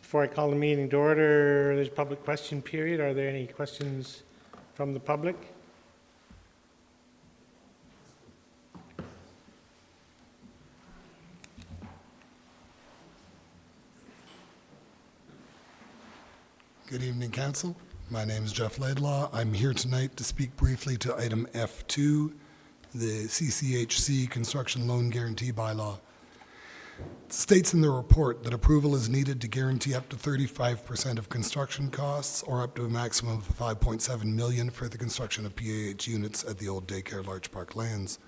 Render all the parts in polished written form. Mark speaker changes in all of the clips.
Speaker 1: Before I call the meeting to order, there's a public question period. Are there any questions from the public?
Speaker 2: Good evening, Council. My name is Jeff Laidlaw. I'm here tonight to speak briefly to item F2, the CCHC Construction Loan Guarantee Bylaw. It states in the report that approval is needed to guarantee up to 35% of construction costs or up to a maximum of $5.7 million for the construction of PAH units at the old daycare Larch Park lands.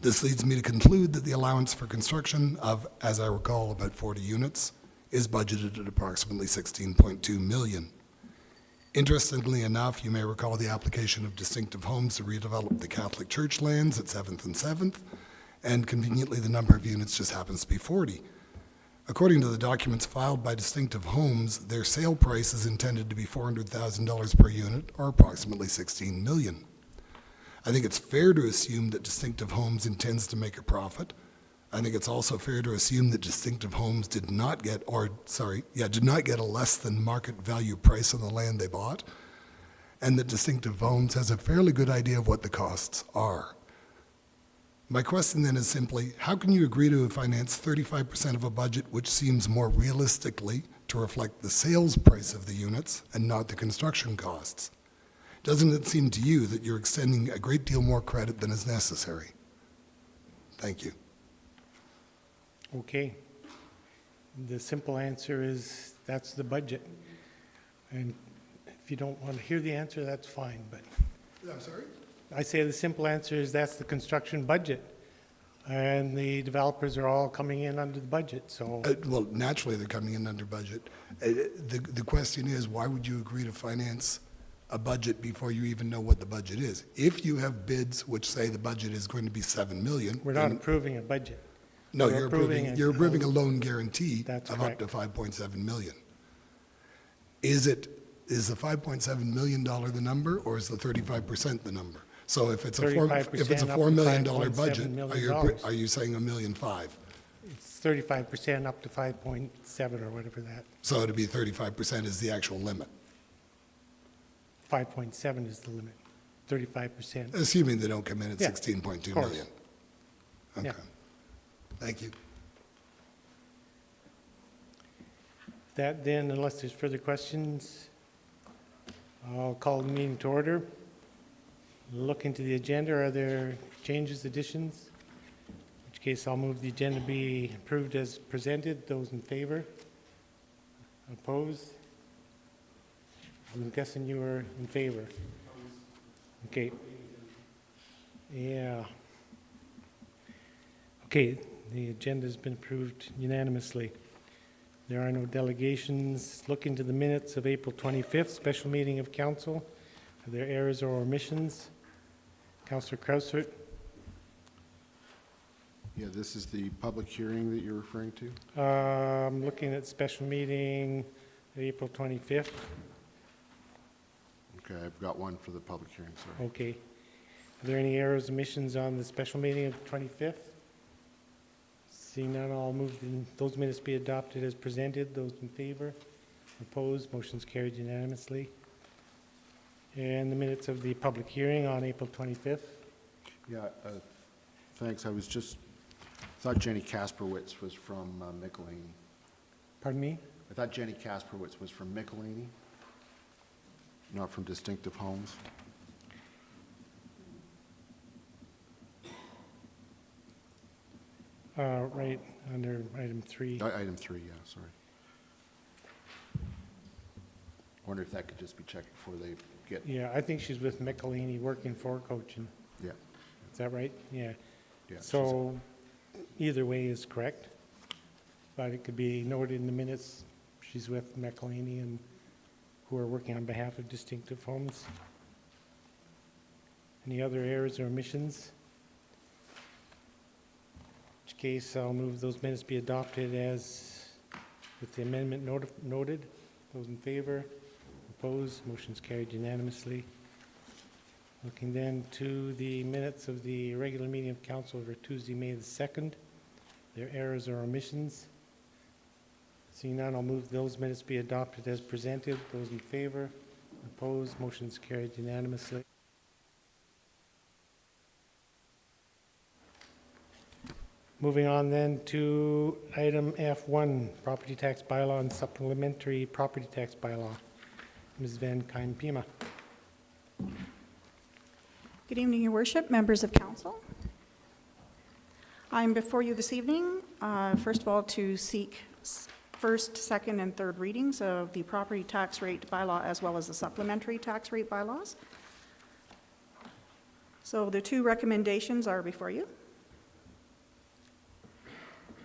Speaker 2: This leads me to conclude that the allowance for construction of, as I recall, about 40 units is budgeted at approximately $16.2 million. Interestingly enough, you may recall the application of Distinctive Homes to redevelop the Catholic Church lands at 7th and 7th, and conveniently the number of units just happens to be 40. According to the documents filed by Distinctive Homes, their sale price is intended to be $400,000 per unit, or approximately $16 million. I think it's fair to assume that Distinctive Homes intends to make a profit. I think it's also fair to assume that Distinctive Homes did not get a less than market value price on the land they bought, and that Distinctive Homes has a fairly good idea of what the costs are. My question then is simply, how can you agree to finance 35% of a budget which seems more realistically to reflect the sales price of the units and not the construction costs? Doesn't it seem to you that you're extending a great deal more credit than is necessary? Thank you.
Speaker 1: Okay. The simple answer is that's the budget. And if you don't want to hear the answer, that's fine. But
Speaker 2: I'm sorry?
Speaker 1: I say the simple answer is that's the construction budget. And the developers are all coming in under the budget. So
Speaker 2: Well, naturally they're coming in under budget. The question is, why would you agree to finance a budget before you even know what the budget is? If you have bids which say the budget is going to be $7 million.
Speaker 1: we're not approving a budget.
Speaker 2: No,
Speaker 1: We're
Speaker 2: you're approving a loan guarantee
Speaker 1: That's
Speaker 2: of
Speaker 1: correct.
Speaker 2: up to $5.7 million. Is the $5.7 million the number, or is the 35% the number? So if it's a $4 million budget, are you saying $1.5 million?
Speaker 1: It's 35% up to 5.7 or whatever that.
Speaker 2: So it'd be 35% is the actual limit,
Speaker 1: 5.7 is the limit. 35%.
Speaker 2: assuming they don't come in at
Speaker 1: Yeah,
Speaker 2: 16.2
Speaker 1: of course.
Speaker 2: million. Okay.
Speaker 1: Yeah.
Speaker 2: Thank you.
Speaker 1: That then, unless there's further questions, I'll call the meeting to order. Look into the agenda. Are there changes, additions? In which case, I'll move the agenda be approved as presented. Those in favor? Opposed? I'm guessing you were in favor. Okay. Yeah. Okay, the agenda's been approved unanimously. There are no delegations. Look into the minutes of April 25th, special meeting of council. Are there errors or omissions? Councillor Krausert?
Speaker 3: Yeah, this is the public hearing that you're referring to?
Speaker 1: I'm looking at special meeting April 25th.
Speaker 3: Okay, I've got one for the public hearing, sorry.
Speaker 1: Okay. Are there any errors, omissions on the special meeting of 25th? Seeing none, I'll move those minutes be adopted as presented. Those in favor? Opposed? Motion's carried unanimously. And the minutes of the public hearing on April 25th.
Speaker 3: Yeah, thanks. Thought Jenny Kasperwitz was from Michelini.
Speaker 1: Pardon me?
Speaker 3: I thought Jenny Kasperwitz was from Michelini, not from Distinctive Homes.
Speaker 1: Right, under item 3.
Speaker 3: Item 3, yeah, sorry. Wonder if that could just be checked before they get,
Speaker 1: Yeah, I think she's with Michelini working for coaching.
Speaker 3: yeah.
Speaker 1: Is that right? Yeah.
Speaker 3: Yeah,
Speaker 1: So either way is correct, but it could be noted in the minutes, she's with Michelini and who are working on behalf of Distinctive Homes. Any other errors or omissions? In which case, I'll move those minutes be adopted as with the amendment noted. Those in favor? Opposed? Motion's carried unanimously. Looking then to the minutes of the regular meeting of council over Tuesday, May the 2nd. There are errors or omissions? Seeing none, I'll move those minutes be adopted as presented. Those in favor? Opposed? Motion's carried unanimously. Moving on then to item F1, property tax bylaw and supplementary property tax bylaw. Ms. Van Kyn-Pima.
Speaker 4: Good evening, Your Worship, members of council. I'm before you this evening, first of all, to seek first, second, and third readings of the property tax rate bylaw as well as the supplementary tax rate bylaws. So the two recommendations are before you.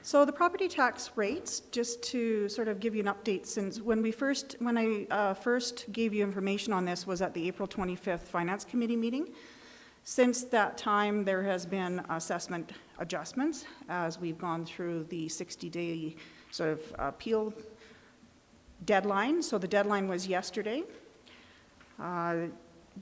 Speaker 4: So the property tax rates, just to sort of give you an update, since when I first gave you information on this was at the April 25th Finance Committee meeting. Since that time, there has been assessment adjustments as we've gone through the 60-day sort of appeal deadline. So the deadline was yesterday. The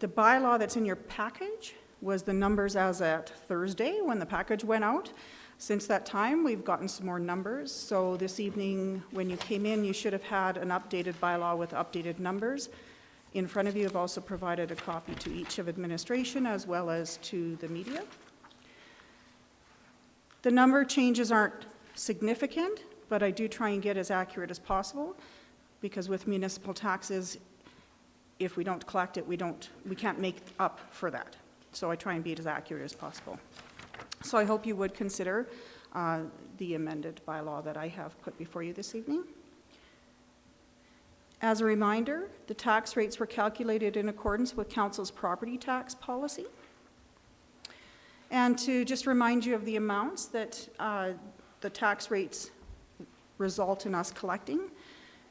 Speaker 4: bylaw that's in your package was the numbers as at Thursday when the package went out. Since that time, we've gotten some more numbers. So this evening, when you came in, you should have had an updated bylaw with updated numbers. In front of you, I've also provided a copy to each of administration as well as to the media. The number changes aren't significant, but I do try and get as accurate as possible, because with municipal taxes, if we don't collect it, we can't make up for that. So I try and be as accurate as possible. So I hope you would consider the amended bylaw that I have put before you this evening. As a reminder, the tax rates were calculated in accordance with Council's property tax policy. And to just remind you of the amounts that the tax rates result in us collecting.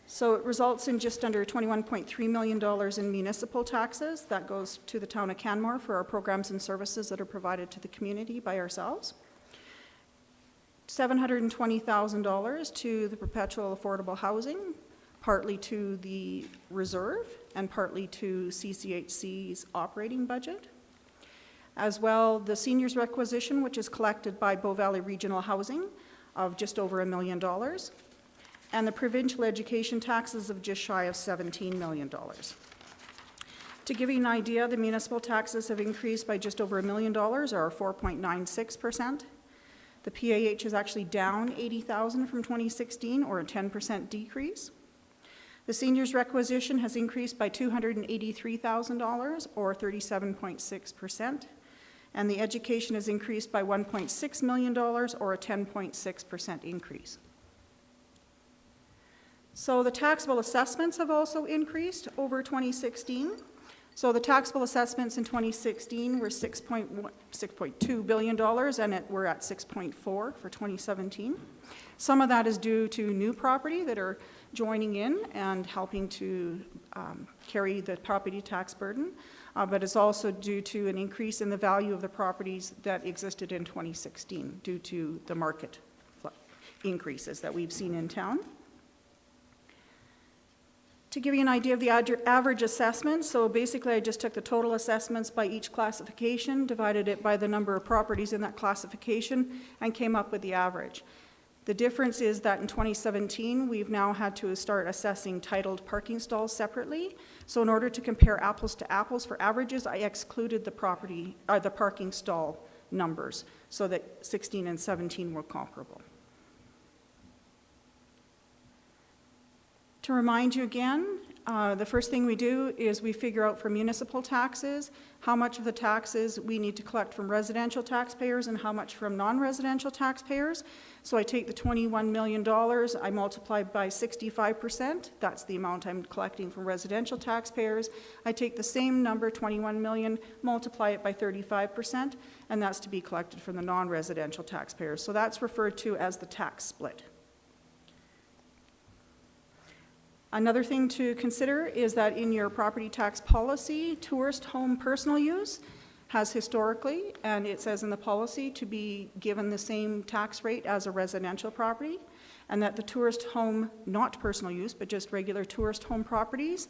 Speaker 4: So it results in just under $21.3 million in municipal taxes. That goes to the town of Canmore for our programs and services that are provided to the community by ourselves. $720,000 to the perpetual affordable housing, partly to the reserve and partly to CCHC's operating budget. As well, the seniors requisition, which is collected by Bow Valley Regional Housing, of just over $1 million. And the provincial education taxes of just shy of $17 million. To give you an idea, the municipal taxes have increased by just over $1 million, or 4.96%. The PAH is actually down $80,000 from 2016, or a 10% decrease. The seniors requisition has increased by $283,000, or 37.6%. And the education has increased by $1.6 million, or a 10.6% increase. So the taxable assessments have also increased over 2016. So the taxable assessments in 2016 were $6.2 billion, and we're at 6.4 for 2017. Some of that is due to new property that are joining in and helping to carry the property tax burden, but it's also due to an increase in the value of the properties that existed in 2016 due to the market increases that we've seen in town. To give you an idea of the average assessment, so basically I just took the total assessments by each classification, divided it by the number of properties in that classification, and came up with the average. The difference is that in 2017, we've now had to start assessing titled parking stalls separately. So in order to compare apples to apples for averages, I excluded the parking stall numbers so that 16 and 17 were comparable. To remind you again, the first thing we do is we figure out for municipal taxes how much of the taxes we need to collect from residential taxpayers and how much from non-residential taxpayers. So I take the $21 million, I multiply by 65%, that's the amount I'm collecting from residential taxpayers. I take the same number, 21 million, multiply it by 35%, and that's to be collected from the non-residential taxpayers. So that's referred to as the tax split. Another thing to consider is that in your property tax policy, tourist home personal use has historically, and it says in the policy, to be given the same tax rate as a residential property, and that the tourist home, not personal use, but just regular tourist home properties,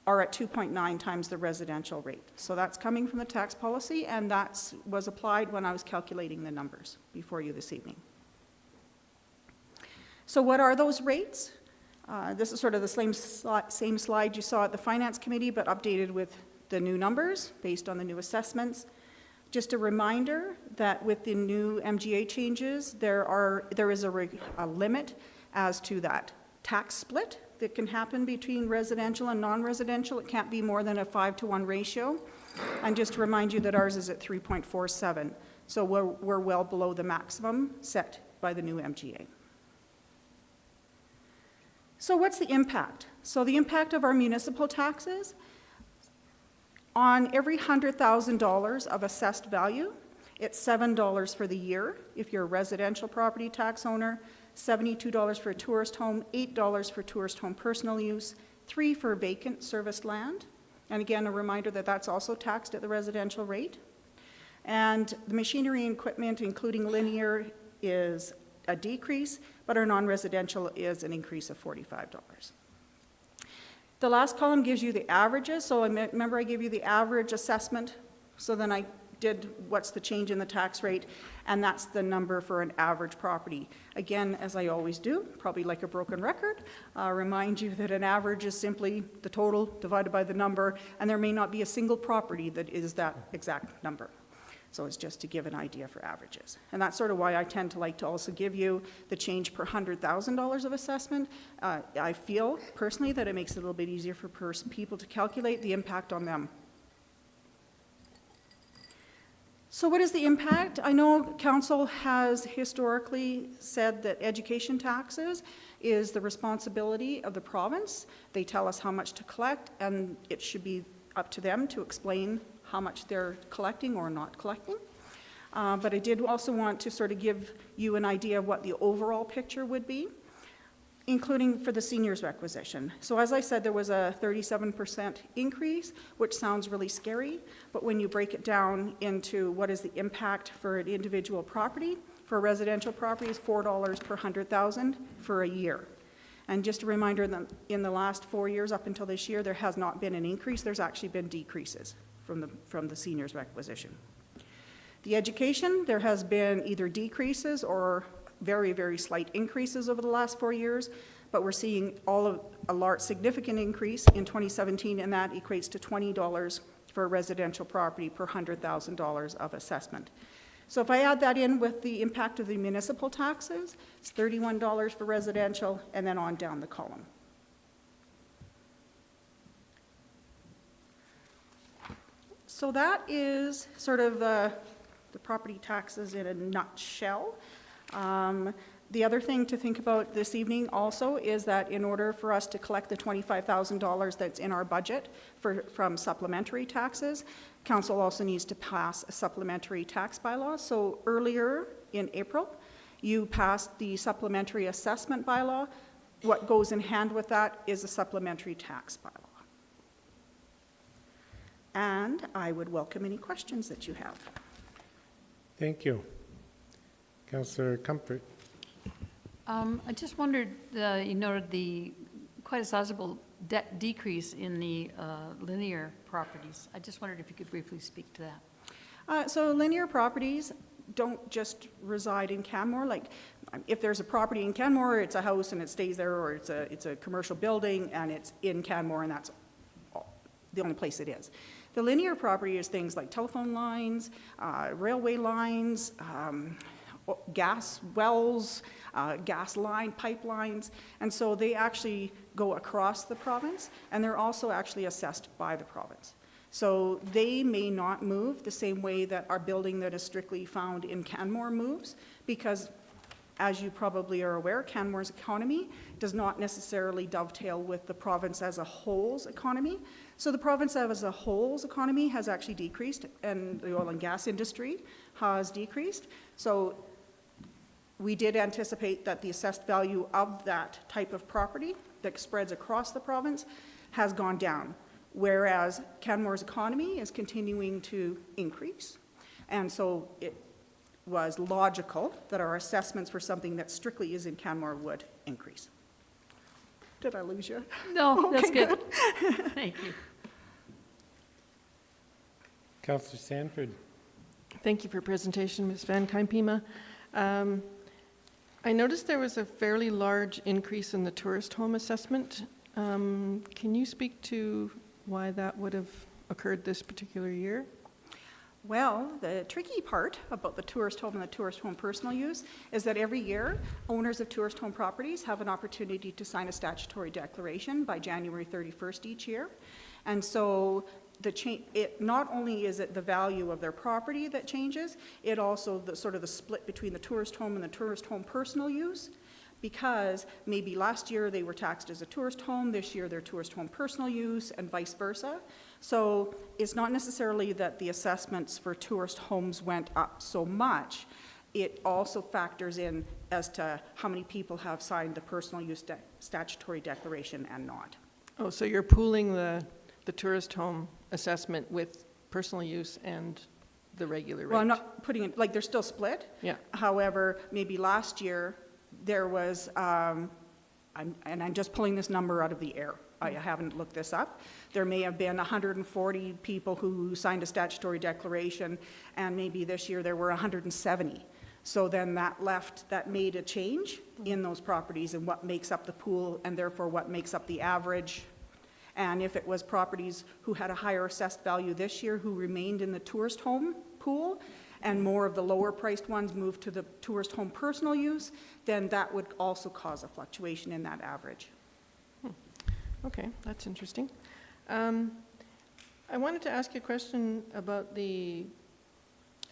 Speaker 4: are at 2.9 times the residential rate. So that's coming from the tax policy, and that was applied when I was calculating the numbers before you this evening. So what are those rates? This is sort of the same slide you saw at the Finance Committee, but updated with the new numbers based on the new assessments. Just a reminder that with the new MGA changes, there is a limit as to that tax split that can happen between residential and non-residential. It can't be more than a 5-to-1 ratio. And just to remind you that ours is at 3.47. So we're well below the maximum set by the new MGA. So what's the impact? So the impact of our municipal taxes, on every $100,000 of assessed value, it's $7 for the year if you're a residential property tax owner, $72 for a tourist home, $8 for tourist home personal use, $3 for vacant serviced land. And again, a reminder that that's also taxed at the residential rate. And the machinery and equipment, including linear, is a decrease, but our non-residential is an increase of $45. The last column gives you the averages. So remember I gave you the average assessment. So then I did what's the change in the tax rate, and that's the number for an average property. Again, as I always do, probably like a broken record, remind you that an average is simply the total divided by the number, and there may not be a single property that is that exact number. So it's just to give an idea for averages. And that's sort of why I tend to like to also give you the change per $100,000 of assessment. I feel personally that it makes it a little bit easier for people to calculate the impact on them. So what is the impact? I know council has historically said that education taxes is the responsibility of the province. They tell us how much to collect, and it should be up to them to explain how much they're collecting or not collecting. But I did also want to sort of give you an idea of what the overall picture would be, including for the seniors requisition. So as I said, there was a 37% increase, which sounds really scary, but when you break it down into what is the impact for an individual property, for a residential property is $4 per 100,000 for a year. And just a reminder that in the last 4 years up until this year, there has not been an increase, there's actually been decreases from the seniors requisition. The education, there has been either decreases or very, very slight increases over the last 4 years, but we're seeing a large significant increase in 2017, and that equates to $20 for a residential property per $100,000 of assessment. So if I add that in with the impact of the municipal taxes, it's $31 for residential, and then on down the column. So that is sort of the property taxes in a nutshell. The other thing to think about this evening also is that in order for us to collect the $25,000 that's in our budget from supplementary taxes, council also needs to pass a supplementary tax bylaw. So earlier in April, you passed the supplementary assessment bylaw. What goes in hand with that is a supplementary tax bylaw. And I would welcome any questions that you have.
Speaker 1: Thank you. Councillor Comfort.
Speaker 5: I just wondered, you noted quite a sizable decrease in the linear properties. I just wondered if you could briefly speak to that.
Speaker 4: So linear properties don't just reside in Canmore. Like if there's a property in Canmore, it's a house and it stays there, or it's a commercial building and it's in Canmore and that's the only place it is. The linear property is things like telephone lines, railway lines, gas wells, gas line pipelines, and so they actually go across the province, and they're also actually assessed by the province. So they may not move the same way that our building that is strictly found in Canmore moves, because as you probably are aware, Canmore's economy does not necessarily dovetail with the province as a whole's economy. So the province as a whole's economy has actually decreased, and the oil and gas industry has decreased. So we did anticipate that the assessed value of that type of property that spreads across the province has gone down, whereas Canmore's economy is continuing to increase. And so it was logical that our assessments for something that strictly is in Canmore would increase. Did I lose you?
Speaker 5: No, that's good. Thank you.
Speaker 1: Councillor Sanford.
Speaker 6: Thank you for your presentation, Ms. Van Kuypema. I noticed there was a fairly large increase in the tourist home assessment. Can you speak to why that would have occurred this particular year?
Speaker 4: Well, the tricky part about the tourist home and the tourist home personal use is that every year, owners of tourist home properties have an opportunity to sign a statutory declaration by January 31st each year. And so not only is it the value of their property that changes, it also the split between the tourist home and the tourist home personal use, because maybe last year they were taxed as a tourist home, this year they're tourist home personal use, and vice versa. So it's not necessarily that the assessments for tourist homes went up so much. It also factors in as to how many people have signed the personal use statutory declaration and not.
Speaker 6: Oh, so you're pooling the tourist home assessment with personal use and the regular rate?
Speaker 4: Well, I'm not putting it, like, they're still split.
Speaker 6: Yeah.
Speaker 4: However, maybe last year there was, I'm just pulling this number out of the air. I haven't looked this up. There may have been 140 people who signed a statutory declaration, and maybe this year there were 170. So then that made a change in those properties and what makes up the pool, and therefore what makes up the average. And if it was properties who had a higher assessed value this year who remained in the tourist home pool, and more of the lower priced ones moved to the tourist home personal use, then that would also cause a fluctuation in that average.
Speaker 6: Okay, that's interesting. I wanted to ask you a question about the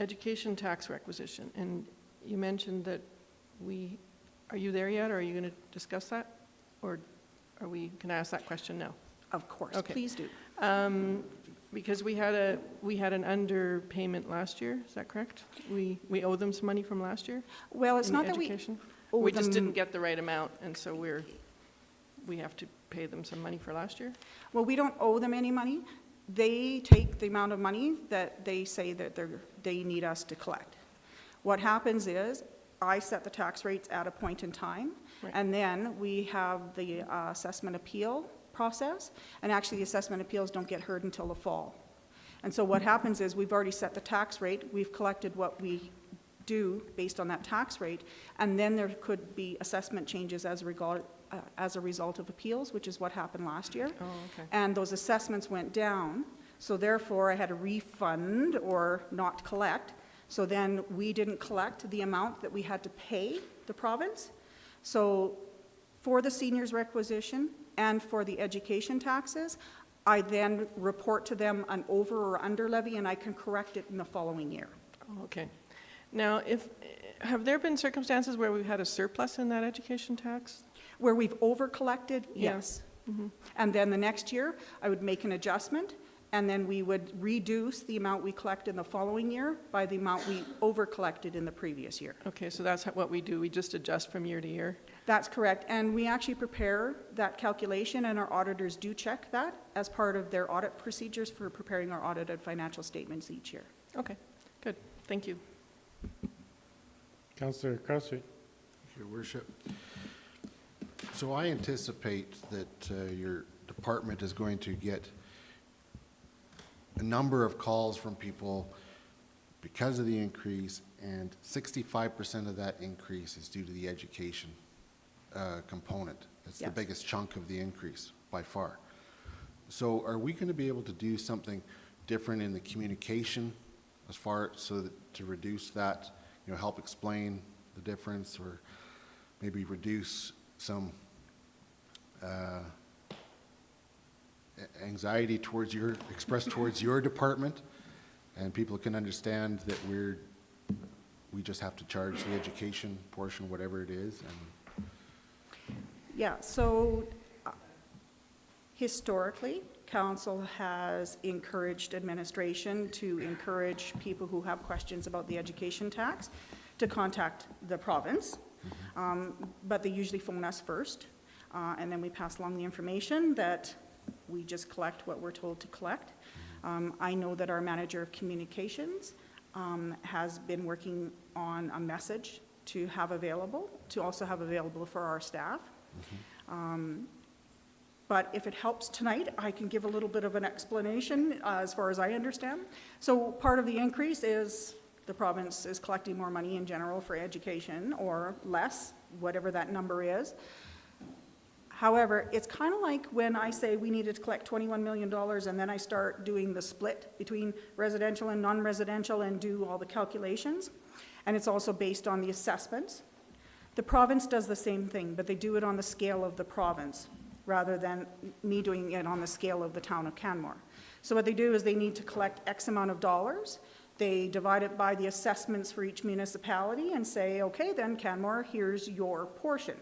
Speaker 6: education tax requisition, and you mentioned that are you there yet, or are you going to discuss that? Or can I ask that question now?
Speaker 4: Of course,
Speaker 6: Okay.
Speaker 4: Please do.
Speaker 6: Because we had an underpayment last year, is that correct? We owe them some money from last year?
Speaker 4: Well, it's
Speaker 6: in
Speaker 4: not that
Speaker 6: education?
Speaker 4: we owe
Speaker 6: We just
Speaker 4: them-
Speaker 6: didn't get the right amount, and so we have to pay them some money for last year?
Speaker 4: Well, we don't owe them any money. They take the amount of money that they say that they need us to collect. What happens is, I set the tax rates at a point in time,
Speaker 6: Right.
Speaker 4: and then we have the assessment appeal process, and actually the assessment appeals don't get heard until the fall. And so what happens is, we've already set the tax rate, we've collected what we do based on that tax rate, and then there could be assessment changes as a result of appeals, which is what happened last year.
Speaker 6: Oh, okay.
Speaker 4: And those assessments went down, so therefore I had to refund or not collect. So then we didn't collect the amount that we had to pay the province. So for the seniors requisition and for the education taxes, I then report to them an over or under levy, and I can correct it in the following year.
Speaker 6: Oh, okay. Now, have there been circumstances where we've had a surplus in that education tax?
Speaker 4: Where we've over-collected,
Speaker 6: Yeah.
Speaker 4: yes. And then the next year, I would make an adjustment, and then we would reduce the amount we collect in the following year by the amount we over-collected in the previous year.
Speaker 6: Okay, so that's what we do, we just adjust from year to year?
Speaker 4: That's correct, and we actually prepare that calculation, and our auditors do check that as part of their audit procedures for preparing our audited financial statements each year.
Speaker 6: Okay, good, thank you.
Speaker 1: Councillor Crosthwaite.
Speaker 3: Your worship. So I anticipate that your department is going to get a number of calls from people because of the increase, and 65% of that increase is due to the education component. It's the
Speaker 4: Yes.
Speaker 3: biggest chunk of the increase by far. So are we going to be able to do something different in the communication as far so that to reduce that, help explain the difference, or maybe reduce some anxiety expressed towards your department, and people can understand that we just have to charge the education portion, whatever it is? And
Speaker 4: Yeah, so historically, council has encouraged administration to encourage people who have questions about the education tax to contact the province, but they usually phone us first, and then we pass along the information that we just collect what we're told to collect. I know that our manager of communications has been working on a message to also have available for our staff. But if it helps tonight, I can give a little bit of an explanation as far as I understand. So part of the increase is the province is collecting more money in general for education, or less whatever that number is. However, it's kind of like when I say we needed to collect $21 million and then I start doing the split between residential and non-residential and do all the calculations. And it's also based on the assessments. The province does the same thing, but they do it on the scale of the province rather than me doing it on the scale of the town of Canmore. So what they do is they need to collect X amount of dollars. They divide it by the assessments for each municipality and say, okay, then Canmore, here's your portion.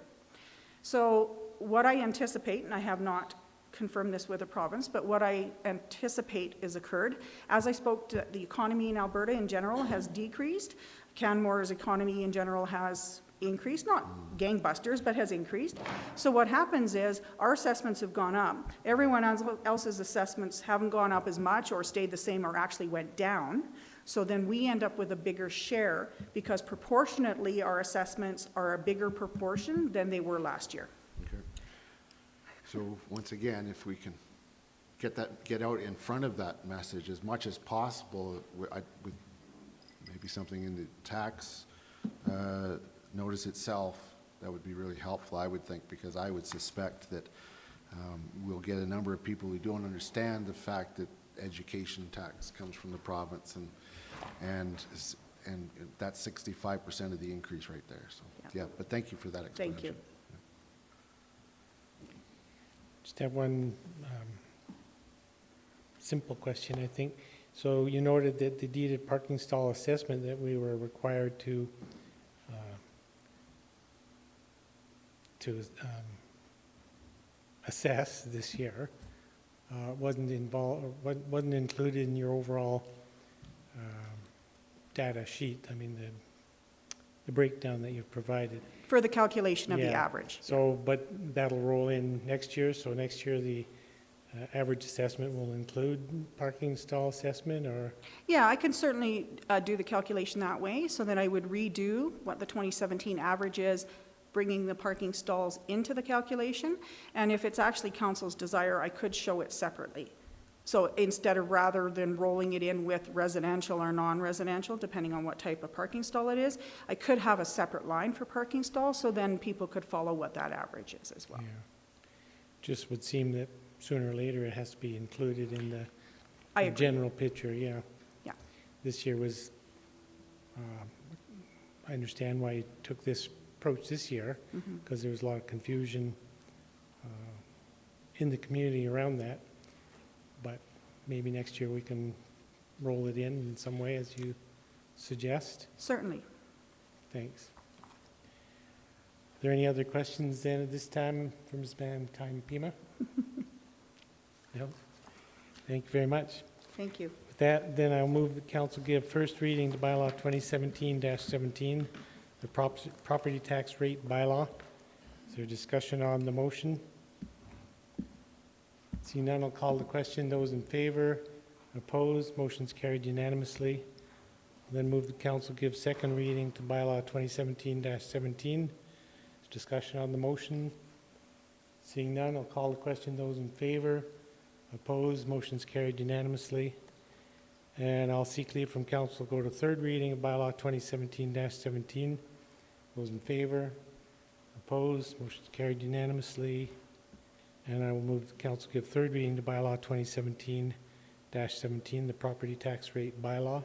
Speaker 4: So what I anticipate, and I have not confirmed this with the province, but what I anticipate is occurred, as I spoke to, the economy in Alberta in general has decreased. Canmore's economy in general has increased, not gangbusters, but has increased. So what happens is our assessments have gone up. Everyone else's assessments haven't gone up as much or stayed the same or actually went down. So then we end up with a bigger share because proportionately our assessments are a bigger proportion than they were last year.
Speaker 3: Okay. So once again, if we can get out in front of that message as much as possible, with maybe something in the tax notice itself, that would be really helpful, I would think, because I would suspect that we'll get a number of people who don't understand the fact that education tax comes from the province, and that's 65% of the increase right there. So yeah, but thank you for that explanation.
Speaker 4: Thank you.
Speaker 1: Just have one simple question, I think. So you noted that the deeded parking stall assessment that we were required to assess this year wasn't included in your overall data sheet. I mean, the breakdown that you've provided.
Speaker 4: For the calculation of the
Speaker 1: Yeah.
Speaker 4: average.
Speaker 1: So, but that'll roll in next year. So next year the average assessment will include parking stall assessment, or?
Speaker 4: Yeah, I can certainly do the calculation that way, so that I would redo what the 2017 average is, bringing the parking stalls into the calculation. And if it's actually council's desire, I could show it separately. So instead of, rather than rolling it in with residential or non-residential, depending on what type of parking stall it is, I could have a separate line for parking stalls, so then people could follow what that average is as well.
Speaker 1: Yeah. Just would seem that sooner or later it has to be included in the
Speaker 4: I agree.
Speaker 1: general picture, yeah.
Speaker 4: Yeah.
Speaker 1: This year was, I understand why you took this approach this year, because there was a lot of confusion in the community around that. But maybe next year we can roll it in some way as you suggest.
Speaker 4: Certainly.
Speaker 1: Thanks. Are there any other questions then at this time from Ms. Van Pima? No? Thank you very much.
Speaker 4: Thank you.
Speaker 1: With that, then I'll move the council give first reading to bylaw 2017-17, the property tax rate bylaw. Is there discussion on the motion? Seeing none, I'll call the question. Those in favor, opposed, motion's carried unanimously. Then move the council give second reading to bylaw 2017-17. Discussion on the motion. Seeing none, I'll call the question. Those in favor, opposed, motion's carried unanimously. And I'll seek leave from council to go to third reading of bylaw 2017-17. Those in favor, opposed, motion's carried unanimously. And I will move the council give third reading to bylaw 2017-17, the property tax rate bylaw.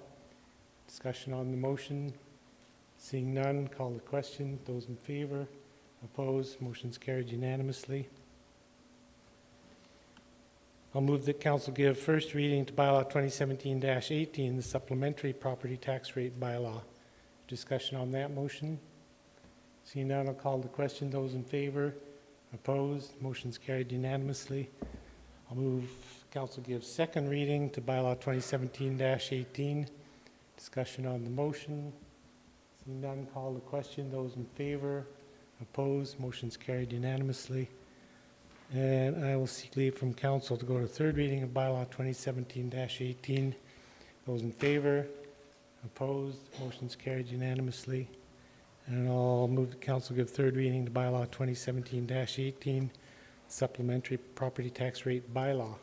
Speaker 1: Discussion on the motion. Seeing none, call the question. Those in favor, opposed, motion's carried unanimously. I'll move that council give first reading to bylaw 2017-18, the supplementary property tax rate bylaw. Discussion on that motion. Seeing none, I'll call the question. Those in favor, opposed, motion's carried unanimously. I'll move council give second reading to bylaw 2017-18. Discussion on the motion. Seeing none, call the question. Those in favor, opposed, motion's carried unanimously. And I will seek leave from council to go to third reading of bylaw 2017-18. Those in favor, opposed, motion's carried unanimously. And I'll move the council give third reading to bylaw 2017-18, supplementary property tax rate bylaw.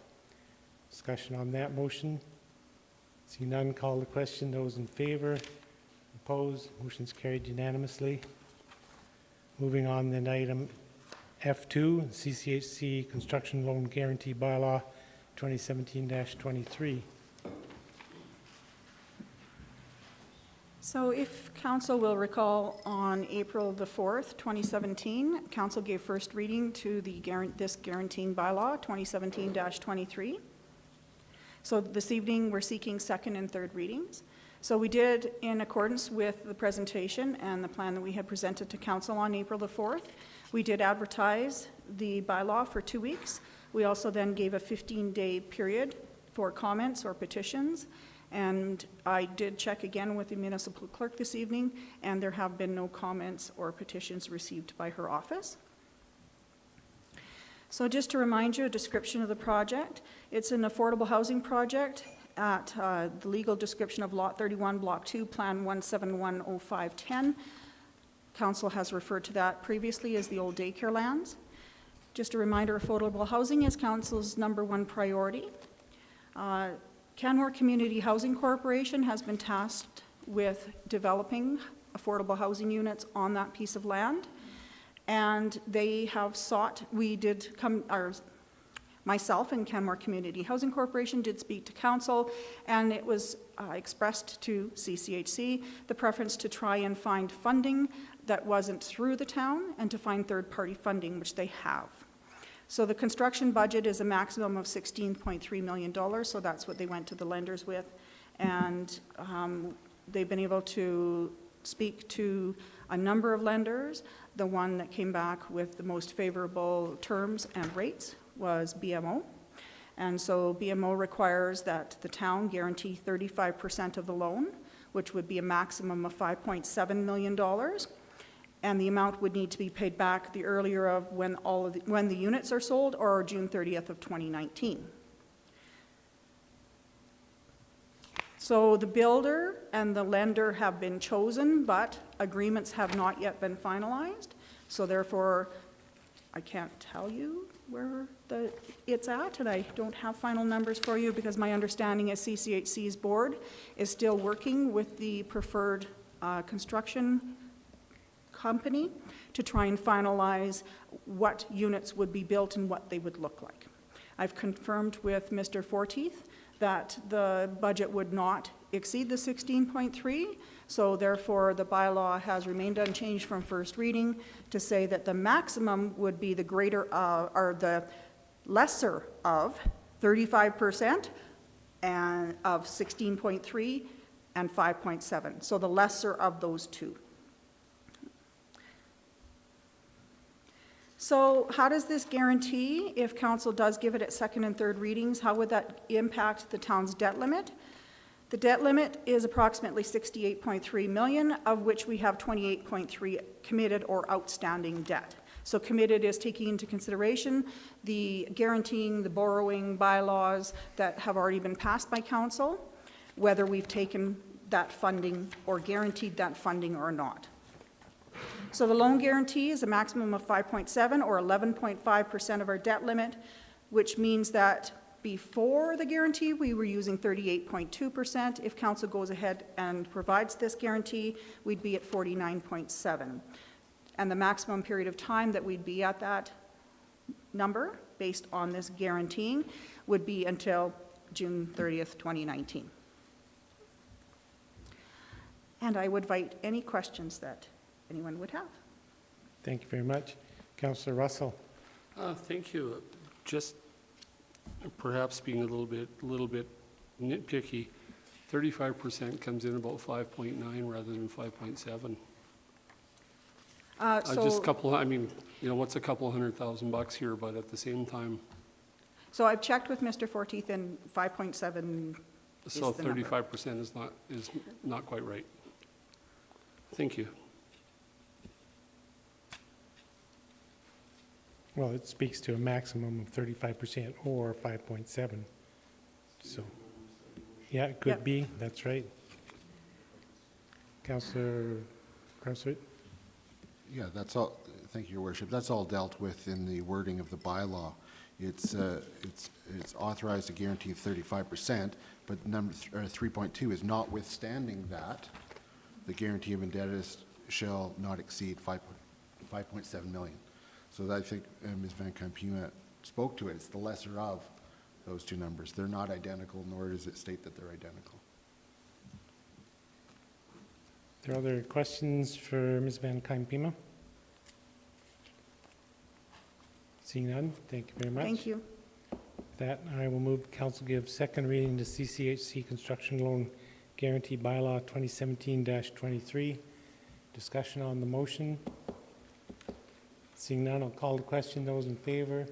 Speaker 1: Discussion on that motion. See none, call the question. Those in favor, opposed, motion's carried unanimously. Moving on then, item F2, CCHC Construction Loan Guarantee Bylaw 2017-23.
Speaker 4: So if council will recall, on April the 4th, 2017, council gave first reading to this guaranteeing bylaw, 2017-23. So this evening, we're seeking second and third readings. So we did, in accordance with the presentation and the plan that we had presented to council on April the 4th, we did advertise the bylaw for 2 weeks. We also then gave a 15-day period for comments or petitions. And I did check again with the municipal clerk this evening, and there have been no comments or petitions received by her office. So just to remind you, a description of the project. It's an affordable housing project at the legal description of Lot 31, Block 2, Plan 1710510. Council has referred to that previously as the old daycare lands. Just a reminder, affordable housing is council's #1 priority. Canmore Community Housing Corporation has been tasked with developing affordable housing units on that piece of land. And they have sought, myself and Canmore Community Housing Corporation did speak to council, and it was expressed to CCHC the preference to try and find funding that wasn't through the town and to find third-party funding, which they have. So the construction budget is a maximum of $16.3 million, so that's what they went to the lenders with. And they've been able to speak to a number of lenders. The one that came back with the most favorable terms and rates was BMO. And so BMO requires that the town guarantee 35% of the loan, which would be a maximum of $5.7 million. And the amount would need to be paid back the earlier of when the units are sold, or June 30th of 2019. So the builder and the lender have been chosen, but agreements have not yet been finalized. So therefore, I can't tell you where it's at, and I don't have final numbers for you because my understanding is CCHC's board is still working with the preferred construction company to try and finalize what units would be built and what they would look like. I've confirmed with Mr. Forteeth that the budget would not exceed the 16.3, so therefore the bylaw has remained unchanged from first reading to say that the maximum would be the greater or the lesser of 35% and of 16.3 and 5.7, so the lesser of those two. So how does this guarantee, if council does give it at second and third readings, how would that impact the town's debt limit? The debt limit is approximately $68.3 million, of which we have $28.3 committed or outstanding debt. So committed is taking into consideration the guaranteeing, the borrowing bylaws that have already been passed by council, whether we've taken that funding or guaranteed that funding or not. So the loan guarantee is a maximum of 5.7 or 11.5% of our debt limit, which means that before the guarantee, we were using 38.2%. If council goes ahead and provides this guarantee, we'd be at 49.7. And the maximum period of time that we'd be at that number, based on this guaranteeing, would be until June 30th, 2019. And I would invite any questions that anyone would have.
Speaker 1: Thank you very much. Councillor Russell.
Speaker 7: Thank you. Just perhaps being a little bit nitpicky, 35% comes in about 5.9 rather than 5.7. Just a couple, I mean, you know, what's a couple $100,000 here, but at the same time.
Speaker 4: So I've checked with Mr. Forteeth, and 5.7 is
Speaker 7: So
Speaker 4: the number.
Speaker 7: 35% is not quite right. Thank you.
Speaker 1: Well, it speaks to a maximum of 35% or 5.7. So, yeah, it could
Speaker 4: Yep.
Speaker 1: be, that's right. Councillor Crowswood?
Speaker 3: Yeah, that's all, thank you, Your Worship. That's all dealt with in the wording of the bylaw. It's authorized to guarantee 35%, but number 3.2 is notwithstanding that, the guarantee of indebtedness shall not exceed 5.7 million. So I think Ms. Van Campina spoke to it. It's the lesser of those two numbers. They're not identical, nor does it state that they're identical.
Speaker 1: Are there other questions for Ms. Van Campina? Seeing none, thank you very much.
Speaker 4: Thank you.
Speaker 1: That, I will move council give second reading to CCHC Construction Loan Guarantee Bylaw 2017-23. Discussion on the motion. Seeing none, I'll call the question. Those in favor?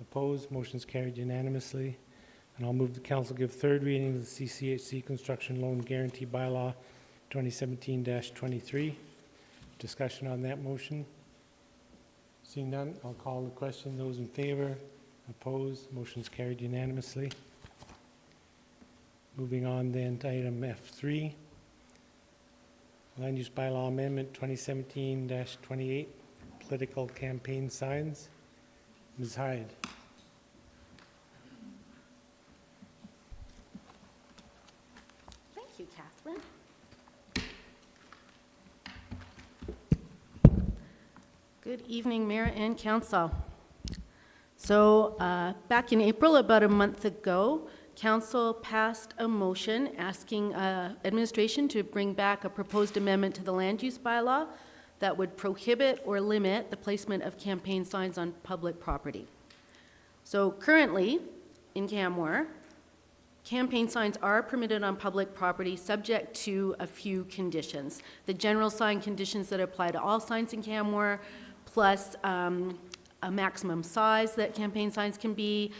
Speaker 1: Opposed? Motion's carried unanimously. And I'll move the council give third reading to the CCHC Construction Loan Guarantee Bylaw 2017-23. Discussion on that motion. Seeing none, I'll call the question. Those in favor? Opposed? Motion's carried unanimously. Moving on then to item F3. Land Use Bylaw Amendment 2017-28, Political Campaign Signs. Ms. Hyde.
Speaker 8: Thank you, Catherine. Good evening, Mayor and Council. So back in April, about a month ago, Council passed a motion asking administration to bring back a proposed amendment to the land use bylaw that would prohibit or limit the placement of campaign signs on public property. So currently, in Canmore, campaign signs are permitted on public property subject to a few conditions. The general sign conditions that apply to all signs in Canmore, plus a maximum size that campaign signs can be.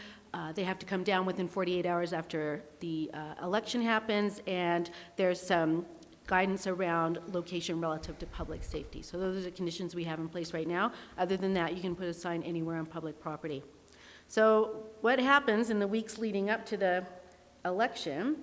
Speaker 8: They have to come down within 48 hours after the election happens, and there's some guidance around location relative to public safety. So those are the conditions we have in place right now. Other than that, you can put a sign anywhere on public property. So what happens in the weeks leading up to the election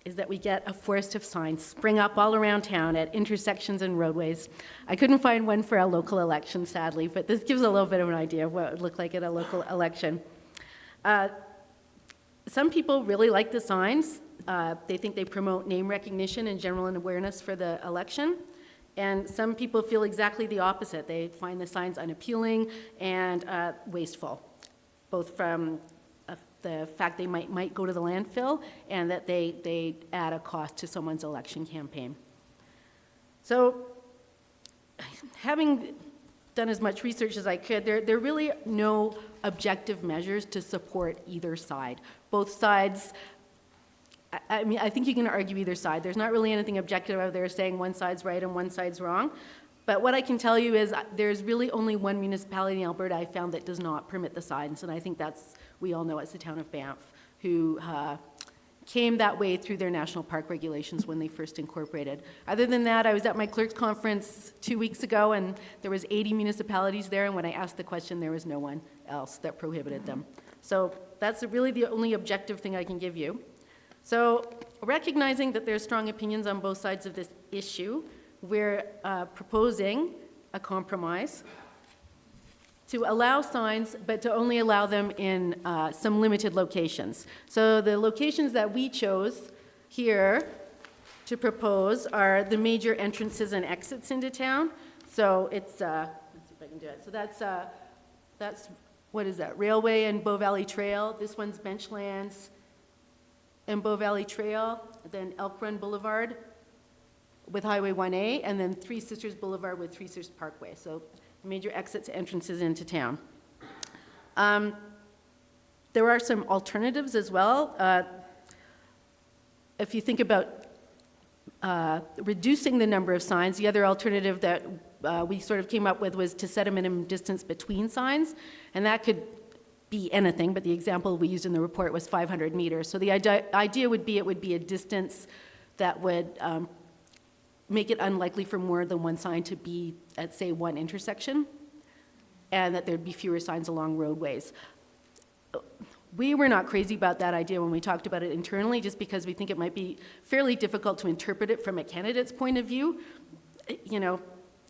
Speaker 8: is that we get a forest of signs spring up all around town at intersections and roadways. I couldn't find one for a local election, sadly, but this gives a little bit of an idea of what it would look like at a local election. Some people really like the signs. They think they promote name recognition and general awareness for the election. And some people feel exactly the opposite. They find the signs unappealing and wasteful, both from the fact they might go to the landfill and that they add a cost to someone's election campaign. So having done as much research as I could, there are really no objective measures to support either side. Both sides, I mean, I think you can argue either side. There's not really anything objective out there saying one side's right and one side's wrong. But what I can tell you is there's really only one municipality in Alberta I found that does not permit the signs, and I think we all know it's the town of Banff, who came that way through their national park regulations when they first incorporated. Other than that, I was at my clerk's conference 2 weeks ago, and there was 80 municipalities there, and when I asked the question, there was no one else that prohibited them. So that's really the only objective thing I can give you. So recognizing that there's strong opinions on both sides of this issue, we're proposing a compromise to allow signs, but to only allow them in some limited locations. So the locations that we chose here to propose are the major entrances and exits into town. So it's, let's see if I can do it. So that's what is that? Railway and Bow Valley Trail. This one's Benchlands and Bow Valley Trail. Then Elk Run Boulevard with Highway 1A, and then Three Sisters Boulevard with Three Sisters Parkway. So major exits, entrances into town. There are some alternatives as well. If you think about reducing the number of signs, the other alternative that we sort of came up with was to set a minimum distance between signs, and that could be anything, but the example we used in the report was 500 meters. So the idea would be it would be a distance that would make it unlikely for more than one sign to be at, say, one intersection, and that there'd be fewer signs along roadways. We were not crazy about that idea when we talked about it internally, just because we think it might be fairly difficult to interpret it from a candidate's point of view. You know,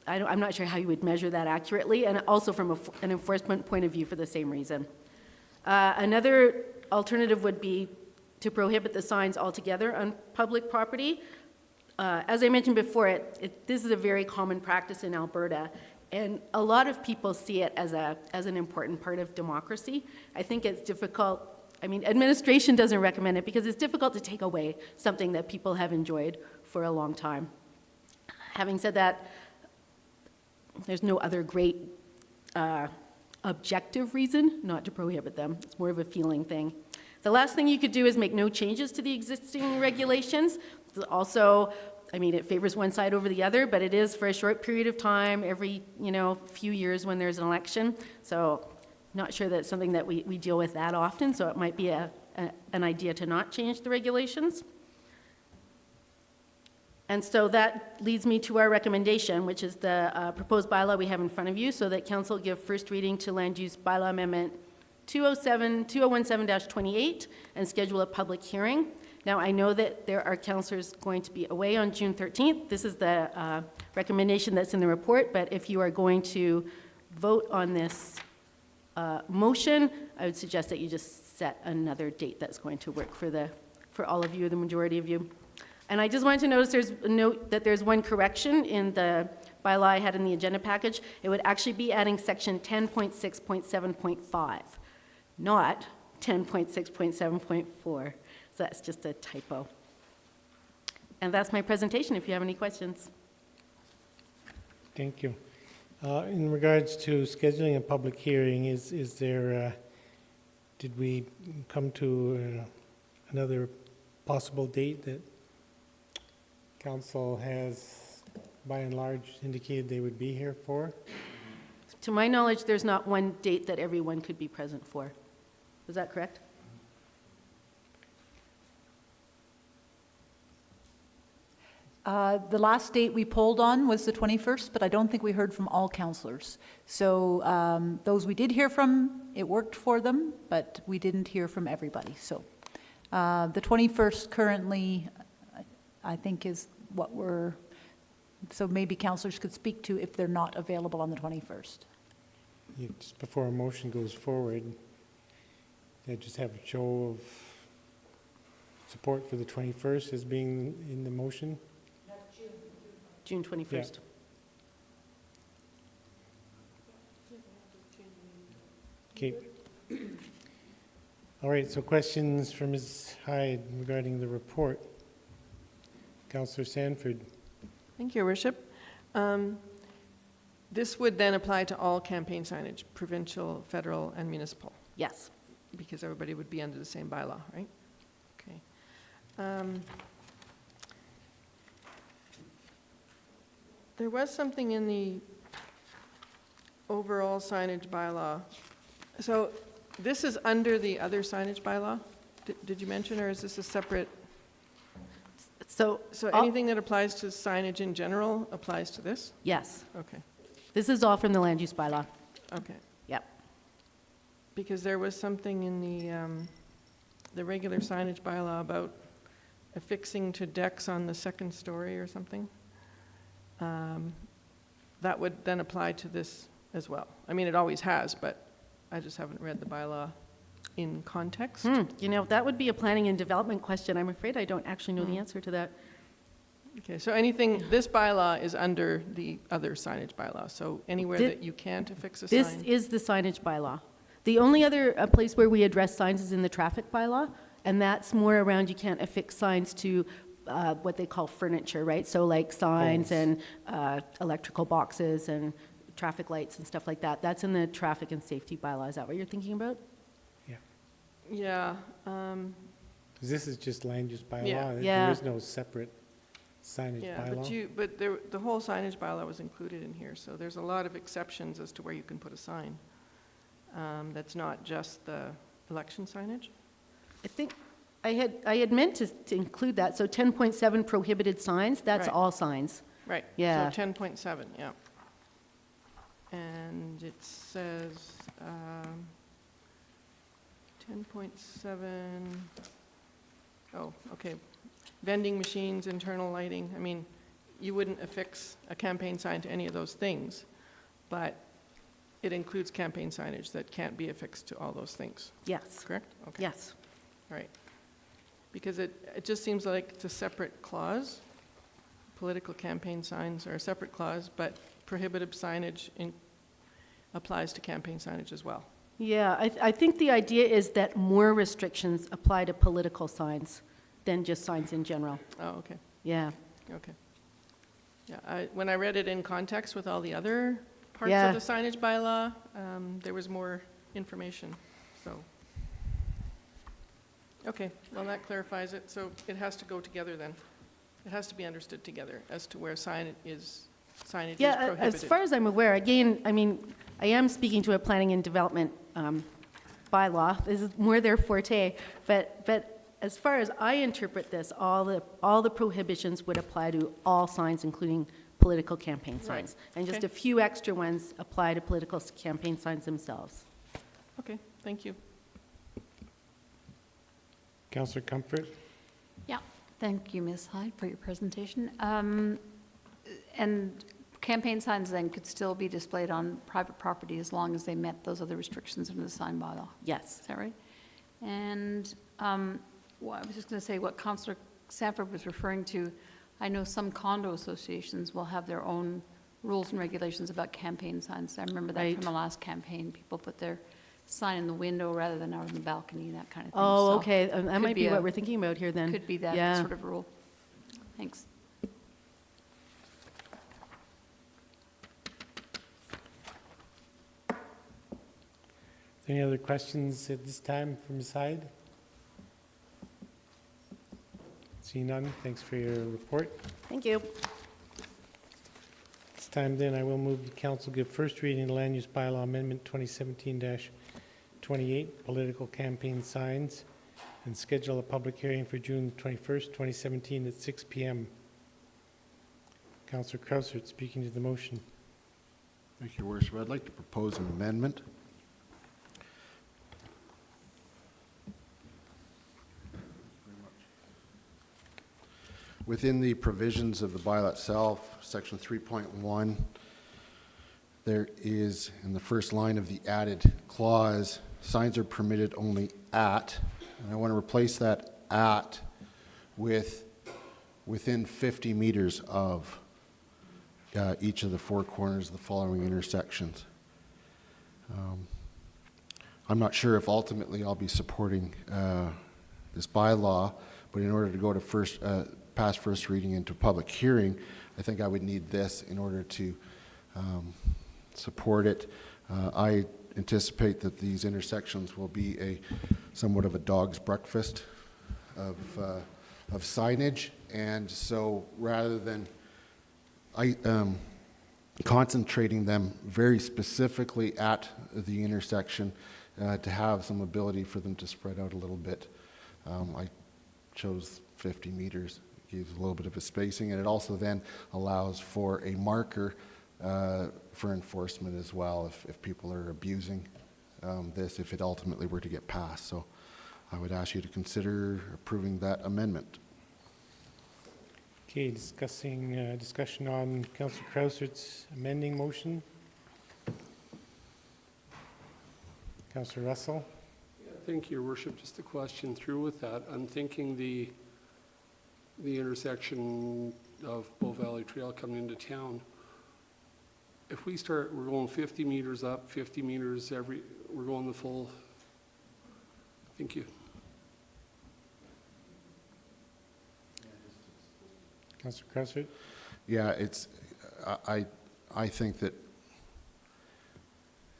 Speaker 8: I'm not sure how you would measure that accurately, and also from an enforcement point of view for the same reason. Another alternative would be to prohibit the signs altogether on public property. as I mentioned before, this is a very common practice in Alberta, and a lot of people see it as an important part of democracy. I think it's difficult, administration doesn't recommend it because it's difficult to take away something that people have enjoyed for a long time. Having said that, there's no other great objective reason not to prohibit them. It's more of a feeling thing. The last thing you could do is make no changes to the existing regulations. Also, it favors one side over the other, but it is for a short period of time, every, few years when there's an election. So not sure that's something that we deal with that often, so it might be an idea to not change the regulations. And so that leads me to our recommendation, which is the proposed bylaw we have in front of you, so that council give first reading to land use bylaw amendment 2017-28 and schedule a public hearing. Now, I know that there are councillors going to be away on June 13th. This is the recommendation that's in the report, but if you are going to vote on this motion, I would suggest that you just set another date that's going to work for all of you, the majority of you. And I just wanted to note that there's one correction in the bylaw I had in the agenda package. It would actually be adding section 10.6.7.5, not 10.6.7.4. So that's just a typo. And that's my presentation, if you have any questions.
Speaker 1: Thank you. In regards to scheduling a public hearing, is there, did we come to another possible date that council has, by and large, indicated they would be here for?
Speaker 8: To my knowledge, there's not one date that everyone could be present for. Is that correct?
Speaker 9: The last date we polled on was the 21st, but I don't think we heard from all councillors. So those we did hear from, it worked for them, but we didn't hear from everybody. So the 21st currently, I think, is what so maybe councillors could speak to if they're not available on the 21st.
Speaker 1: Just before a motion goes forward, I just have a show of support for the 21st as being in the motion.
Speaker 8: June 21st.
Speaker 1: Okay. All right, so questions for Ms. Hyde regarding the report. Councillor Sanford.
Speaker 6: Thank you, Your Worship. This would then apply to all campaign signage, provincial, federal, and municipal,
Speaker 8: Yes.
Speaker 6: because everybody would be under the same bylaw, right? Okay. There was something in the overall signage bylaw. So this is under the other signage bylaw? Did you mention, or is this a separate?
Speaker 8: So
Speaker 6: Anything that applies to signage in general applies to this?
Speaker 8: yes,
Speaker 6: Okay,
Speaker 8: this is all from the land use bylaw.
Speaker 6: okay.
Speaker 8: Yep.
Speaker 6: Because there was something in the regular signage bylaw about affixing to decks on the second story or something. That would then apply to this as well. I mean, it always has, but I just haven't read the bylaw in context.
Speaker 8: That would be a planning and development question. I'm afraid I don't actually know the answer to that.
Speaker 6: Okay, so this bylaw is under the other signage bylaw, so anywhere that you can't affix a sign?
Speaker 8: This is the signage bylaw. The only other place where we address signs is in the traffic bylaw, and that's more around you can't affix signs to what they call furniture, right? So like signs and electrical boxes and traffic lights and stuff like that. That's in the traffic and safety bylaw. Is that what you're thinking about?
Speaker 6: Yeah.
Speaker 1: 'Cause this is just land use bylaw.
Speaker 6: Yeah.
Speaker 1: There is no separate signage
Speaker 6: Yeah,
Speaker 1: bylaw.
Speaker 6: but the whole signage bylaw was included in here, so there's a lot of exceptions as to where you can put a sign. That's not just the election signage?
Speaker 8: I think I had meant to include that. So 10.7 prohibited signs, that's
Speaker 6: Right.
Speaker 8: all signs.
Speaker 6: Right.
Speaker 8: Yeah.
Speaker 6: So 10.7, yeah. And it says 10.7, oh, okay. Vending machines, internal lighting. I mean, you wouldn't affix a campaign sign to any of those things, but it includes campaign signage that can't be affixed to all those things,
Speaker 8: Yes,
Speaker 6: correct? Okay.
Speaker 8: yes.
Speaker 6: Right. Because it just seems like it's a separate clause. political campaign signs are a separate clause, but prohibited signage applies to campaign signage as well.
Speaker 8: Yeah, I think the idea is that more restrictions apply to political signs than just signs in general.
Speaker 6: Oh, okay,
Speaker 8: Yeah.
Speaker 6: okay. Yeah, when I read it in context with all the other parts
Speaker 8: Yeah.
Speaker 6: of the signage bylaw, there was more information, so. Okay, well, that clarifies it, so it has to go together then. It has to be understood together as to where signage is prohibited.
Speaker 8: As far as I'm aware, again, I mean, I am speaking to a planning and development bylaw. This is more their forte. But as far as I interpret this, all the prohibitions would apply to all signs, including political campaign signs. And just
Speaker 6: Okay.
Speaker 8: a few extra ones apply to political campaign signs themselves.
Speaker 6: Okay, thank you.
Speaker 1: Councillor Comfort?
Speaker 5: Yeah, thank you, Ms. Hyde, for your presentation. And campaign signs then could still be displayed on private property as long as they met those other restrictions under the sign bylaw?
Speaker 8: Yes.
Speaker 5: Is that right? And well, I was just going to say what Councillor Sanford was referring to. I know some condo associations will have their own rules and regulations about campaign signs. I remember that
Speaker 8: Right.
Speaker 5: from the last campaign. People put their sign in the window rather than out on the balcony, that kind of thing.
Speaker 8: Oh,
Speaker 5: So
Speaker 8: okay. That
Speaker 5: could
Speaker 8: might be
Speaker 5: a-
Speaker 8: what we're thinking about here then.
Speaker 5: Could be that
Speaker 8: Yeah.
Speaker 5: sort of rule. Thanks.
Speaker 1: Any other questions at this time from Ms. Hyde? See none, thanks for your report.
Speaker 8: Thank you.
Speaker 1: This time then, I will move the council give first reading of the Land Use Bylaw Amendment 2017-28, political campaign signs, and schedule a public hearing for June 21st, 2017 at 6 p.m. Councillor Krausert speaking to the motion.
Speaker 3: Thank you, Your Worship. I'd like to propose an amendment. Within the provisions of the bylaw itself, section 3.1, there is, in the first line of the added clause, signs are permitted only at, and I want to replace that at with within 50 meters of each of the four corners of the following intersections. I'm not sure if ultimately I'll be supporting this bylaw, but in order to go to past first reading into public hearing, I think I would need this in order to support it. I anticipate that these intersections will be somewhat of a dog's breakfast of signage, and so rather than concentrating them very specifically at the intersection, to have some ability for them to spread out a little bit, I chose 50 meters. Gives a little bit of a spacing, and it also then allows for a marker for enforcement as well if people are abusing this, if it ultimately were to get passed. So I would ask you to consider approving that amendment.
Speaker 1: Okay, discussion on Councillor Krausert's amending motion. Councillor Russell?
Speaker 7: Thank you, Your Worship. Just a question through with that. I'm thinking the intersection of Bow Valley Trail coming into town, if we're going 50 meters up, 50 meters we're going the full. Thank you.
Speaker 1: Councillor Krausert?
Speaker 3: Yeah, I think that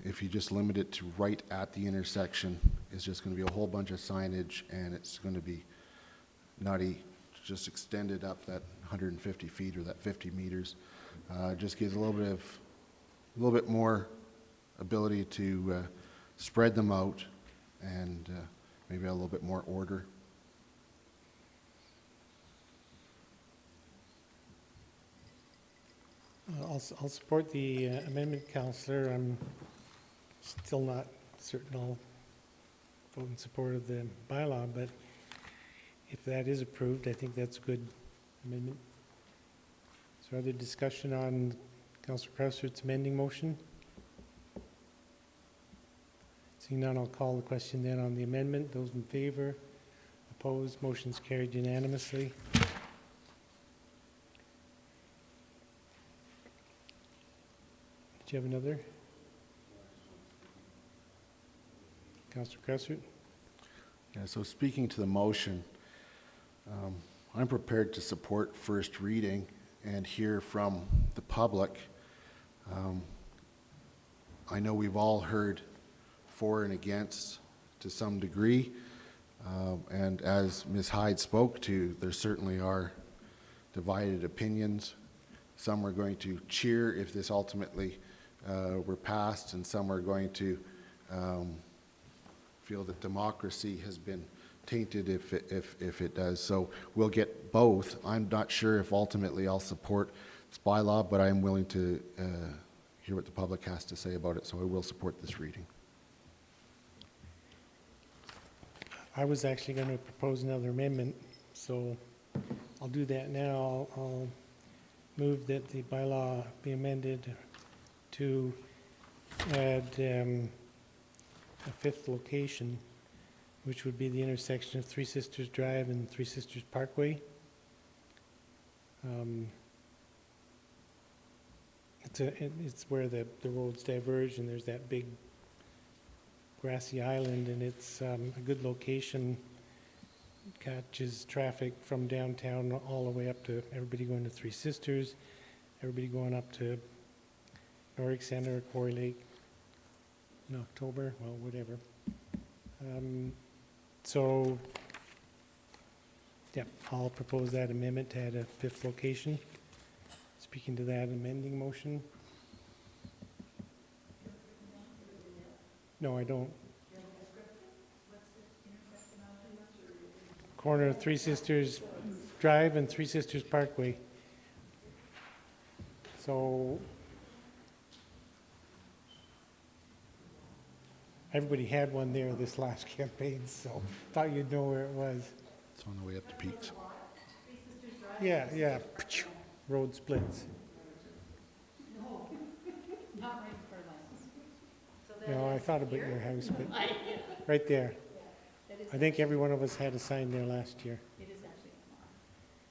Speaker 3: if you just limit it to right at the intersection, it's just going to be a whole bunch of signage, and it's going to be nutty. Just extended up that 150 feet or that 50 meters. Just gives a little bit more ability to spread them out and maybe a little bit more order.
Speaker 1: I'll support the amendment, Councillor. I'm still not certain I'll vote in support of the bylaw, but if that is approved, I think that's a good amendment. Is there other discussion on Councillor Krausert's amending motion? Seeing none, I'll call the question then on the amendment. Those in favor? Opposed? Motion's carried unanimously. Did you have another? Councillor Cressert?
Speaker 3: Yeah, so speaking to the motion, I'm prepared to support first reading and hear from the public. I know we've all heard for and against to some degree, and as Ms. Hyde spoke to, there certainly are divided opinions. Some are going to cheer if this ultimately were passed, and some are going to feel that democracy has been tainted if it does. So we'll get both. I'm not sure if ultimately I'll support this bylaw, but I'm willing to hear what the public has to say about it, so I will support this reading.
Speaker 1: I was actually going to propose another amendment, so I'll do that now. I'll move that the bylaw be amended to add a fifth location, which would be the intersection of Three Sisters Drive and Three Sisters Parkway. It's where the roads diverge, and there's that big grassy island, and it's a good location. Catches traffic from downtown all the way up to everybody going to Three Sisters, everybody going up to Nordic Center, Quarry Lake in October, well, whatever. So, yeah, I'll propose that amendment to add a fifth location. Speaking to that amending motion. No, I don't. Corner of Three Sisters Drive and Three Sisters Parkway. So everybody had one there this last campaign, so thought you'd know where it was.
Speaker 3: It's on the way up to Peaks.
Speaker 1: Yeah, yeah. Road splits. No, I thought about your house, but right there. I think every one of us had a sign there last year.
Speaker 8: It is actually tomorrow.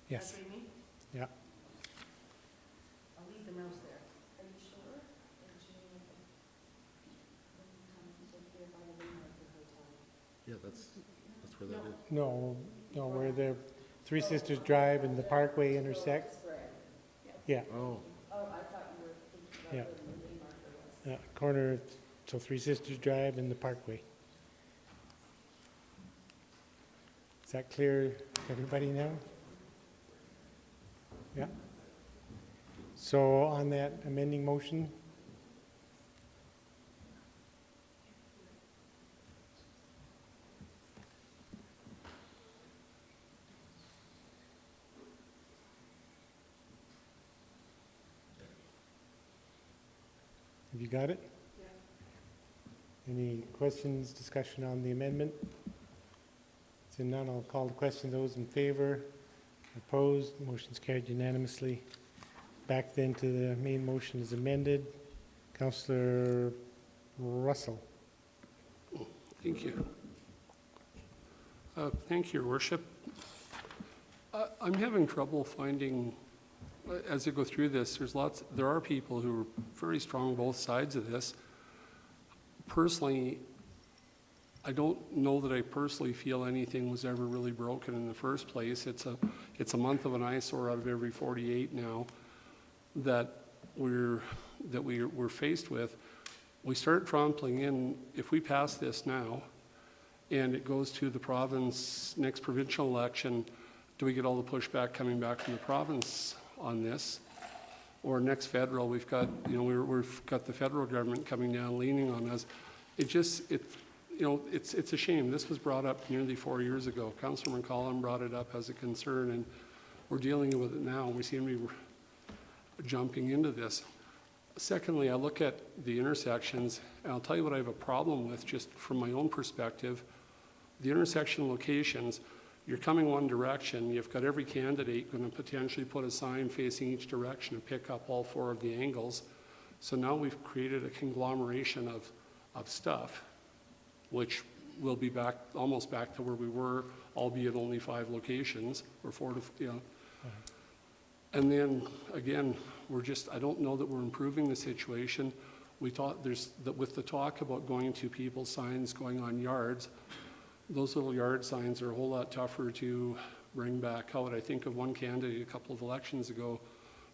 Speaker 1: Yes.
Speaker 8: That's what you mean?
Speaker 1: Yeah.
Speaker 8: I'll leave the mouse there.
Speaker 4: Are you sure?
Speaker 3: Yeah, that's where that is.
Speaker 1: No, where the Three Sisters Drive and the Parkway intersect. Yeah.
Speaker 3: Oh.
Speaker 1: Yeah. Yeah, corner, so Three Sisters Drive and the Parkway. Is that clear to everybody now? Yeah. So on that amending motion, have you got it? Yeah. Any questions, discussion on the amendment? Seeing none, I'll call the question. Those in favor, opposed, motion's carried unanimously. Back then to the main motion is amended. Councillor Russell.
Speaker 7: Thank you. Thank you, Your Worship. I'm having trouble finding, as I go through this, there are people who are very strong both sides of this. Personally, I don't know that I personally feel anything was ever really broken in the first place. It's a month of an eyesore out of every 48 now that we're faced with. We start trampling in. If we pass this now, and it goes to the province next provincial election, do we get all the pushback coming back from the province on this? Or next federal, we've got we've got the federal government coming down leaning on us. It's a shame. This was brought up nearly 4 years ago. Councillor McCollum brought it up as a concern, and we're dealing with it now. We seem to be jumping into this. Secondly, I look at the intersections, and I'll tell you what I have a problem with just from my own perspective. The intersection locations, you're coming one direction, you've got every candidate going to potentially put a sign facing each direction and pick up all 4 of the angles. So now we've created a conglomeration of stuff, which will be almost back to where we were, albeit only 5 locations, or 4 to, And then, again, I don't know that we're improving the situation. We thought with the talk about going to people's signs going on yards, those little yard signs are a whole lot tougher to bring back out. I think of one candidate a couple of elections ago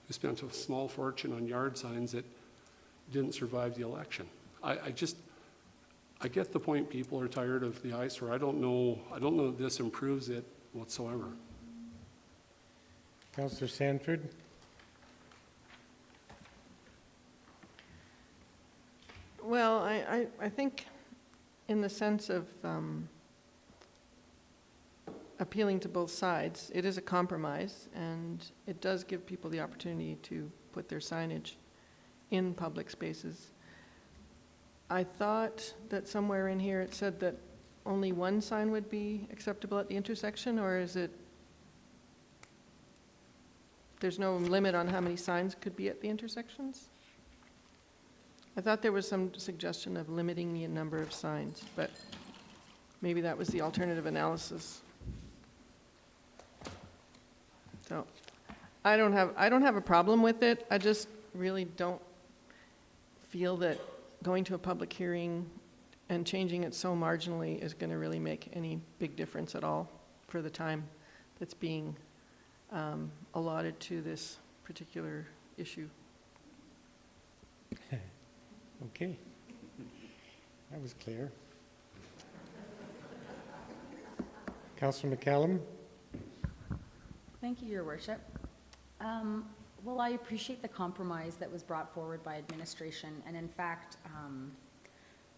Speaker 7: who spent a small fortune on yard signs that didn't survive the election. I get the point. People are tired of the eyesore. I don't know that this improves it whatsoever.
Speaker 1: Councillor Sanford?
Speaker 6: Well, I think in the sense of appealing to both sides, it is a compromise, and it does give people the opportunity to put their signage in public spaces. I thought that somewhere in here it said that only one sign would be acceptable at the intersection, or is it, there's no limit on how many signs could be at the intersections? I thought there was some suggestion of limiting the number of signs, but maybe that was the alternative analysis. So I don't have a problem with it. I just really don't feel that going to a public hearing and changing it so marginally is going to really make any big difference at all for the time that's being allotted to this particular issue.
Speaker 1: Okay. That was clear. Councillor McCallum?
Speaker 10: Thank you, Your Worship. Well, I appreciate the compromise that was brought forward by administration, and in fact,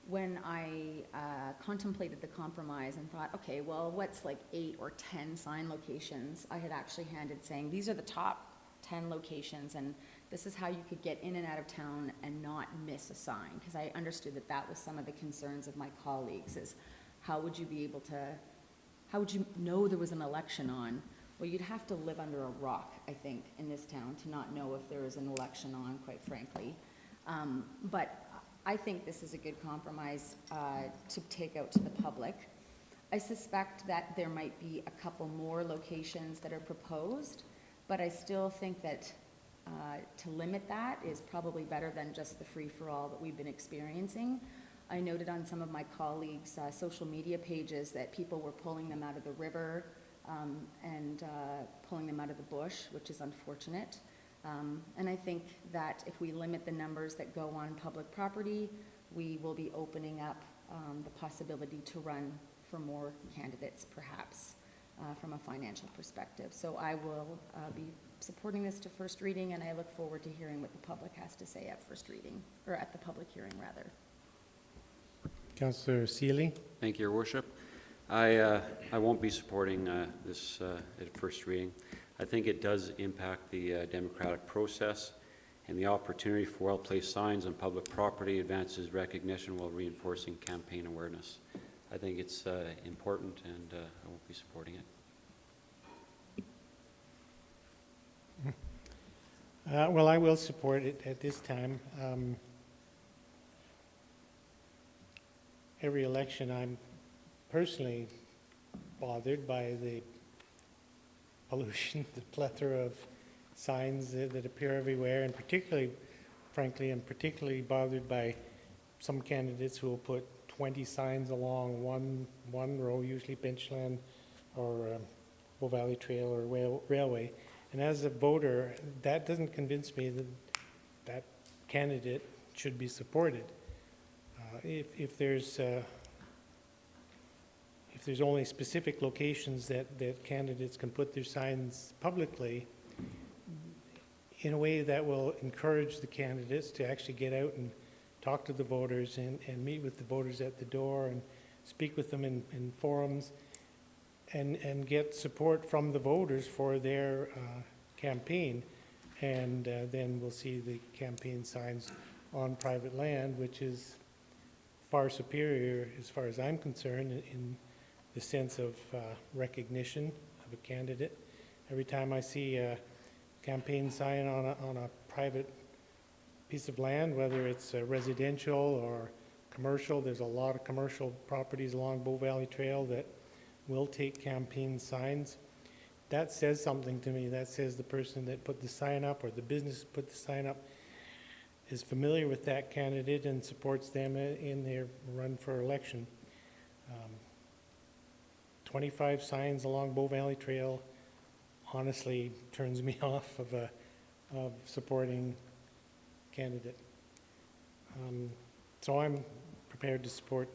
Speaker 10: when I contemplated the compromise and thought, okay, well, what's like 8 or 10 sign locations, I had actually handed saying, these are the top 10 locations, and this is how you could get in and out of town and not miss a sign, because I understood that that was some of the concerns of my colleagues, is how would you be able to, how would you know there was an election on? Well, you'd have to live under a rock, I think, in this town to not know if there is an election on, quite frankly. But I think this is a good compromise to take out to the public. I suspect that there might be a couple more locations that are proposed, but I still think that to limit that is probably better than just the free-for-all that we've been experiencing. I noted on some of my colleagues' social media pages that people were pulling them out of the river and pulling them out of the bush, which is unfortunate. And I think that if we limit the numbers that go on public property, we will be opening up the possibility to run for more candidates, perhaps, from a financial perspective. So I will be supporting this to first reading, and I look forward to hearing what the public has to say at first reading, or at the public hearing, rather.
Speaker 1: Councillor Seeley?
Speaker 11: Thank you, Your Worship. I won't be supporting this at first reading. I think it does impact the democratic process, and the opportunity for well-placed signs on public property advances recognition while reinforcing campaign awareness. I think it's important, and I won't be supporting it.
Speaker 1: Well, I will support it at this time. Every election, I'm personally bothered by the pollution, the plethora of signs that appear everywhere, and particularly, frankly, I'm particularly bothered by some candidates who will put 20 signs along one row, usually Benchland or Bow Valley Trail or Railway. And as a voter, that doesn't convince me that that candidate should be supported. If there's only specific locations that candidates can put their signs publicly, in a way that will encourage the candidates to actually get out and talk to the voters and meet with the voters at the door and speak with them in forums and get support from the voters for their campaign. And then we'll see the campaign signs on private land, which is far superior, as far as I'm concerned, in the sense of recognition of a candidate. Every time I see a campaign sign on a private piece of land, whether it's residential or commercial, there's a lot of commercial properties along Bow Valley Trail that will take campaign signs. that says something to me. That says the person that put the sign up or the business that put the sign up is familiar with that candidate and supports them in their run for election. 25 signs along Bow Valley Trail honestly turns me off of supporting candidate. So I'm prepared to support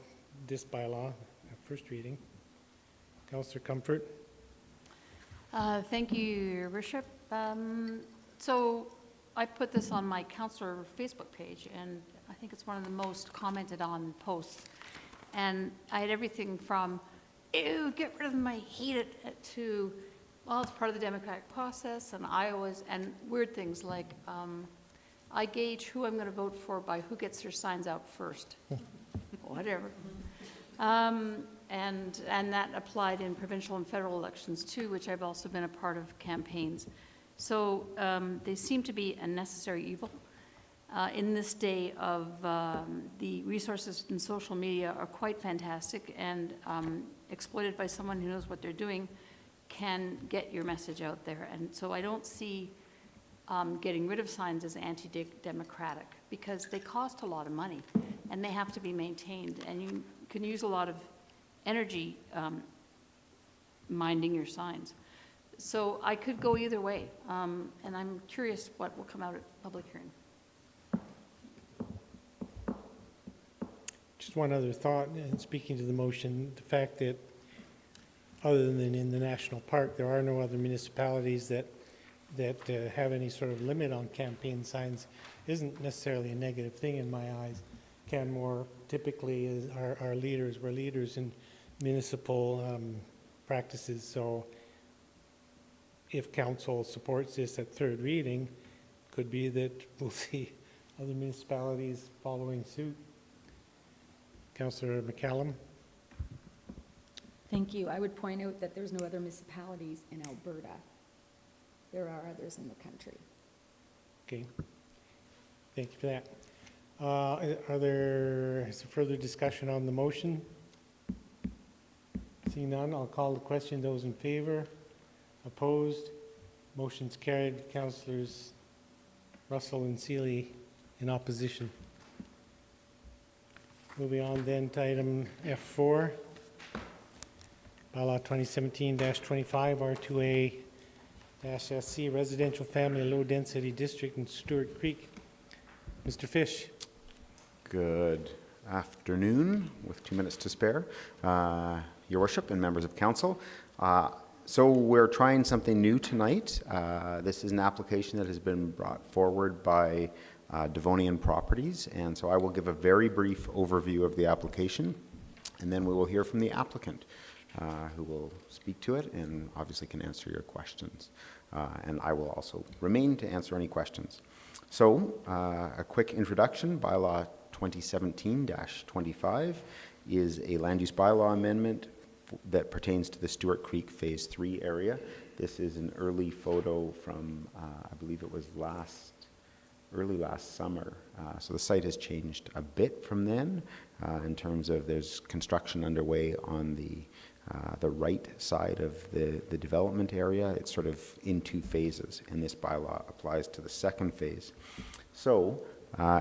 Speaker 1: this bylaw at first reading. Councillor Comfort?
Speaker 5: Thank you, Your Worship. So I put this on my councillor Facebook page, and I think it's one of the most commented on posts. And I had everything from, ew, get rid of them, I hate it, to, well, it's part of the democratic process, and and weird things like, I gauge who I'm going to vote for by who gets their signs out first. Whatever. And that applied in provincial and federal elections too, which I've also been a part of campaigns. So they seem to be a necessary evil. In this day of the resources in social media are quite fantastic, and exploited by someone who knows what they're doing can get your message out there. And so I don't see getting rid of signs as anti-democratic, because they cost a lot of money and they have to be maintained, and you can use a lot of energy minding your signs. So I could go either way, and I'm curious what will come out at public hearing.
Speaker 1: Just one other thought, and speaking to the motion, the fact that other than in the national park, there are no other municipalities that have any sort of limit on campaign signs isn't necessarily a negative thing in my eyes. Canmore typically is our leaders. We're leaders in municipal practices. So if council supports this at third reading, could be that we'll see other municipalities following suit. Councillor McCallum.
Speaker 10: Thank you. I would point out that there's no other municipalities in Alberta. There are others in the country.
Speaker 1: Okay. Thank you for that. Is there further discussion on the motion? Seeing none, I'll call the question. Those in favor? Opposed? Motion's carried. Councillors Russell and Seeley in opposition. Moving on then to item F4, Bylaw 2017-25 R2A-SC Residential Family Low Density District in Stewart Creek. Mr. Fish.
Speaker 12: Good afternoon, with 2 minutes to spare, Your Worship and members of council. So we're trying something new tonight. This is an application that has been brought forward by Devonian Properties, and so I will give a very brief overview of the application, and then we will hear from the applicant, who will speak to it and obviously can answer your questions. And I will also remain to answer any questions. So, a quick introduction. Bylaw 2017-25 is a land use bylaw amendment that pertains to the Stewart Creek Phase 3 area. This is an early photo from, I believe it was early last summer. So the site has changed a bit from then in terms of there's construction underway on the right side of the development area. It's sort of in 2 phases, and this bylaw applies to the second phase. So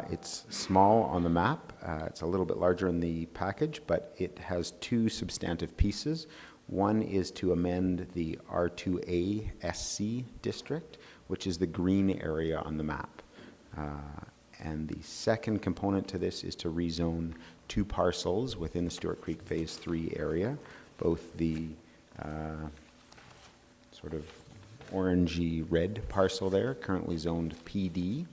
Speaker 12: it's small on the map. It's a little bit larger in the package, but it has 2 substantive pieces. One is to amend the R2A SC district, which is the green area on the map. And the second component to this is to rezone 2 parcels within the Stewart Creek Phase 3 area, both the sort of orangey red parcel there, currently zoned PD,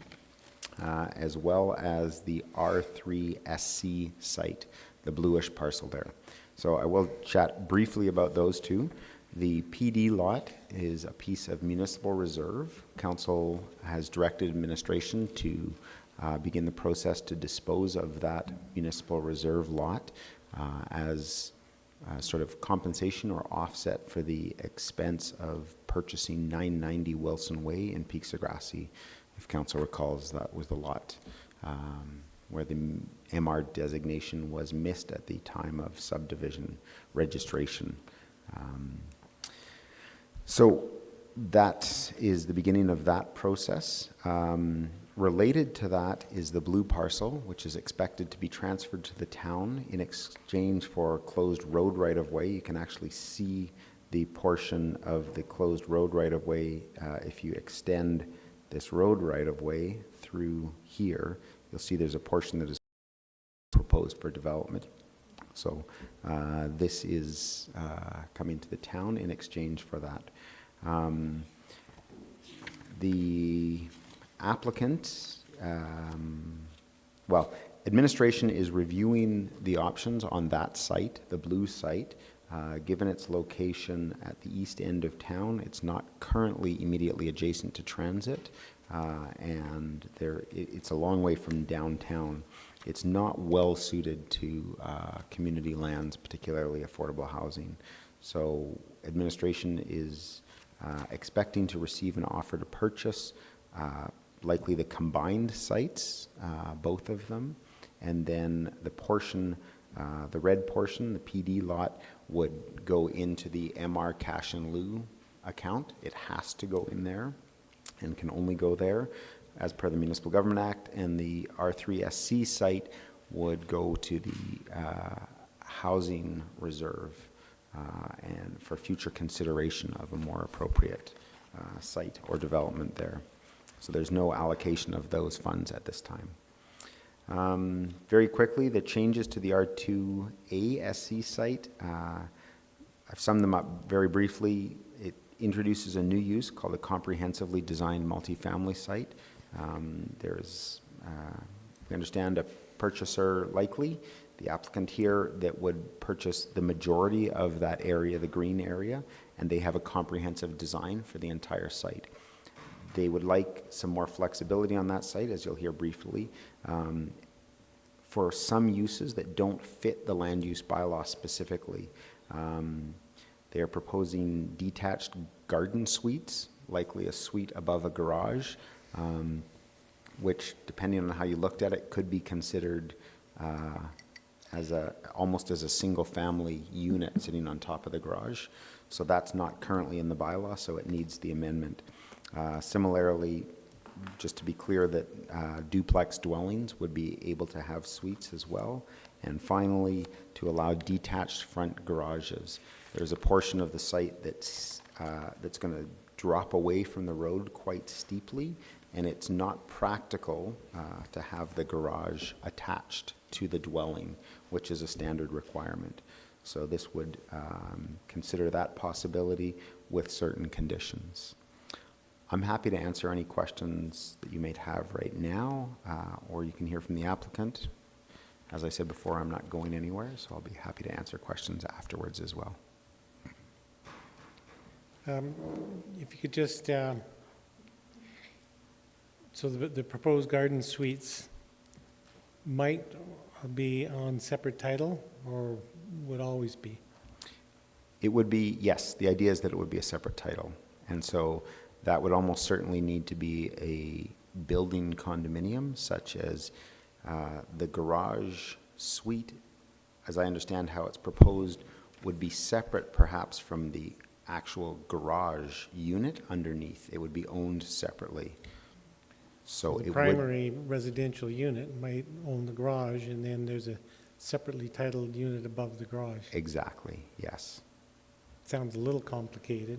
Speaker 12: as well as the R3 SC site, the bluish parcel there. So I will chat briefly about those 2. The PD lot is a piece of municipal reserve. Council has directed administration to begin the process to dispose of that municipal reserve lot as sort of compensation or offset for the expense of purchasing 990 Wilson Way in Peak-Sagrassy. If council recalls, that was the lot where the MR designation was missed at the time of subdivision registration. So that is the beginning of that process. Related to that is the blue parcel, which is expected to be transferred to the town in exchange for closed road right-of-way. You can actually see the portion of the closed road right-of-way if you extend this road right-of-way through here. You'll see there's a portion that is proposed for development. So this is coming to the town in exchange for that. The applicant, administration is reviewing the options on that site, the blue site. Given its location at the east end of town, it's not currently immediately adjacent to transit, and it's a long way from downtown. It's not well suited to community lands, particularly affordable housing. So administration is expecting to receive an offer to purchase likely the combined sites, both of them, and then the portion, the red portion, the PD lot, would go into the MR cash and lieu account. It has to go in there and can only go there as per the Municipal Government Act, and the R3SC site would go to the housing reserve and for future consideration of a more appropriate site or development there. So there's no allocation of those funds at this time. Very quickly, the changes to the R2A SC site, I've summed them up very briefly. It introduces a new use called a comprehensively designed multifamily site. We understand a purchaser likely, the applicant here, that would purchase the majority of that area, the green area, and they have a comprehensive design for the entire site. They would like some more flexibility on that site, as you'll hear briefly, for some uses that don't fit the land use bylaw specifically. They are proposing detached garden suites, likely a suite above a garage, which, depending on how you looked at it, could be considered almost as a single-family unit sitting on top of the garage. So that's not currently in the bylaw, so it needs the amendment. Similarly, just to be clear that duplex dwellings would be able to have suites as well. And finally, to allow detached front garages. There's a portion of the site that's going to drop away from the road quite steeply, and it's not practical to have the garage attached to the dwelling, which is a standard requirement. So this would consider that possibility with certain conditions. I'm happy to answer any questions that you may have right now, or you can hear from the applicant. As I said before, I'm not going anywhere, so I'll be happy to answer questions afterwards as well.
Speaker 1: If you could just, so the proposed garden suites might be on separate title, or would always be?
Speaker 12: It would be, yes, the idea is that it would be a separate title. And so that would almost certainly need to be a building condominium, such as the garage suite, as I understand how it's proposed, would be separate perhaps from the actual garage unit underneath. It would be owned separately. So
Speaker 1: the primary residential unit might own the garage, and then there's a separately titled unit above the garage.
Speaker 12: Exactly, yes.
Speaker 1: Sounds a little complicated.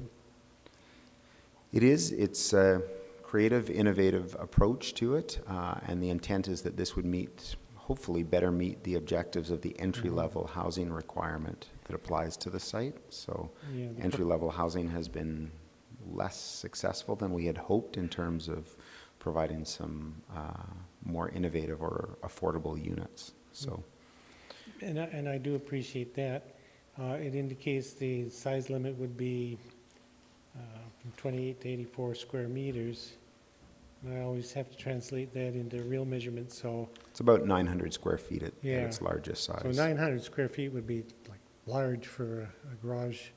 Speaker 12: It is. It's a creative, innovative approach to it, and the intent is that this would hopefully better meet the objectives of the entry-level housing requirement that applies to the site. So yeah, entry-level housing has been less successful than we had hoped in terms of providing some more innovative or affordable units. So,
Speaker 1: and I do appreciate that. It indicates the size limit would be from 28 to 84 square meters. And I always have to translate that into real measurements, so...
Speaker 12: It's about 900 square feet at its largest size.
Speaker 1: So 900 square feet would be like large for a garage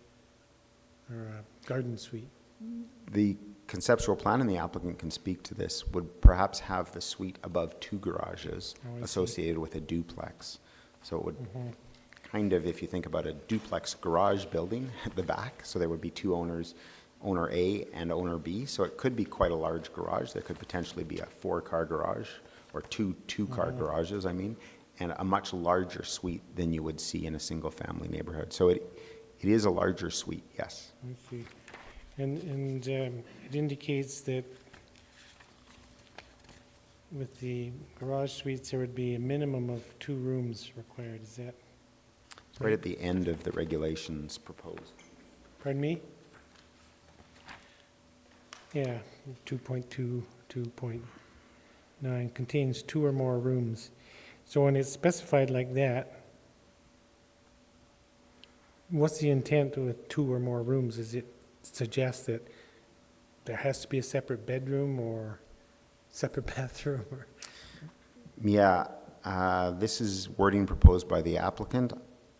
Speaker 1: or a garden suite.
Speaker 12: The conceptual plan, and the applicant can speak to this, would perhaps have the suite above two garages associated with a duplex. So it would kind of, if you think about a duplex garage building at the back, so there would be two owners owner A and owner B, so it could be quite a large garage. There could potentially be a 4-car garage, or two-car garages, I mean, and a much larger suite than you would see in a single-family neighborhood. So it is a larger suite, yes.
Speaker 1: I see. And it indicates that with the garage suites, there would be a minimum of 2 rooms required. Is that?
Speaker 12: Right at the end of the regulations proposed.
Speaker 1: Pardon me? Yeah, 2.2, 2.9 contains 2 or more rooms. So when it's specified like that, what's the intent with 2 or more rooms? Does it suggest that there has to be a separate bedroom or separate bathroom? Or?
Speaker 12: Yeah, this is wording proposed by the applicant.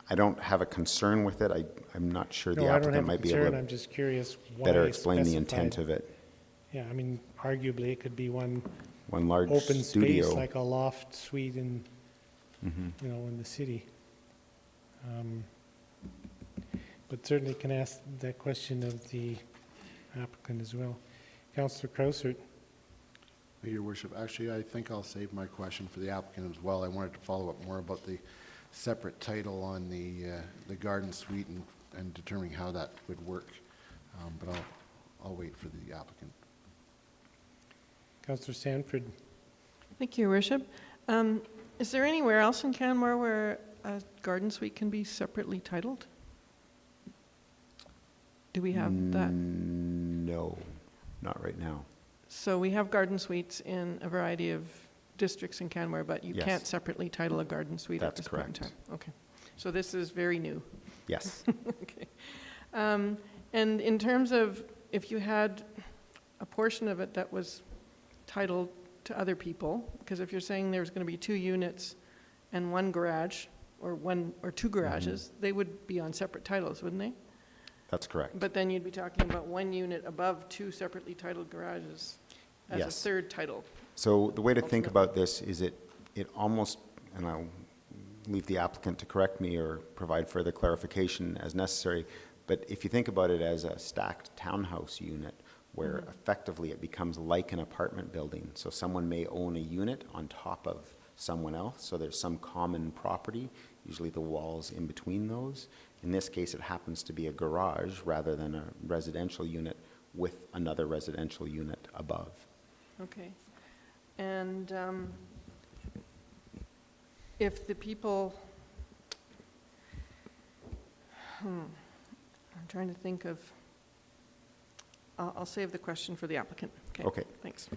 Speaker 12: I don't have a concern with it. I'm not sure the applicant might be able
Speaker 1: I'm
Speaker 12: to
Speaker 1: just curious why
Speaker 12: better
Speaker 1: it's
Speaker 12: explain the
Speaker 1: specified.
Speaker 12: intent of it.
Speaker 1: Yeah, I mean, arguably, it could be one
Speaker 12: Large
Speaker 1: open
Speaker 12: studio.
Speaker 1: space, like a loft suite in, you know, in the city. But certainly can ask that question of the applicant as well. Councillor Krausert.
Speaker 3: Your worship, actually, I think I'll save my question for the applicant as well. I wanted to follow up more about the separate title on the garden suite and determining how that would work. But I'll wait for the applicant.
Speaker 1: Councillor Sanford.
Speaker 6: Thank you, Your Worship. Is there anywhere else in Canmore where a garden suite can be separately titled? Do we have that?
Speaker 12: No, not right now.
Speaker 6: So we have garden suites in a variety of districts in Canmore, but you
Speaker 12: Yes.
Speaker 6: can't separately title a garden suite at
Speaker 12: That's
Speaker 6: this point in
Speaker 12: correct.
Speaker 6: time? Okay. So this is very new.
Speaker 12: Yes.
Speaker 6: Okay. And in terms of if you had a portion of it that was titled to other people, because if you're saying there's going to be 2 units and 1 garage, or 1 or 2 garages, they would be on separate titles, wouldn't they?
Speaker 12: That's correct.
Speaker 6: But then you'd be talking about 1 unit above 2 separately titled garages as
Speaker 12: Yes.
Speaker 6: a 3rd title.
Speaker 12: So the way to think
Speaker 6: Ultimately.
Speaker 12: about this is it almost, and I'll leave the applicant to correct me or provide further clarification as necessary, but if you think about it as a stacked townhouse unit, where effectively it becomes like an apartment building. So someone may own a unit on top of someone else, so there's some common property, usually the walls in between those. In this case, it happens to be a garage rather than a residential unit with another residential unit above.
Speaker 6: Okay. And if the people, I'm trying to think of, I'll save the question for the applicant.
Speaker 12: Okay.
Speaker 6: Thanks.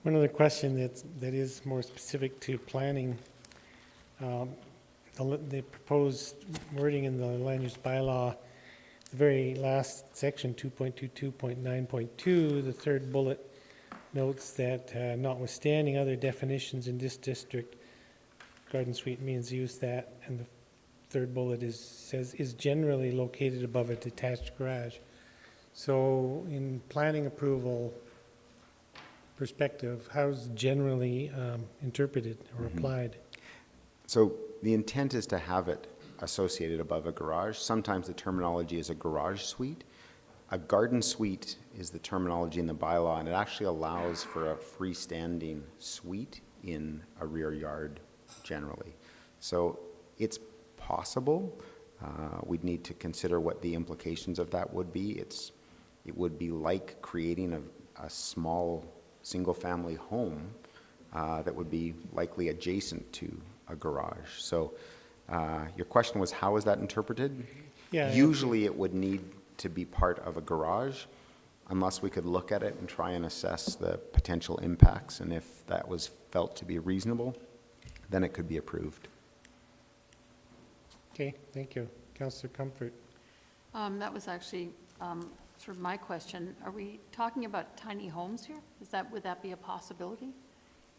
Speaker 1: One other question that is more specific to planning. The proposed wording in the land use bylaw, the very last section, 2.22.9.2, the 3rd bullet notes that notwithstanding other definitions in this district, garden suite means use that, and the 3rd bullet says is generally located above a detached garage. So in planning approval perspective, how's generally interpreted or applied?
Speaker 12: So the intent is to have it associated above a garage. Sometimes the terminology is a garage suite. A garden suite is the terminology in the bylaw, and it actually allows for a freestanding suite in a rear yard generally. So it's possible. We'd need to consider what the implications of that would be. It would be like creating a small single-family home that would be likely adjacent to a garage. So your question was, how is that interpreted?
Speaker 1: Yeah.
Speaker 12: Usually it would need to be part of a garage unless we could look at it and try and assess the potential impacts, and if that was felt to be reasonable, then it could be approved.
Speaker 1: Okay, thank you. Councillor Comfort.
Speaker 5: That was actually sort of my question. Are we talking about tiny homes here? Would that be a possibility?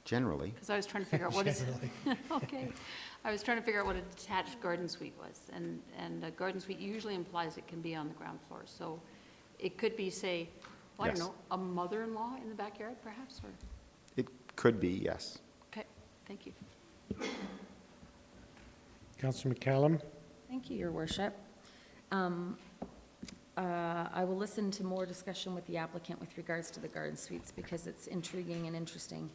Speaker 12: Generally.
Speaker 5: Because I was trying to figure out what is,
Speaker 1: Generally.
Speaker 5: okay. I was trying to figure out what a detached garden suite was. And a garden suite usually implies it can be on the ground floor. So it could be, say, well, I don't
Speaker 12: Yes.
Speaker 5: know, a mother-in-law in the backyard perhaps, or?
Speaker 12: It could be, yes.
Speaker 5: Okay, thank you.
Speaker 1: Councillor McCallum.
Speaker 10: Thank you, Your Worship. I will listen to more discussion with the applicant with regards to the garden suites because it's intriguing and interesting.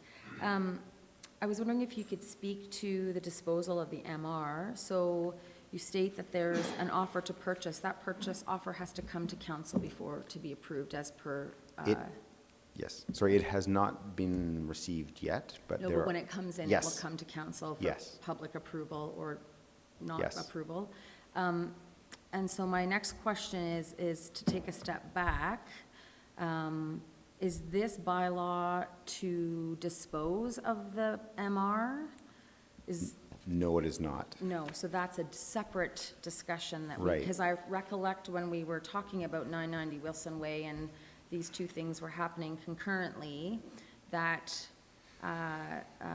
Speaker 10: I was wondering if you could speak to the disposal of the MR. So you state that there's an offer to purchase. That purchase offer has to come to council before to be approved as per.
Speaker 12: Yes, sorry, it has not been received yet, but
Speaker 10: No,
Speaker 12: there
Speaker 10: but
Speaker 12: are.
Speaker 10: when it comes in, it
Speaker 12: Yes.
Speaker 10: will come to council for
Speaker 12: Yes.
Speaker 10: public approval or not
Speaker 12: Yes.
Speaker 10: approval. And so my next question is to take a step back. Is this bylaw to dispose of the MR?
Speaker 12: No, it is not.
Speaker 10: No, so that's a separate discussion that we,
Speaker 12: Right.
Speaker 10: because I recollect when we were talking about 990 Wilson Way and these two things were happening concurrently, that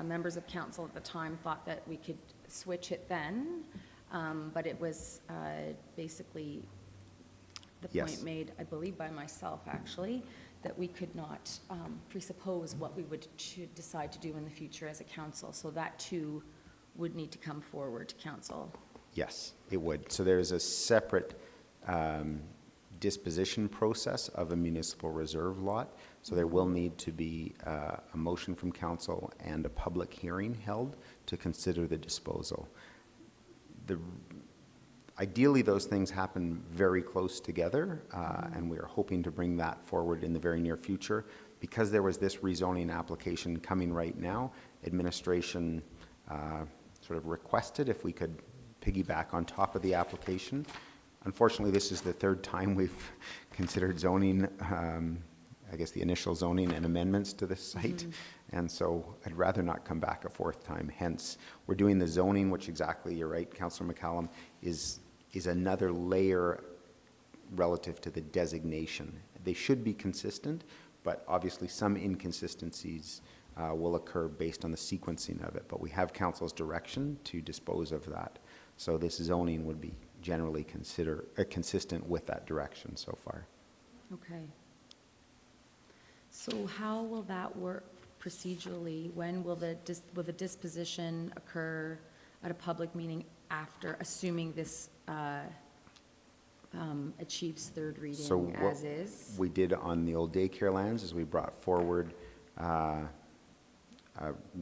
Speaker 10: members of council at the time thought that we could switch it then, but it was basically the
Speaker 12: Yes.
Speaker 10: point made, I believe by myself actually, that we could not presuppose what we would decide to do in the future as a council. So that too would need to come forward to council.
Speaker 12: Yes, it would. So there's a separate disposition process of a municipal reserve lot. So there will need to be a motion from council and a public hearing held to consider the disposal. Ideally, those things happen very close together, and we are hoping to bring that forward in the very near future. Because there was this rezoning application coming right now, administration sort of requested if we could piggyback on top of the application. Unfortunately, this is the third time we've considered zoning, I guess the initial zoning and amendments to this site. And so I'd rather not come back a fourth time. Hence, we're doing the zoning, which exactly, you're right, Councillor McCallum, is another layer relative to the designation. They should be consistent, but obviously some inconsistencies will occur based on the sequencing of it. But we have council's direction to dispose of that. So this zoning would be generally consistent with that direction so far.
Speaker 10: Okay. So how will that work procedurally? When will the disposition occur at a public meeting after, assuming this achieves third reading
Speaker 12: So what
Speaker 10: as is?
Speaker 12: we did on the old daycare lands is we brought forward a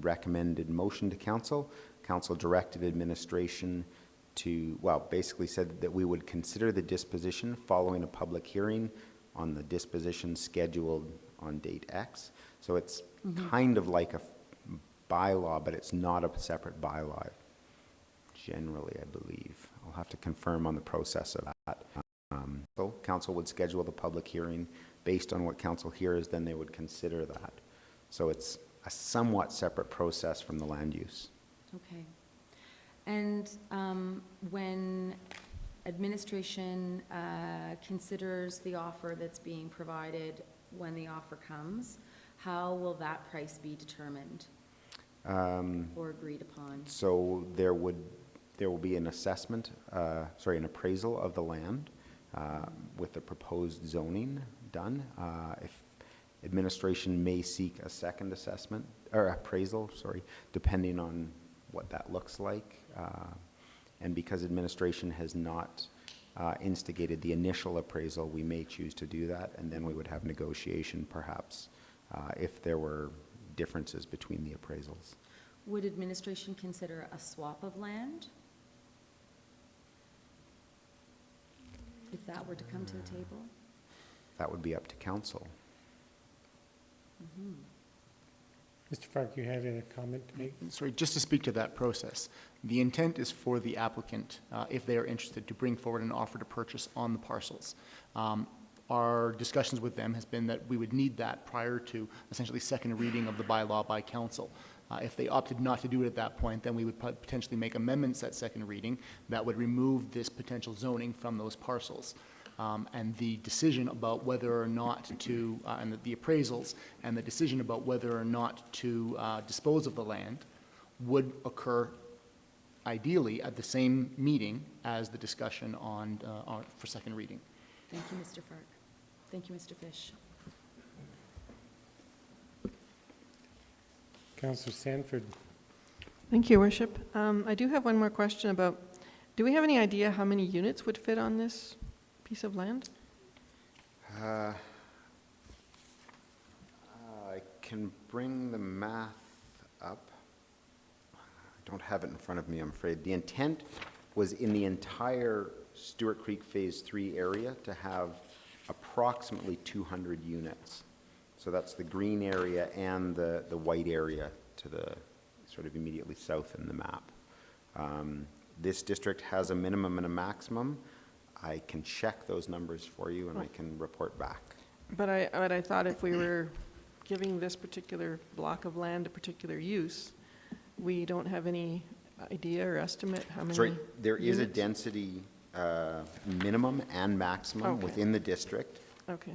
Speaker 12: recommended motion to council. Council directed administration to, well, basically said that we would consider the disposition following a public hearing on the disposition scheduled on date X. So it's kind of like a bylaw, but it's not a separate bylaw, generally, I believe. I'll have to confirm on the process of that. So council would schedule the public hearing based on what council hears, then they would consider that. So it's a somewhat separate process from the land use.
Speaker 10: Okay. And when administration considers the offer that's being provided when the offer comes, how will that price be determined or agreed upon?
Speaker 12: So there will be an assessment, an appraisal of the land with the proposed zoning done. If administration may seek a second assessment or appraisal, depending on what that looks like. And because administration has not instigated the initial appraisal, we may choose to do that, and then we would have negotiation perhaps if there were differences between the appraisals.
Speaker 10: Would administration consider a swap of land? If that were to come to the table?
Speaker 12: That would be up to council.
Speaker 1: Mr. Fark, you had a comment to make?
Speaker 13: Sorry, just to speak to that process. The intent is for the applicant, if they are interested, to bring forward an offer to purchase on the parcels. Our discussions with them has been that we would need that prior to essentially second reading of the bylaw by council. If they opted not to do it at that point, then we would potentially make amendments at second reading that would remove this potential zoning from those parcels. And the decision about whether or not to, and the appraisals, and the decision about whether or not to dispose of the land would occur ideally at the same meeting as the discussion for second reading.
Speaker 10: Thank you, Mr. Fark. Thank you, Mr. Fish.
Speaker 1: Councillor Sanford.
Speaker 6: Thank you, Worship. I do have one more question about, do we have any idea how many units would fit on this piece of land?
Speaker 12: I can bring the math up. I don't have it in front of me, I'm afraid. The intent was in the entire Stewart Creek Phase 3 area to have approximately 200 units. So that's the green area and the white area to the sort of immediately south in the map. This district has a minimum and a maximum. I can check those numbers for you and I can report back.
Speaker 6: But I thought if we were giving this particular block of land a particular use, we don't have any idea or estimate how many
Speaker 12: Sorry, there is a
Speaker 6: units?
Speaker 12: density minimum and maximum
Speaker 6: Okay.
Speaker 12: within the district.
Speaker 6: Okay.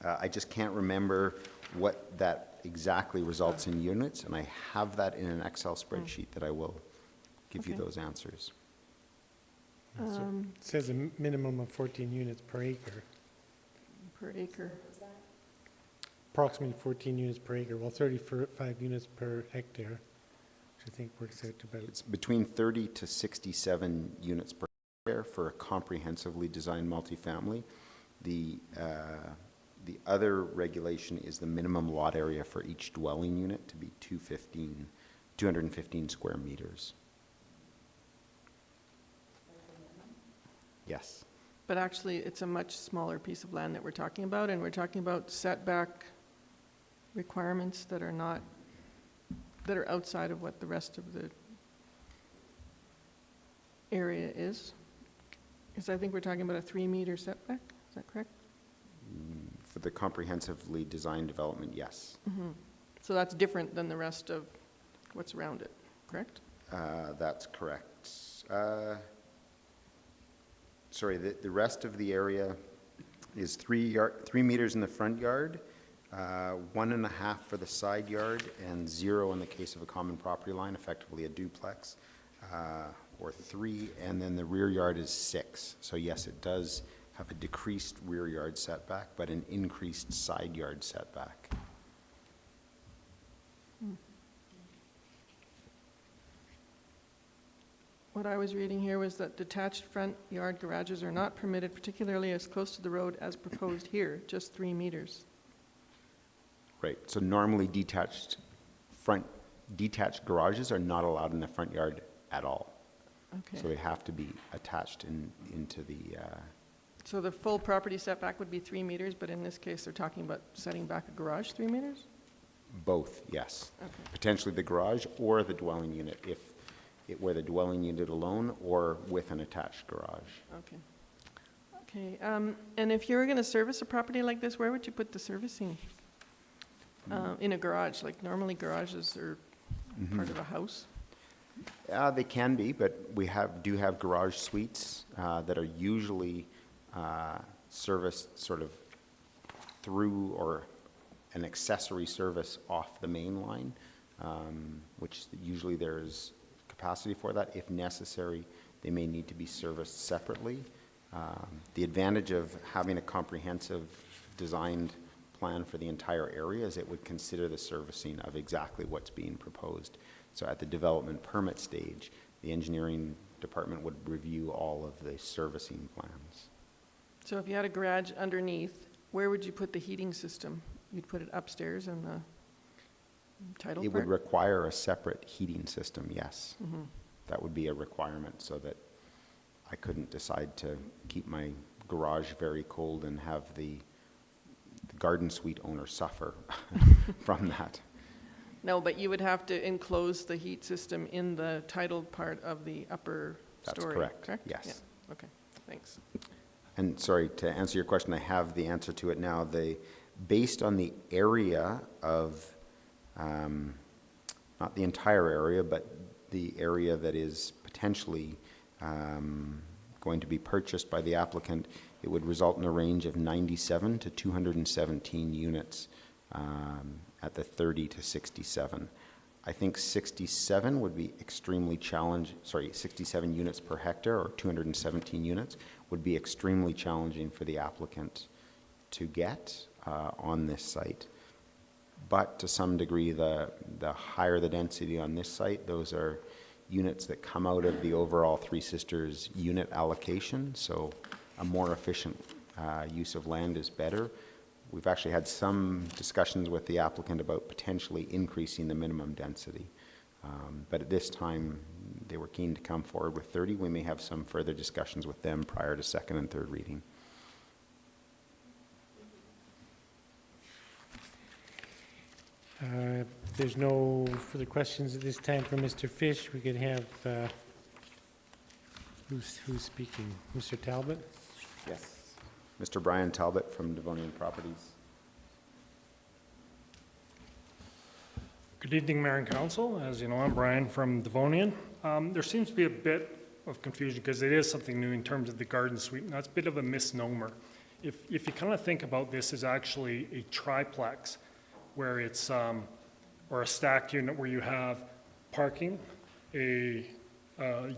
Speaker 12: I just can't remember what that exactly results in units, and I have that in an Excel spreadsheet that I will give you
Speaker 6: Okay.
Speaker 12: those answers.
Speaker 1: So it says a minimum of 14 units per acre,
Speaker 6: Per acre.
Speaker 1: approximately 14 units per acre, well, 35 units per hectare, which I think works out to about,
Speaker 12: It's between 30 to 67 units per acre for a comprehensively designed multifamily. The other regulation is the minimum lot area for each dwelling unit to be 215 square meters. Yes.
Speaker 6: But actually, it's a much smaller piece of land that we're talking about, and we're talking about setback requirements that are not, that are outside of what the rest of the area is. Because I think we're talking about a 3-meter setback, is that correct?
Speaker 12: For the comprehensively designed development, yes.
Speaker 6: So that's different than the rest of what's around it, correct?
Speaker 12: That's correct. Sorry, the rest of the area is 3 meters in the front yard, 1.5 for the side yard, and 0 in the case of a common property line, effectively a duplex, or 3, and then the rear yard is 6. So yes, it does have a decreased rear yard setback, but an increased side yard setback.
Speaker 6: What I was reading here was that detached front yard garages are not permitted, particularly as close to the road as proposed here, just 3 meters.
Speaker 12: Right, so normally detached garages are not allowed in the front yard at all.
Speaker 6: Okay.
Speaker 12: So they have to be attached into the,
Speaker 6: So the full property setback would be 3 meters, but in this case, they're talking about setting back a garage 3 meters?
Speaker 12: both, yes.
Speaker 6: Okay.
Speaker 12: Potentially the garage or the dwelling unit, if it were the dwelling unit alone or with an attached garage.
Speaker 6: Okay. Okay, and if you were going to service a property like this, where would you put the servicing? In a garage, like normally garages are part of a house?
Speaker 12: They can be, but we do have garage suites that are usually serviced sort of through or an accessory service off the main line, which usually there's capacity for that. If necessary, they may need to be serviced separately. The advantage of having a comprehensive designed plan for the entire area is it would consider the servicing of exactly what's being proposed. So at the development permit stage, the engineering department would review all of the servicing plans.
Speaker 6: So if you had a garage underneath, where would you put the heating system? You'd put it upstairs in the title
Speaker 12: It
Speaker 6: part?
Speaker 12: would require a separate heating system, yes. That would be a requirement so that I couldn't decide to keep my garage very cold and have the garden suite owner suffer from that.
Speaker 6: No, but you would have to enclose the heat system in the titled part of the upper
Speaker 12: That's
Speaker 6: story,
Speaker 12: correct,
Speaker 6: correct?
Speaker 12: yes.
Speaker 6: Yeah. Okay, thanks.
Speaker 12: And sorry, to answer your question, I have the answer to it now. Based on the area of, not the entire area, but the area that is potentially going to be purchased by the applicant, it would result in a range of 97 to 217 units at the 30 to 67. I think 67 would be extremely challenging, 67 units per hectare or 217 units would be extremely challenging for the applicant to get on this site. But to some degree, the higher the density on this site, those are units that come out of the overall Three Sisters unit allocation, so a more efficient use of land is better. We've actually had some discussions with the applicant about potentially increasing the minimum density. But at this time, they were keen to come forward with 30. We may have some further discussions with them prior to second and third reading.
Speaker 1: If there's no further questions at this time for Mr. Fish, we could have, who's speaking? Mr. Talbot?
Speaker 12: Yes. Mr. Brian Talbot from Devonian Properties.
Speaker 14: Good evening, Mayor and Council. As you know, I'm Brian from Devonian. There seems to be a bit of confusion because it is something new in terms of the garden suite, and that's a bit of a misnomer. If you kind of think about this as actually a triplex, where it's, or a stacked unit where you have parking, a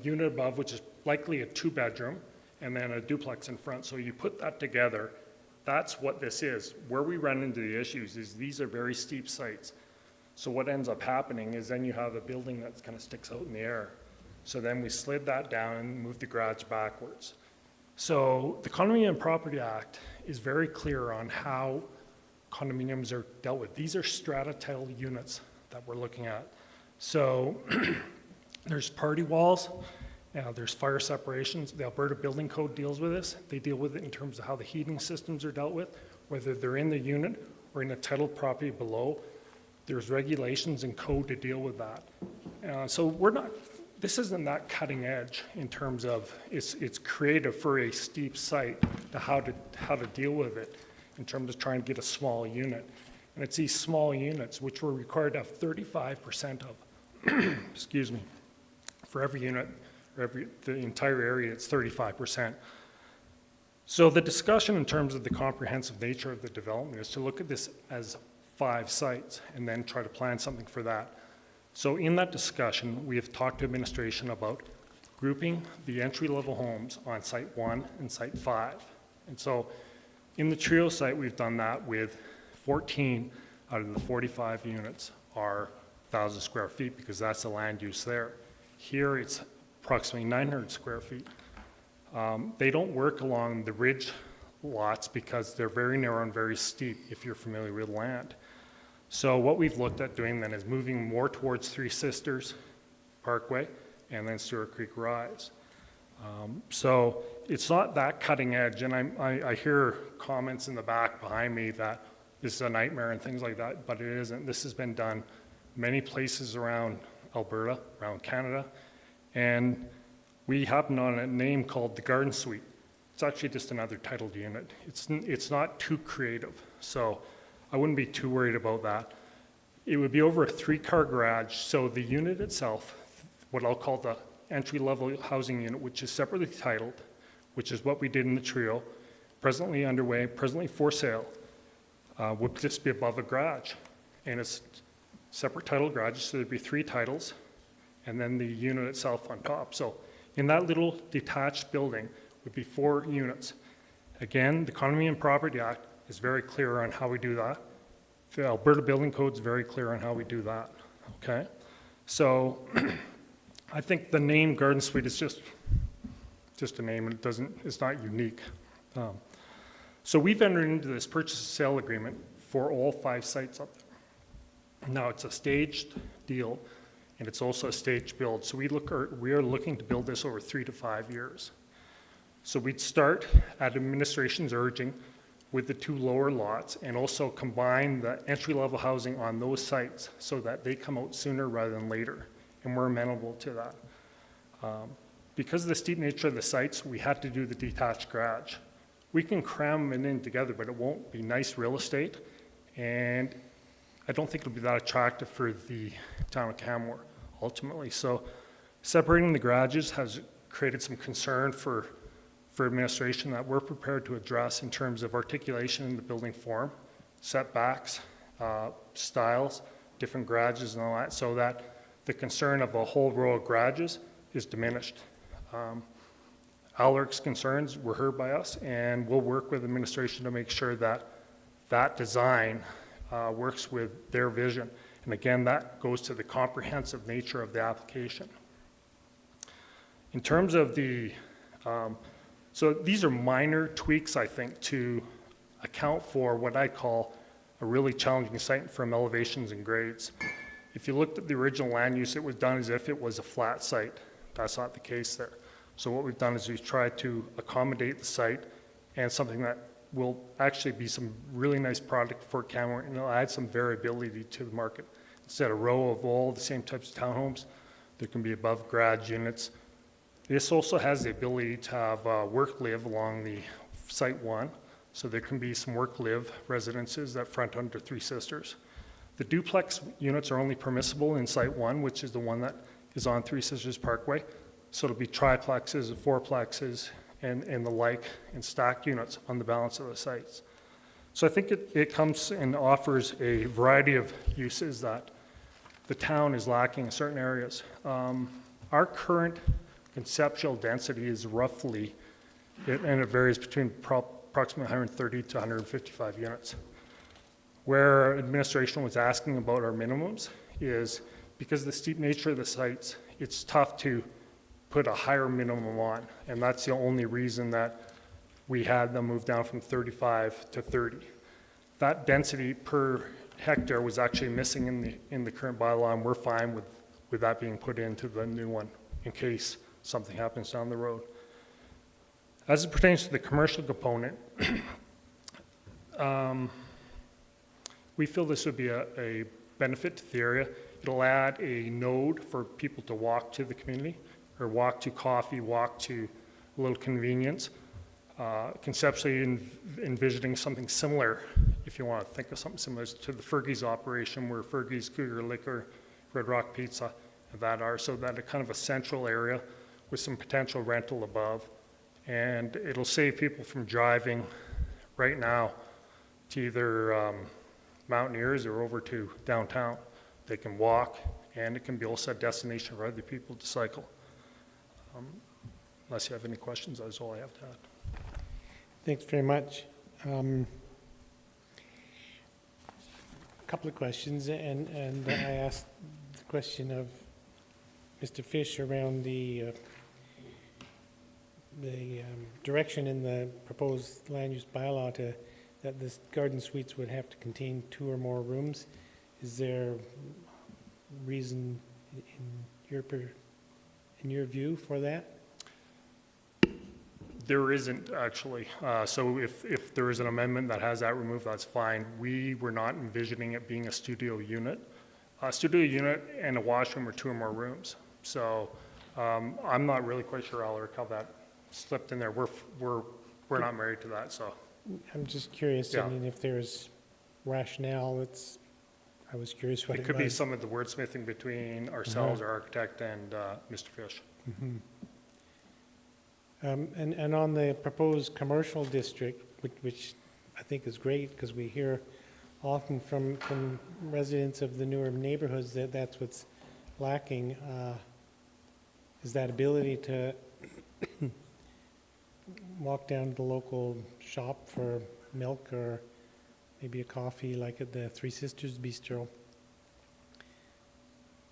Speaker 14: unit above, which is likely a 2-bedroom, and then a duplex in front. So you put that together, that's what this is. Where we run into the issues is these are very steep sites. So what ends up happening is then you have a building that kind of sticks out in the air. So then we slid that down and moved the garage backwards. So the Condominium Property Act is very clear on how condominiums are dealt with. These are strata title units that we're looking at. So there's party walls, there's fire separations. The Alberta Building Code deals with this. They deal with it in terms of how the heating systems are dealt with, whether they're in the unit or in a titled property below. There's regulations and code to deal with that. So this isn't that cutting edge in terms of, it's creative for a steep site to how to deal with it in terms of trying to get a small unit. And it's these small units which we're required to have 35% of, excuse me, for every unit, or the entire area, it's 35%. So the discussion in terms of the comprehensive nature of the development is to look at this as 5 sites and then try to plan something for that. So in that discussion, we have talked to administration about grouping the entry-level homes on site 1 and site 5. And so in the trio site, we've done that with 14 out of the 45 units are 1,000 square feet because that's the land use there. Here it's approximately 900 square feet. They don't work along the ridge lots because they're very narrow and very steep if you're familiar with land. So what we've looked at doing then is moving more towards Three Sisters Parkway and then Stewart Creek Rise. So it's not that cutting edge, and I hear comments in the back behind me that this is a nightmare and things like that, but it isn't. This has been done many places around Alberta, around Canada, and we happen on a name called the Garden Suite. It's actually just another titled unit. It's not too creative, so I wouldn't be too worried about that. It would be over a 3-car garage, so the unit itself, what I'll call the entry-level housing unit, which is separately titled, which is what we did in the trio, presently underway, presently for sale, would just be above a garage. And it's separate title garages, so there'd be 3 titles, and then the unit itself on top. So in that little detached building would be 4 units. Again, the Condominium Property Act is very clear on how we do that. The Alberta Building Code is very clear on how we do that, okay? So I think the name Garden Suite is just a name, and it's not unique. So we've entered into this purchase and sale agreement for all 5 sites up there. Now it's a staged deal, and it's also a staged build. So we are looking to build this over 3 to 5 years. So we'd start at administration's urging with the 2 lower lots and also combine the entry-level housing on those sites so that they come out sooner rather than later, and we're amenable to that. Because of the steep nature of the sites, we had to do the detached garage. We can cram them in together, but it won't be nice real estate, and I don't think it'll be that attractive for the town of Canmore, ultimately. So separating the garages has created some concern for administration that we're prepared to address in terms of articulation in the building form, setbacks, styles, different garages and all that, so that the concern of a whole row of garages is diminished. Alaric's concerns were heard by us, and we'll work with administration to make sure that that design works with their vision. And again, that goes to the comprehensive nature of the application. In terms of the So these are minor tweaks, I think, to account for what I call a really challenging site from elevations and grades. If you looked at the original land use, it was done as if it was a flat site. That's not the case there. So what we've done is we've tried to accommodate the site and something that will actually be some really nice product for Canmore, and it'll add some variability to the market. Instead of a row of all the same types of townhomes, there can be above garage units. This also has the ability to have work-live along the Site 1, so there can be some work-live residences that front under Three Sisters. The duplex units are only permissible in Site 1, which is the one that is on Three Sisters Parkway. So it'll be triplexes, fourplexes, and the like, and stacked units on the balance of the sites. So I think it comes and offers a variety of uses that the town is lacking in certain areas. Our current conceptual density is roughly, and it varies between approximately 130 to 155 units. Where administration was asking about our minimums is because of the steep nature of the sites, it's tough to put a higher minimum on, and that's the only reason that we had them move down from 35 to 30. That density per hectare was actually missing in the current bylaw, and we're fine with that being put into the new one in case something happens down the road. As it pertains to the commercial component, we feel this would be a benefit to the area. It'll add a node for people to walk to the community, or walk to coffee, walk to a little convenience. Conceptually envisioning something similar, if you want to think of something similar to the Fergie's operation, where Fergie's, Cougar Liquor, Red Rock Pizza, and that are, so that a kind of a central area with some potential rental above. And it'll save people from driving right now to either Mountaineers or over to downtown. They can walk, and it can be also a destination for other people to cycle. Unless you have any questions, that's all I have to add.
Speaker 1: Thanks very much. A couple of questions, and I asked the question of Mr. Fish around the direction in the proposed land use bylaw that this garden suites would have to contain 2 or more rooms. Is there reason in your view for that?
Speaker 14: There isn't actually. So if there is an amendment that has that removed, that's fine. We were not envisioning it being a studio unit. A studio unit and a washroom are 2 or more rooms. So I'm not really quite sure, Alaric, how that slipped in there. We're not married to that, so.
Speaker 1: I'm just curious.
Speaker 14: Yeah.
Speaker 1: I mean, if there's rationale, I was curious what it was.
Speaker 14: It could be some of the wordsmithing between ourselves, our architect, and Mr. Fish.
Speaker 1: And on the proposed commercial district, which I think is great, because we hear often from residents of the newer neighborhoods that that's what's lacking, is that ability to walk down to the local shop for milk or maybe a coffee like at the Three Sisters Bistro.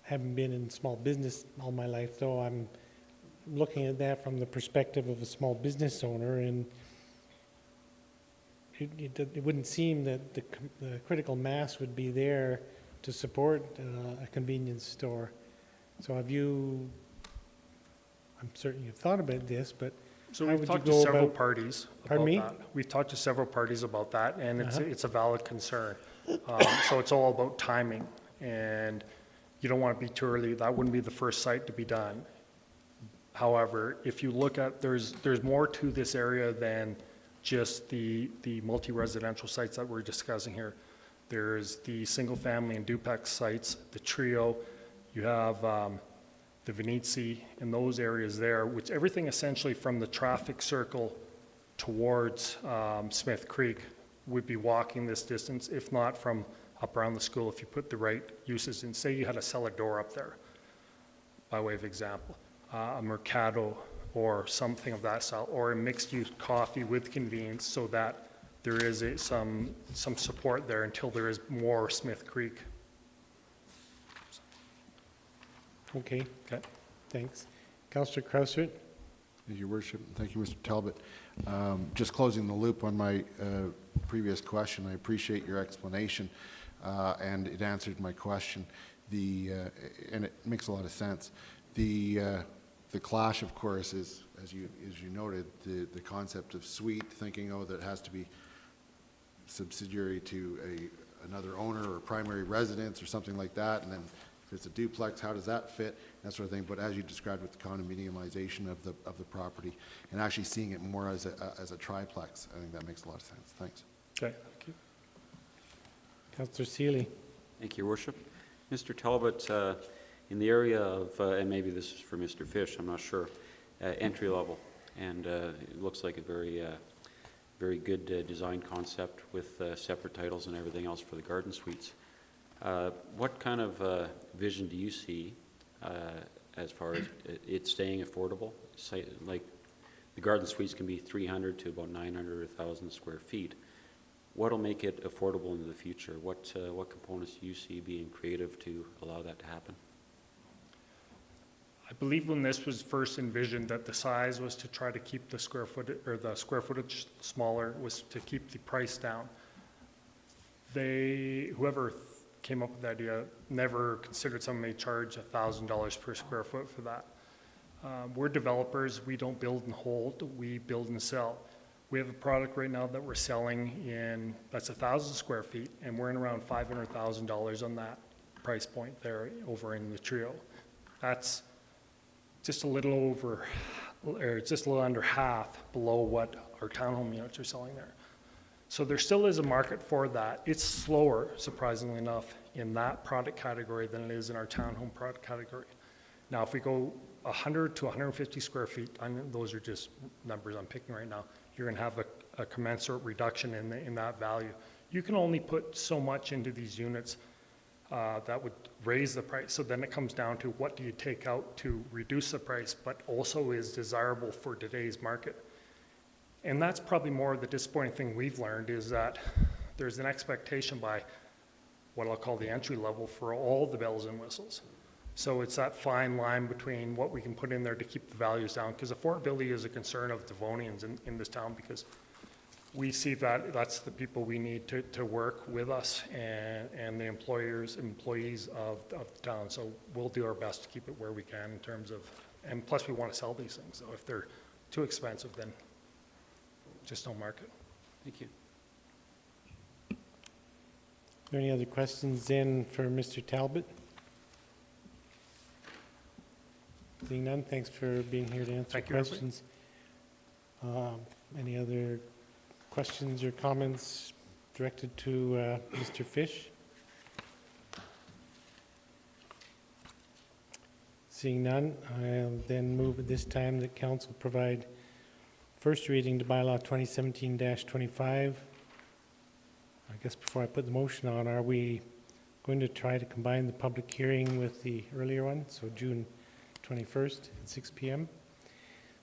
Speaker 1: Haven't been in small business all my life, though. I'm looking at that from the perspective of a small business owner, and it wouldn't seem that the critical mass would be there to support a convenience store. So I'm certain you've thought about this, but
Speaker 14: So
Speaker 1: how
Speaker 14: we've
Speaker 1: would you
Speaker 14: talked to
Speaker 1: go
Speaker 14: several
Speaker 1: about?
Speaker 14: parties
Speaker 1: Pardon
Speaker 14: about
Speaker 1: me?
Speaker 14: that. We've talked to several parties about that, and it's a valid concern. So it's all about timing, and you don't want to be too early. That wouldn't be the first site to be done. However, if you look at, there's more to this area than just the multi-residential sites that we're discussing here. There's the single-family and duplex sites, the trio. You have the Venezia in those areas there, which everything essentially from the traffic circle towards Smith Creek would be walking this distance, if not from up around the school, if you put the right uses in. Say you had a cellar door up there, by way of example, a Mercado or something of that style, or a mixed-use coffee with convenience, so that there is some support there until there is more Smith Creek.
Speaker 1: Okay,
Speaker 14: Okay.
Speaker 1: thanks. Councillor Krausert?
Speaker 3: Your Worship, thank you, Mr. Talbot. Just closing the loop on my previous question, I appreciate your explanation, and it answered my question. And it makes a lot of sense. The clash, of course, is, as you noted, the concept of suite, thinking, oh, that it has to be subsidiary to another owner or primary residence or something like that, and then if it's a duplex, how does that fit, that sort of thing. But as you described with the condominiumization of the property, and actually seeing it more as a triplex, I think that makes a lot of sense. Thanks.
Speaker 14: Okay, thank you.
Speaker 1: Councillor Seeley.
Speaker 11: Thank you, Your Worship. Mr. Talbot, in the area of, and maybe this is for Mr. Fish, I'm not sure, entry level, and it looks like a very good design concept with separate titles and everything else for the garden suites. What kind of vision do you see as far as it staying affordable? Say, like the garden suites can be 300 to about 900 or 1,000 square feet. What will make it affordable into the future? What components do you see being creative to allow that to happen?
Speaker 14: I believe when this was first envisioned that the size was to try to keep the square footage smaller, was to keep the price down. Whoever came up with the idea never considered someone may charge $1,000 per square foot for that. We're developers, we don't build and hold, we build and sell. We have a product right now that we're selling that's 1,000 square feet, and we're in around $500,000 on that price point there over in the trio. That's just a little over, or just a little under half below what our townhome units are selling there. So there still is a market for that. It's slower, surprisingly enough, in that product category than it is in our townhome product category. Now, if we go 100 to 150 square feet, those are just numbers I'm picking right now, you're going to have a commensurate reduction in that value. You can only put so much into these units that would raise the price. So then it comes down to what do you take out to reduce the price, but also is desirable for today's market. And that's probably more of the disappointing thing we've learned, is that there's an expectation by what I'll call the entry level for all the bells and whistles. So it's that fine line between what we can put in there to keep the values down, because affordability is a concern of Devonians in this town, because we see that that's the people we need to work with us and the employees of the town. So we'll do our best to keep it where we can in terms of, and plus we want to sell these things. So if they're too expensive, then just don't market.
Speaker 11: Thank you.
Speaker 1: Are there any other questions then for Mr. Talbot? Seeing none, thanks for being here to answer questions. Any other questions or comments directed to Mr. Fish? Seeing none, I'll then move at this time that council provide first reading to bylaw 2017-25. I guess before I put the motion on, are we going to try to combine the public hearing with the earlier one, so June 21st at 6 p.m.?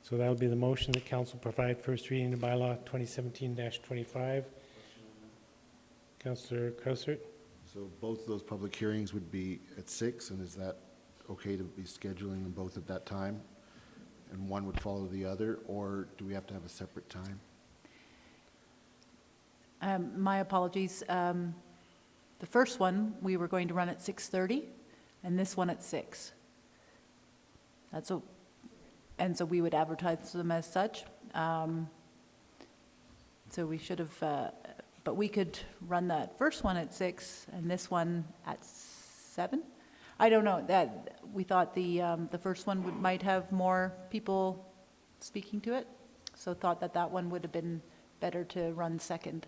Speaker 1: So that'll be the motion that council provide first reading to bylaw 2017-25. Councillor Krausert?
Speaker 3: So both of those public hearings would be at 6, and is that okay to be scheduling them both at that time? And one would follow the other, or do we have to have a separate time?
Speaker 9: My apologies. The first one, we were going to run at 6:30, and this one at 6. And so we would advertise them as such. So we should have, but we could run that first one at 6 and this one at 7. I don't know, that we thought the first one might have more people speaking to it, so thought that one would have been better to run second.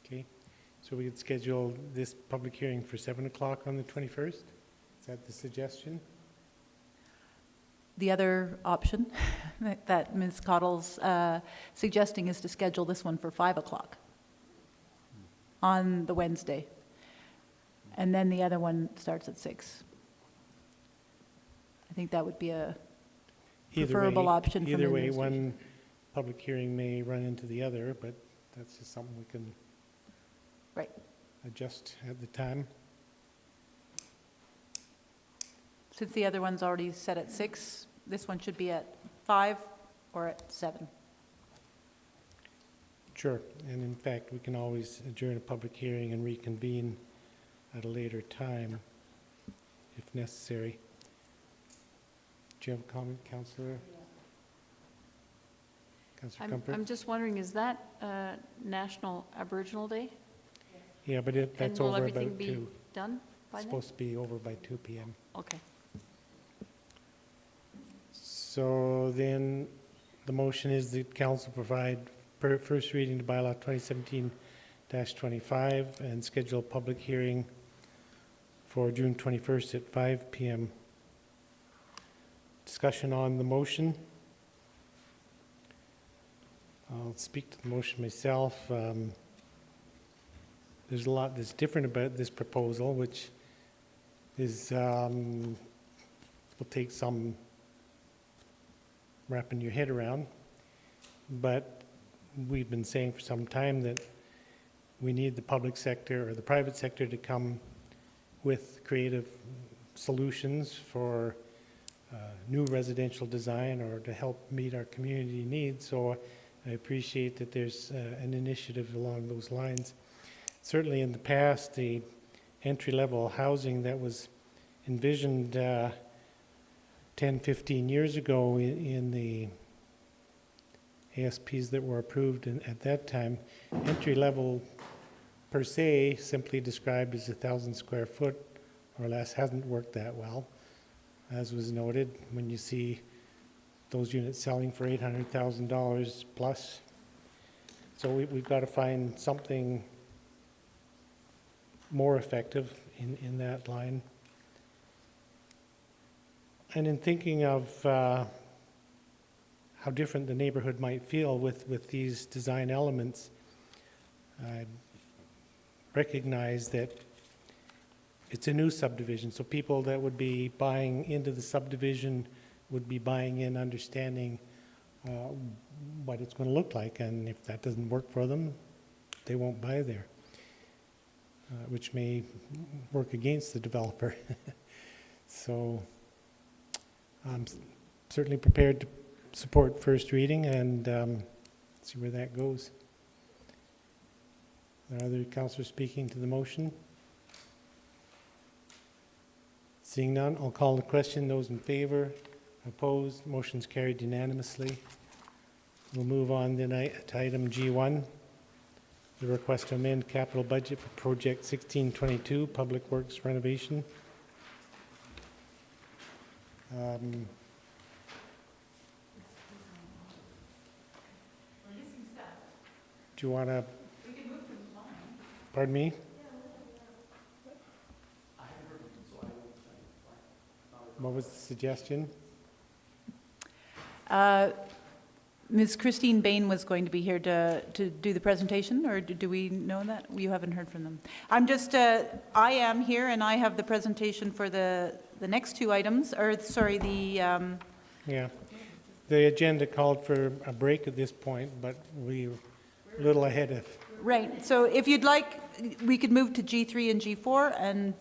Speaker 1: Okay, so we could schedule this public hearing for 7 o'clock on the 21st? Is that the suggestion?
Speaker 9: The other option that Ms. Cottle's suggesting is to schedule this one for 5 o'clock on the Wednesday. And then the other one starts at 6. I think that would be a preferable option for
Speaker 1: Either way,
Speaker 9: administration.
Speaker 1: one public hearing may run into the other, but that's just something we can adjust at the time.
Speaker 9: Since the other one's already set at 6, this one should be at 5 or at 7.
Speaker 1: Sure, and in fact, we can always adjourn a public hearing and reconvene at a later time if necessary. Do you have a comment, Councillor? Councillor Comfort?
Speaker 5: I'm just wondering, is that National Aboriginal Day?
Speaker 1: Yeah, but that's
Speaker 5: And will
Speaker 1: over
Speaker 5: everything
Speaker 1: about
Speaker 5: be
Speaker 1: 2.
Speaker 5: done by
Speaker 1: It's
Speaker 5: then?
Speaker 1: supposed to be over by 2 p.m.
Speaker 5: Okay.
Speaker 1: So then, the motion is that council provide first reading to bylaw 2017-25 and schedule a public hearing for June 21st at 5 p.m. Discussion on the motion. I'll speak to the motion myself. There's a lot that's different about this proposal, which is will take some wrapping your head around. But we've been saying for some time that we need the public sector or the private sector to come with creative solutions for new residential design or to help meet our community needs. So I appreciate that there's an initiative along those lines. Certainly in the past, the entry-level housing that was envisioned 10, 15 years ago in the ASPs that were approved at that time, entry-level per se, simply described as 1,000 square foot or less, hasn't worked that well. As was noted, when you see those units selling for $800,000 plus. So we've got to find something more effective in that line. And in thinking of how different the neighborhood might feel with these design elements, I recognize that it's a new subdivision, so people that would be buying into the subdivision would be buying in understanding what it's going to look like, and if that doesn't work for them, they won't buy there, which may work against the developer. So I'm certainly prepared to support first reading and see where that goes. Are there other councillors speaking to the motion? Seeing none, I'll call the question. Those in favor? Opposed? Motion's carried unanimously. We'll move on then to item G1, the request to amend capital budget for Project 1622, Public Works Renovation. Do you want to? Pardon me? What was the suggestion?
Speaker 9: Ms. Christine Bain was going to be here to do the presentation, or do we know that? You haven't heard from them. I'm just, I am here, and I have the presentation for the next two items, or sorry, the...
Speaker 1: Yeah, the agenda called for a break at this point, but we're a little ahead of...
Speaker 9: Right, so if you'd like, we could move to G3 and G4 and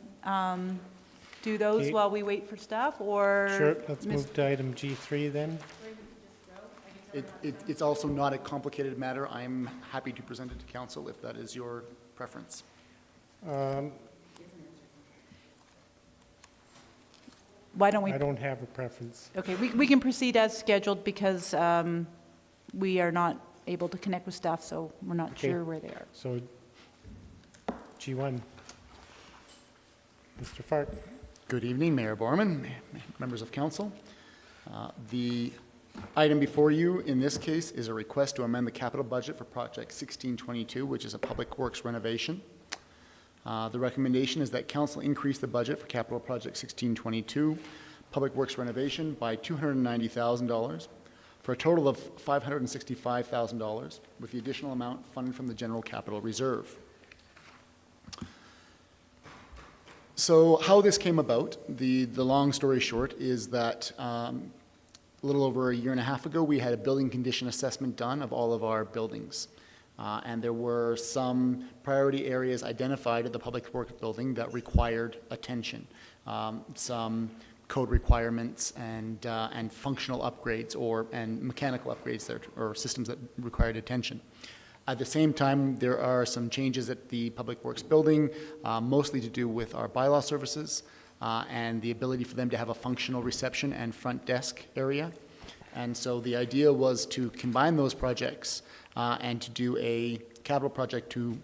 Speaker 9: do those
Speaker 1: Okay.
Speaker 9: while we wait for staff, or...
Speaker 1: Sure, let's move to item G3 then.
Speaker 13: It's also not a complicated matter. I'm happy to present it to council if that is your preference.
Speaker 9: Why don't we...
Speaker 1: I don't have a preference.
Speaker 9: Okay, we can proceed as scheduled because we are not able to connect with staff, so we're not
Speaker 1: Okay.
Speaker 9: sure where they are.
Speaker 1: So, G1. Mr. Fark.
Speaker 13: Good evening, Mayor Borman, members of council. The item before you in this case is a request to amend the capital budget for Project 1622, which is a public works renovation. The recommendation is that council increase the budget for capital project 1622, public works renovation, by $290,000 for a total of $565,000, with the additional amount funded from the general capital reserve. So how this came about, the long story short, is that a little over a year and a half ago, we had a building condition assessment done of all of our buildings. And there were some priority areas identified at the public works building that required attention. Some code requirements and functional upgrades and mechanical upgrades or systems that required attention. At the same time, there are some changes at the Public Works building, mostly to do with our bylaw services and the ability for them to have a functional reception and front desk area. And so the idea was to combine those projects and to do a capital project to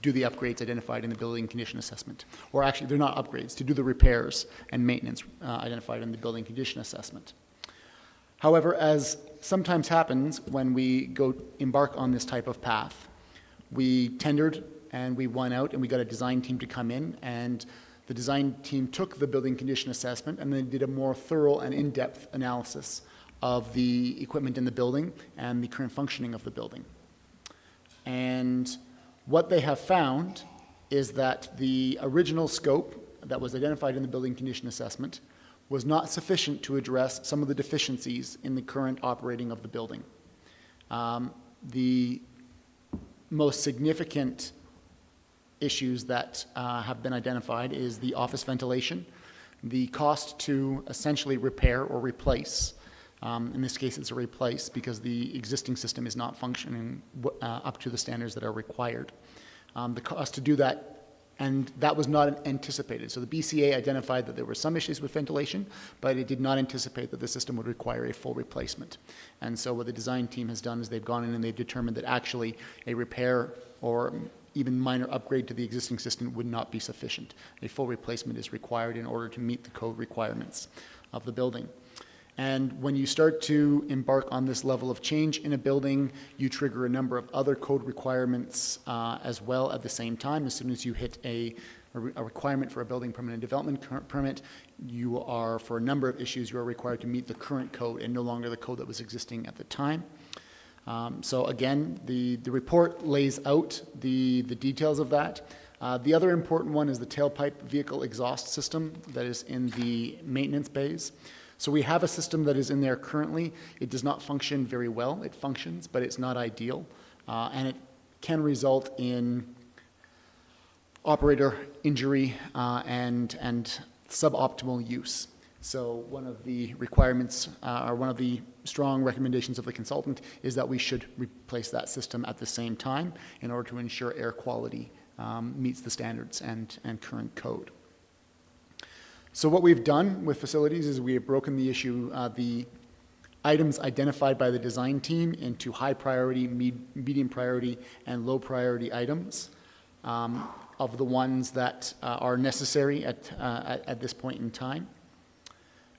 Speaker 13: do the upgrades identified in the building condition assessment. Or actually, they're not upgrades, to do the repairs and maintenance identified in the building condition assessment. However, as sometimes happens when we embark on this type of path, we tendered and we won out and we got a design team to come in, and the design team took the building condition assessment and then did a more thorough and in-depth analysis of the equipment in the building and the current functioning of the building. And what they have found is that the original scope that was identified in the building condition assessment was not sufficient to address some of the deficiencies in the current operating of the building. The most significant issues that have been identified is the office ventilation, the cost to essentially repair or replace. In this case, it's a replace because the existing system is not functioning up to the standards that are required. The cost to do that, and that was not anticipated. So the BCA identified that there were some issues with ventilation, but it did not anticipate that the system would require a full replacement. And so what the design team has done is they've gone in and they've determined that actually a repair or even minor upgrade to the existing system would not be sufficient. A full replacement is required in order to meet the code requirements of the building. And when you start to embark on this level of change in a building, you trigger a number of other code requirements as well at the same time. As soon as you hit a requirement for a building permit and development permit, you are, for a number of issues, you are required to meet the current code and no longer the code that was existing at the time. So again, the report lays out the details of that. The other important one is the tailpipe vehicle exhaust system that is in the maintenance bays. So we have a system that is in there currently. It does not function very well. It functions, but it's not ideal. And it can result in operator injury and suboptimal use. So one of the requirements, or one of the strong recommendations of the consultant is that we should replace that system at the same time in order to ensure air quality meets the standards and current code. So what we've done with facilities is we have broken the issue, the items identified by the design team into high priority, medium priority, and low priority items of the ones that are necessary at this point in time.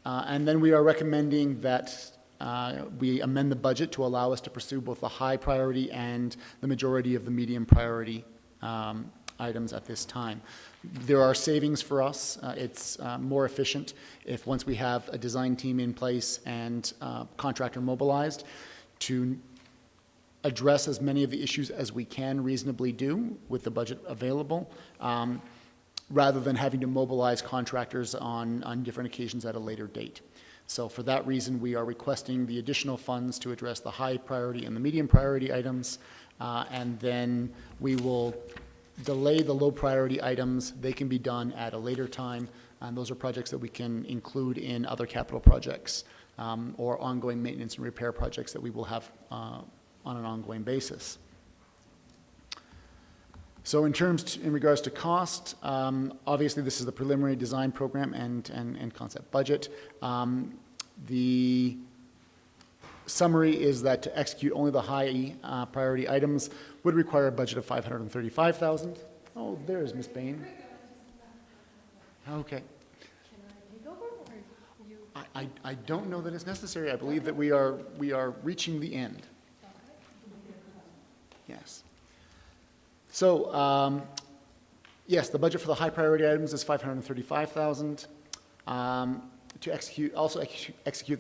Speaker 13: And then we are recommending that we amend the budget to allow us to pursue both the high priority and the majority of the medium priority items at this time. There are savings for us. It's more efficient if once we have a design team in place and contractor mobilized to address as many of the issues as we can reasonably do with the budget available, rather than having to mobilize contractors on different occasions at a later date. So for that reason, we are requesting the additional funds to address the high priority and the medium priority items, and then we will delay the low priority items. They can be done at a later time, and those are projects that we can include in other capital projects or ongoing maintenance and repair projects that we will have on an ongoing basis. So in regards to cost, obviously this is the preliminary design program and concept budget. The summary is that to execute only the high priority items would require a budget of $535,000. Oh, there's Ms. Bain. Okay. I don't know that it's necessary. I believe that we are reaching the end. Yes. So, yes, the budget for the high priority items is $535,000. To execute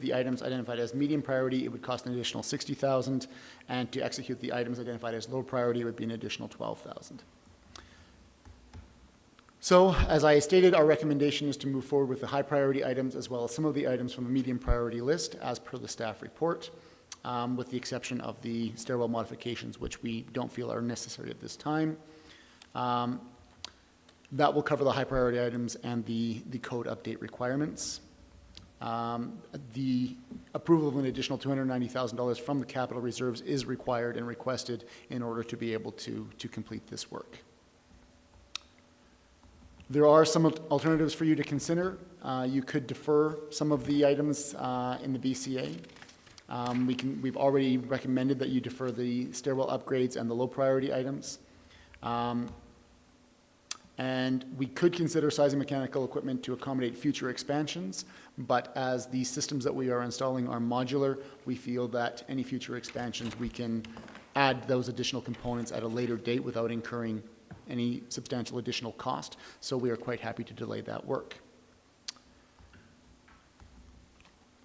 Speaker 13: the items identified as medium priority, it would cost an additional $60,000, and to execute the items identified as low priority, it would be an additional $12,000. So, as I stated, our recommendation is to move forward with the high priority items as well as some of the items from the medium priority list as per the staff report, with the exception of the stairwell modifications, which we don't feel are necessary at this time. That will cover the high priority items and the code update requirements. The approval of an additional $290,000 from the capital reserves is required and requested in order to be able to complete this work. There are some alternatives for you to consider. You could defer some of the items in the BCA. We've already recommended that you defer the stairwell upgrades and the low priority items. And we could consider sizing mechanical equipment to accommodate future expansions, but as the systems that we are installing are modular, we feel that any future expansions, we can add those additional components at a later date without incurring any substantial additional cost. So we are quite happy to delay that work.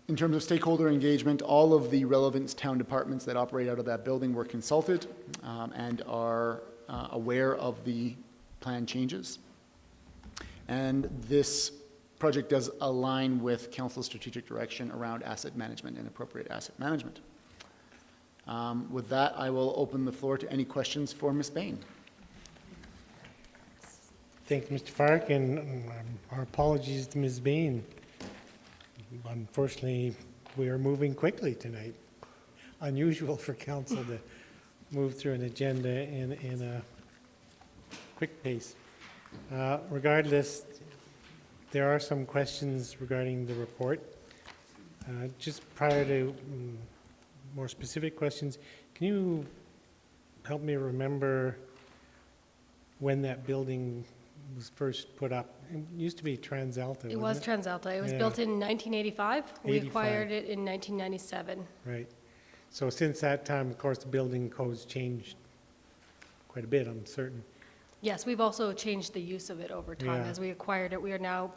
Speaker 13: In terms of stakeholder engagement, all of the relevant town departments that operate out of that building were consulted and are aware of the plan changes. And this project does align with council's strategic direction around asset management and appropriate asset management. With that, I will open the floor to any questions for Ms. Bain.
Speaker 1: Thank you, Mr. Fark, and our apologies to Ms. Bain. Unfortunately, we are moving quickly tonight. Unusual for council to move through an agenda in a quick pace. Regardless, there are some questions regarding the report. Just prior to more specific questions, can you help me remember when that building was first put up? It used to be TransAlta,
Speaker 15: It was TransAlta. It was built in 1985. We acquired it in 1997.
Speaker 1: Right. So since that time, of course, the building codes changed quite a bit, I'm certain.
Speaker 15: Yes, we've also changed the use of it over time.
Speaker 1: Yeah.
Speaker 15: As we acquired it, we are now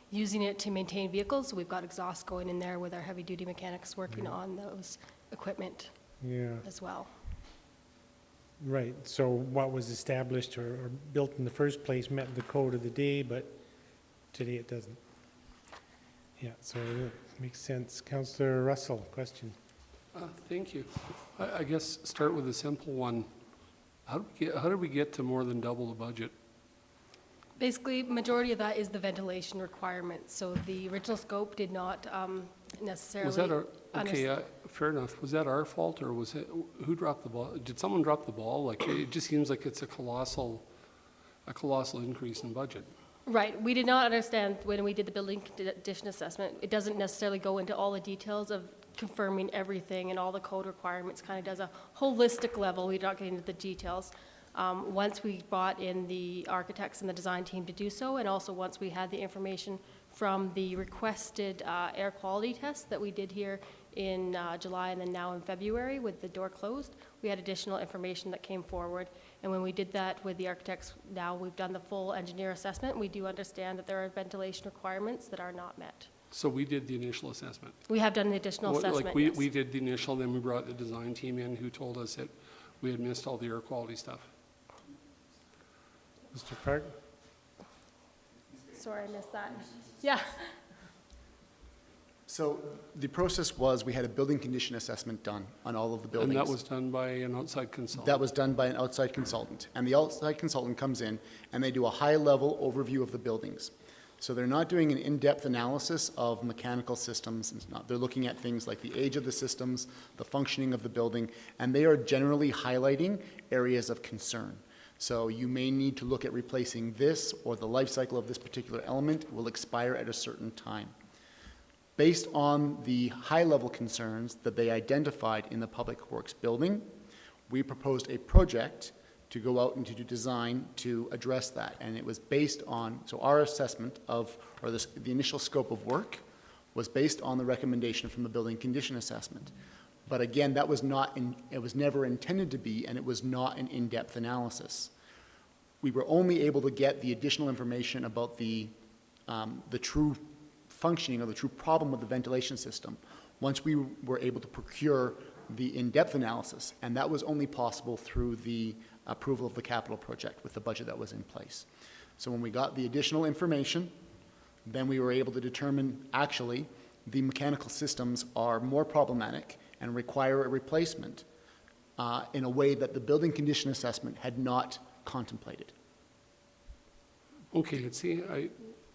Speaker 15: using it to maintain vehicles. So we've got exhaust going in there with our heavy-duty mechanics working on those equipment as well.
Speaker 1: Right. So what was established or built in the first place met the code of the day, but today it doesn't. Yeah, so that makes sense. Councillor Russell, question.
Speaker 7: Thank you. I guess start with a simple one. How did we get to more than double the budget?
Speaker 15: Basically, majority of that is the ventilation requirements. So the original scope did not necessarily...
Speaker 7: Was that okay, fair enough. Was that our fault, or was it, who dropped the ball? Did someone drop the ball? Like, it just seems like it's a colossal increase in budget.
Speaker 15: Right. We did not understand when we did the building condition assessment. It doesn't necessarily go into all the details of confirming everything and all the code requirements. Kind of does a holistic level. We're not getting into the details. Once we brought in the architects and the design team to do so, and also once we had the information from the requested air quality test that we did here in July and then now in February with the door closed, we had additional information that came forward. And when we did that with the architects, now we've done the full engineer assessment. We do understand that there are ventilation requirements that are not met.
Speaker 7: So we did the initial assessment?
Speaker 15: We have done the additional assessment,
Speaker 7: Like we did the initial, then we brought the design team in who told us that we had missed all the air quality stuff.
Speaker 1: Mr. Park?
Speaker 15: Sorry, I missed that. Yeah.
Speaker 13: So the process was we had a building condition assessment done on all of the buildings.
Speaker 7: And that was done by an outside consultant?
Speaker 13: That was done by an outside consultant. And the outside consultant comes in and they do a high-level overview of the buildings. So they're not doing an in-depth analysis of mechanical systems. They're looking at things like the age of the systems, the functioning of the building, and they are generally highlighting areas of concern. So you may need to look at replacing this, or the life cycle of this particular element will expire at a certain time. Based on the high-level concerns that they identified in the Public Works building, we proposed a project to go out and to do design to address that. And it was based on, so our assessment of, or the initial scope of work was based on the recommendation from the building condition assessment. But again, that was not, it was never intended to be, and it was not an in-depth analysis. We were only able to get the additional information about the true functioning or the true problem with the ventilation system once we were able to procure the in-depth analysis, and that was only possible through the approval of the capital project with the budget that was in place. So when we got the additional information, then we were able to determine actually the mechanical systems are more problematic and require a replacement in a way that the building condition assessment had not contemplated.
Speaker 7: Okay, see,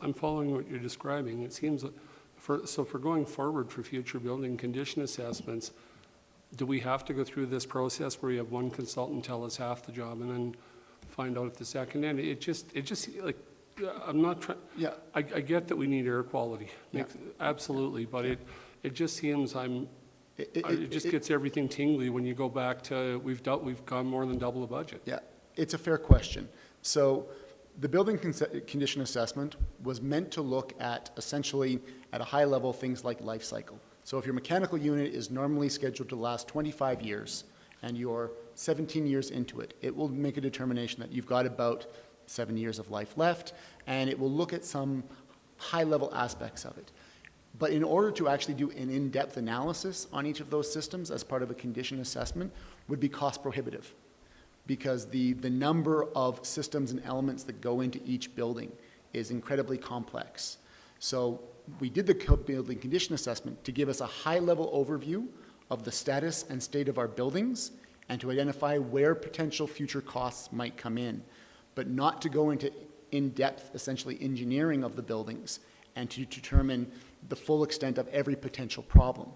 Speaker 7: I'm following what you're describing. It seems that So for going forward for future building condition assessments, do we have to go through this process where you have one consultant tell us half the job and then find out at the second end? It just like, I'm not trying,
Speaker 13: Yeah.
Speaker 7: I get that we need air quality, absolutely, but it just seems it just gets everything tingly when you go back to, we've gone more than double the budget.
Speaker 13: Yeah, it's a fair question. So the building condition assessment was meant to look at, essentially, at a high level, things like life cycle. So if your mechanical unit is normally scheduled to last 25 years and you're 17 years into it, it will make a determination that you've got about 7 years of life left, and it will look at some high-level aspects of it. But in order to actually do an in-depth analysis on each of those systems as part of a condition assessment would be cost prohibitive, because the number of systems and elements that go into each building is incredibly complex. So we did the building condition assessment to give us a high-level overview of the status and state of our buildings and to identify where potential future costs might come in, but not to go into in-depth, essentially, engineering of the buildings and to determine the full extent of every potential problem.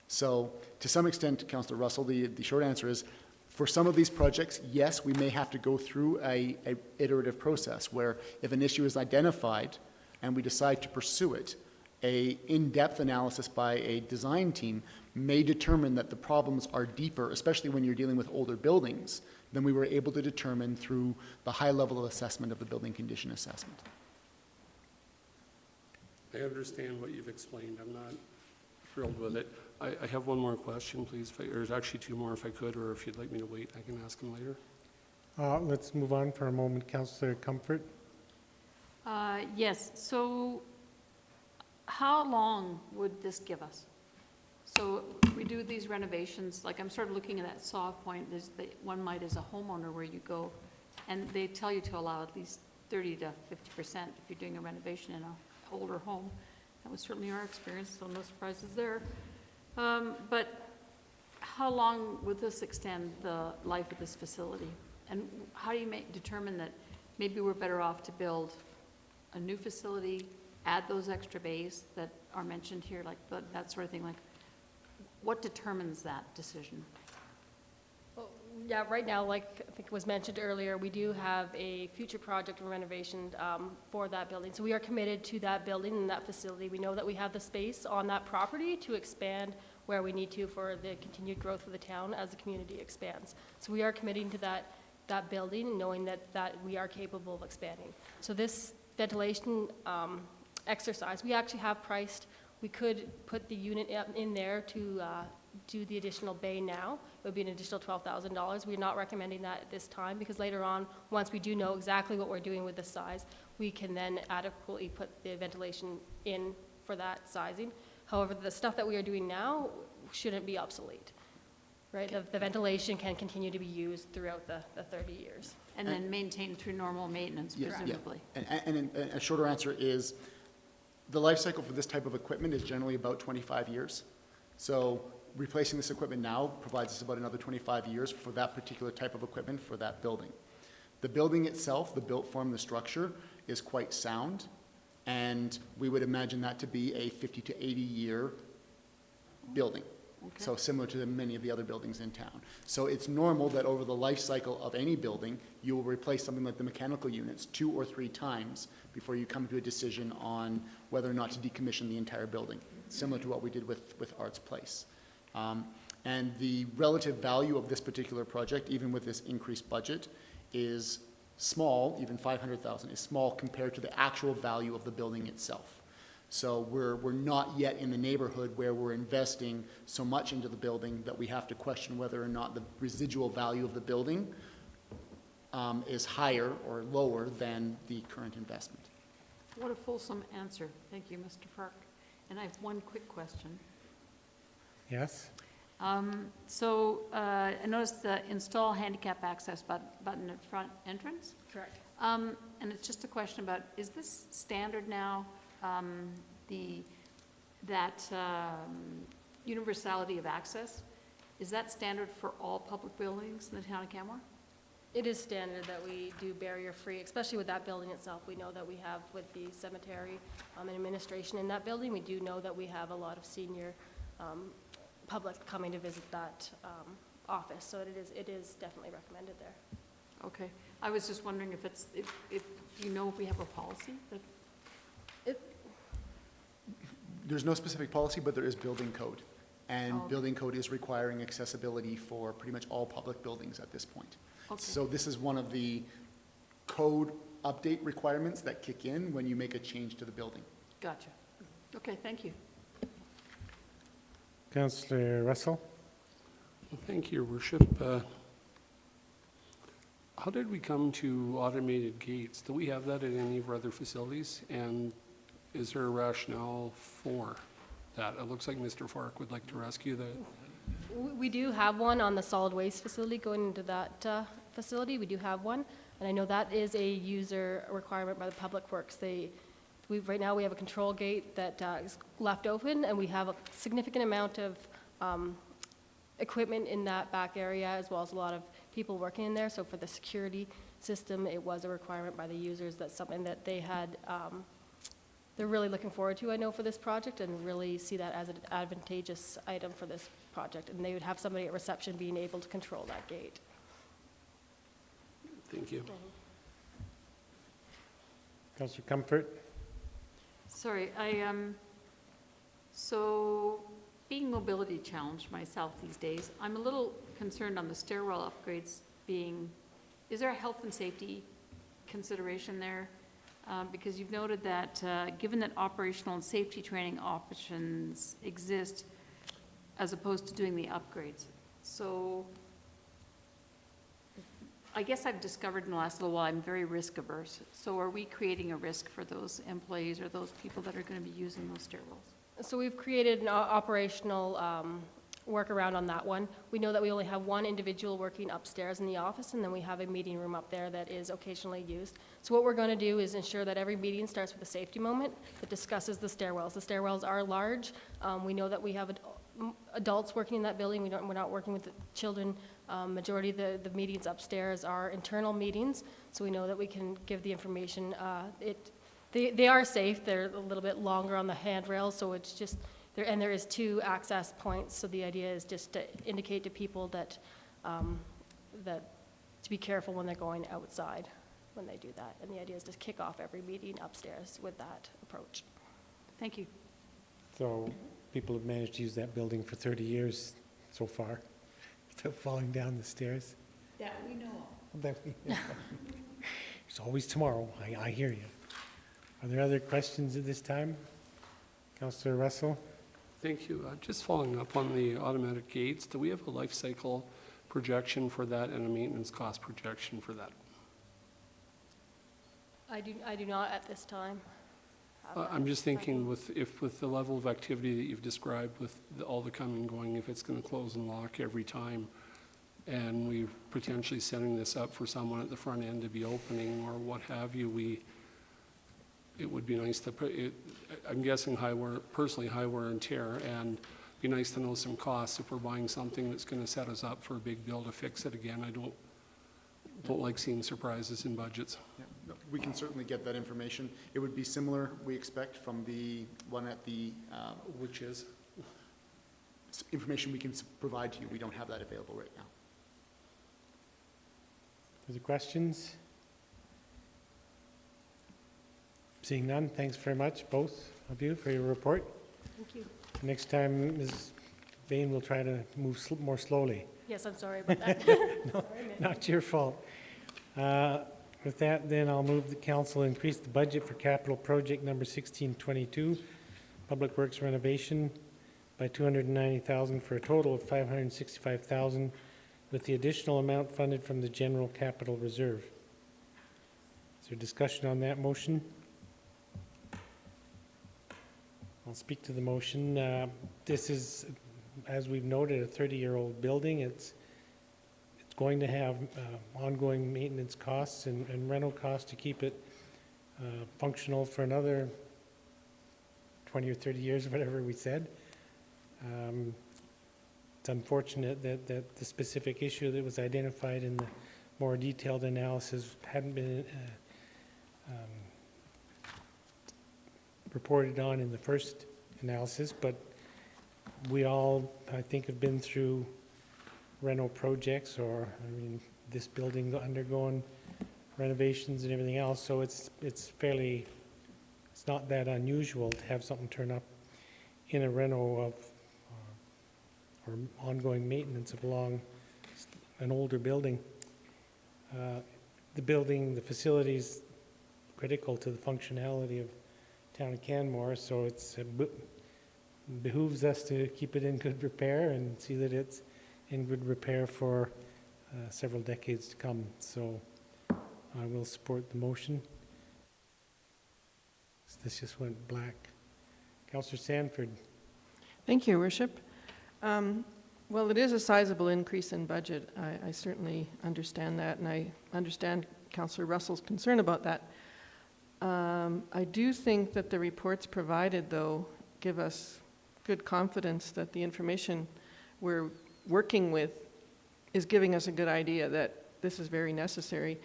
Speaker 13: So to some extent, Councillor Russell, the short answer is, for some of these projects, yes, we may have to go through a iterative process where if an issue is identified and we decide to pursue it, a in-depth analysis by a design team may determine that the problems are deeper, especially when you're dealing with older buildings, than we were able to determine through the high level of assessment of the building condition assessment.
Speaker 7: I understand what you've explained. I'm not thrilled with it. I have one more question, please. There's actually two more if I could, or if you'd like me to wait, I can ask them later.
Speaker 1: Let's move on for a moment. Councillor Comfort.
Speaker 5: Yes, so how long would this give us? So we do these renovations, like I'm sort of looking at that saw point, one might as a homeowner where you go, and they tell you to allow at least 30 to 50% if you're doing a renovation in an older home. That was certainly our experience, so no surprises there. But how long would this extend the life of this facility? And how do you determine that maybe we're better off to build a new facility, add those extra bays that are mentioned here, like that sort of thing? Like, what determines that decision?
Speaker 15: Well, yeah, right now, like I think was mentioned earlier, we do have a future project renovation for that building. So we are committed to that building and that facility. We know that we have the space on that property to expand where we need to for the continued growth of the town as the community expands. So we are committing to that building and knowing that we are capable of expanding. So this ventilation exercise, we actually have priced. We could put the unit in there to do the additional bay now. It would be an additional $12,000. We're not recommending that at this time because later on, once we do know exactly what we're doing with the size, we can then adequately put the ventilation in for that sizing. However, the stuff that we are doing now shouldn't be obsolete, right? The ventilation can continue to be used throughout the 30 years.
Speaker 5: And then maintained through normal maintenance, presumably.
Speaker 13: Yeah. And a shorter answer is, the life cycle for this type of equipment is generally about 25 years. So replacing this equipment now provides us about another 25 years for that particular type of equipment for that building. The building itself, the built form, the structure, is quite sound, and we would imagine that to be a 50 to 80 year building. Okay. So similar to many of the other buildings in town. So it's normal that over the life cycle of any building, you will replace something like the mechanical units 2 or 3 times before you come to a decision on whether or not to decommission the entire building, similar to what we did with Arts Place. And the relative value of this particular project, even with this increased budget, is small. Even $500,000 is small compared to the actual value of the building itself. So we're not yet in the neighborhood where we're investing so much into the building that we have to question whether or not the residual value of the building is higher or lower than the current investment.
Speaker 5: What a fulsome answer. Thank you, Mr. Fark. And I have one quick question.
Speaker 1: Yes?
Speaker 5: I noticed the install handicap access button at front entrance.
Speaker 15: Correct.
Speaker 5: And it's just a question about, is this standard now? Universality of access, is that standard for all public buildings in the town of Canmore?
Speaker 15: It is standard that we do barrier-free, especially with that building itself. We know that we have with the cemetery and administration in that building, we do know that we have a lot of senior public coming to visit that office, so it is definitely recommended there.
Speaker 5: Okay. I was just wondering if it's, if, do you know if we have a policy that?
Speaker 13: There's no specific policy, but there is building code. And
Speaker 5: Oh.
Speaker 13: building code is requiring accessibility for pretty much all public buildings at this point.
Speaker 5: Okay.
Speaker 13: So this is one of the code update requirements that kick in when you make a change to the building.
Speaker 5: Gotcha. Okay, thank you.
Speaker 1: Councillor Russell?
Speaker 7: Thank you, Your Worship. How did we come to automated gates? Do we have that at any of our other facilities? And is there a rationale for that? It looks like Mr. Fark would like to rescue that.
Speaker 15: We do have one on the solid waste facility going into that facility. We do have one. And I know that is a user requirement by the Public Works. Right now we have a control gate that is left open, and we have a significant amount of equipment in that back area, as well as a lot of people working in there. So for the security system, it was a requirement by the users. That's something that they had, they're really looking forward to, I know, for this project, and really see that as an advantageous item for this project. And they would have somebody at reception being able to control that gate.
Speaker 7: Thank you.
Speaker 1: Councillor Comfort?
Speaker 5: Sorry, so being mobility challenged myself these days, I'm a little concerned on the stairwell upgrades being, is there a health and safety consideration there? Because you've noted that given that operational and safety training options exist as opposed to doing the upgrades. So I guess I've discovered in the last little while I'm very risk averse. So are we creating a risk for those employees or those people that are going to be using those stairwells?
Speaker 15: So we've created an operational workaround on that one. We know that we only have one individual working upstairs in the office, and then we have a meeting room up there that is occasionally used. So what we're going to do is ensure that every meeting starts with a safety moment that discusses the stairwells. The stairwells are large. We know that we have adults working in that building. We're not working with the children. Majority of the meetings upstairs are internal meetings, so we know that we can give the information. They are safe. They're a little bit longer on the handrails, so it's just there. And there is 2 access points. So the idea is just to indicate to people that to be careful when they're going outside when they do that. And the idea is to kick off every meeting upstairs with that approach.
Speaker 5: Thank you.
Speaker 1: So people have managed to use that building for 30 years so far without falling down the stairs.
Speaker 5: That we know of.
Speaker 1: That we know of. It's always tomorrow. I hear you. Are there other questions at this time? Councillor Russell?
Speaker 7: Thank you. Just following up on the automatic gates, do we have a life cycle projection for that and a maintenance cost projection for that?
Speaker 15: I do not at this time.
Speaker 7: I'm just thinking with the level of activity that you've described with all the coming and going, if it's going to close and lock every time, and we're potentially setting this up for someone at the front end to be opening or what have you, it would be nice to put it, I'm guessing high wear and tear, and be nice to know some costs if we're buying something that's going to set us up for a big bill to fix it again. I don't like seeing surprises in budgets.
Speaker 13: Yeah, no, we can certainly get that information. It would be similar, we expect, from the one at the...
Speaker 7: Which is?
Speaker 13: Information we can provide to you. We don't have that available right now.
Speaker 1: Other questions? Seeing none, thanks very much, both of you, for your report.
Speaker 15: Thank you.
Speaker 1: Next time, Ms. Bain will try to move more slowly.
Speaker 15: Yes, I'm sorry about that.
Speaker 1: No, not your fault. With that, then I'll move the council increase the budget for capital project number 1622, Public Works renovation, by $290,000 for a total of $565,000, with the additional amount funded from the general capital reserve. Is there discussion on that motion? I'll speak to the motion. This is, as we've noted, a 30-year-old building. It's going to have ongoing maintenance costs and rental costs to keep it functional for another 20 or 30 years, whatever we said. It's unfortunate that the specific issue that was identified in the more detailed analysis hadn't been reported on in the first analysis, but we all, I think, have been through reno projects, or, I mean, this building undergoing renovations and everything else, so it's fairly, it's not that unusual to have something turn up in a reno of, or ongoing maintenance of an older building. The building, the facility's critical to the functionality of town of Canmore, so it behooves us to keep it in good repair and see that it's in good repair for several decades to come. So I will support the motion. This just went black. Councillor Sanford.
Speaker 6: Thank you, Your Worship. Well, it is a sizable increase in budget. I certainly understand that, and I understand Councillor Russell's concern about that. I do think that the reports provided, though, give us good confidence that the information we're working with is giving us a good idea that this is very necessary.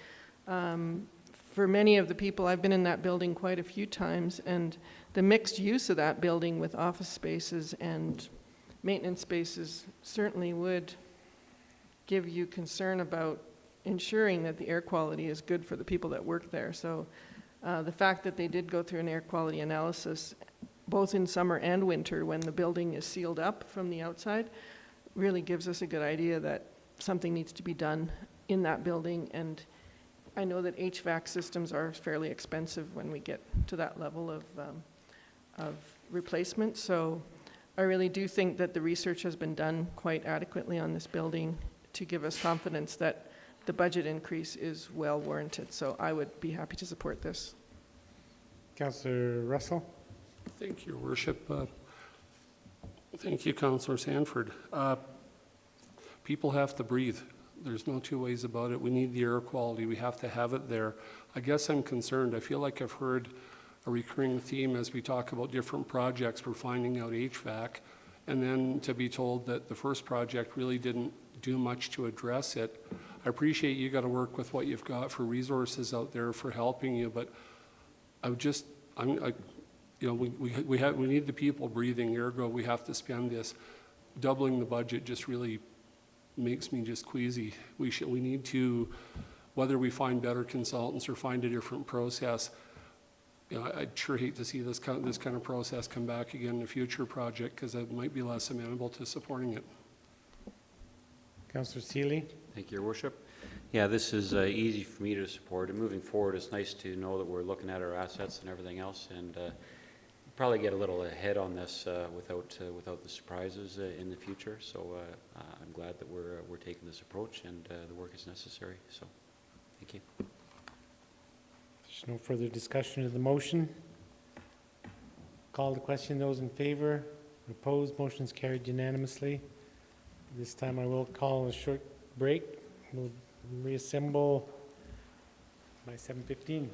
Speaker 6: For many of the people, I've been in that building quite a few times, and the mixed use of that building with office spaces and maintenance spaces certainly would give you concern about ensuring that the air quality is good for the people that work there. So the fact that they did go through an air quality analysis, both in summer and winter when the building is sealed up from the outside, really gives us a good idea that something needs to be done in that building. And I know that HVAC systems are fairly expensive when we get to that level of replacement. So I really do think that the research has been done quite adequately on this building to give us confidence that the budget increase is well warranted. So I would be happy to support this.
Speaker 1: Councillor Russell.
Speaker 7: Thank you, Your Worship. Thank you, Councillor Sanford. People have to breathe. There's no two ways about it. We need the air quality. We have to have it there. I guess I'm concerned. I feel like I've heard a recurring theme as we talk about different projects. We're finding out HVAC, and then to be told that the first project really didn't do much to address it. I appreciate you got to work with what you've got for resources out there for helping you, but we need the people breathing, ergo we have to spend this. Doubling the budget just really makes me just queasy. We need to, whether we find better consultants or find a different process. You know, I'd sure hate to see this kind of process come back again in a future project, because it might be less amenable to supporting it.
Speaker 1: Councillor Seeley.
Speaker 11: Thank you, Your Worship. Yeah, this is easy for me to support. And moving forward, it's nice to know that we're looking at our assets and everything else, and probably get a little ahead on this without the surprises in the future. So I'm glad that we're taking this approach, and the work is necessary. So thank you.
Speaker 1: There's no further discussion of the motion. Call the question. Those in favor? Opposed? Motion's carried unanimously. This time I will call a short break. We'll reassemble by 7:15.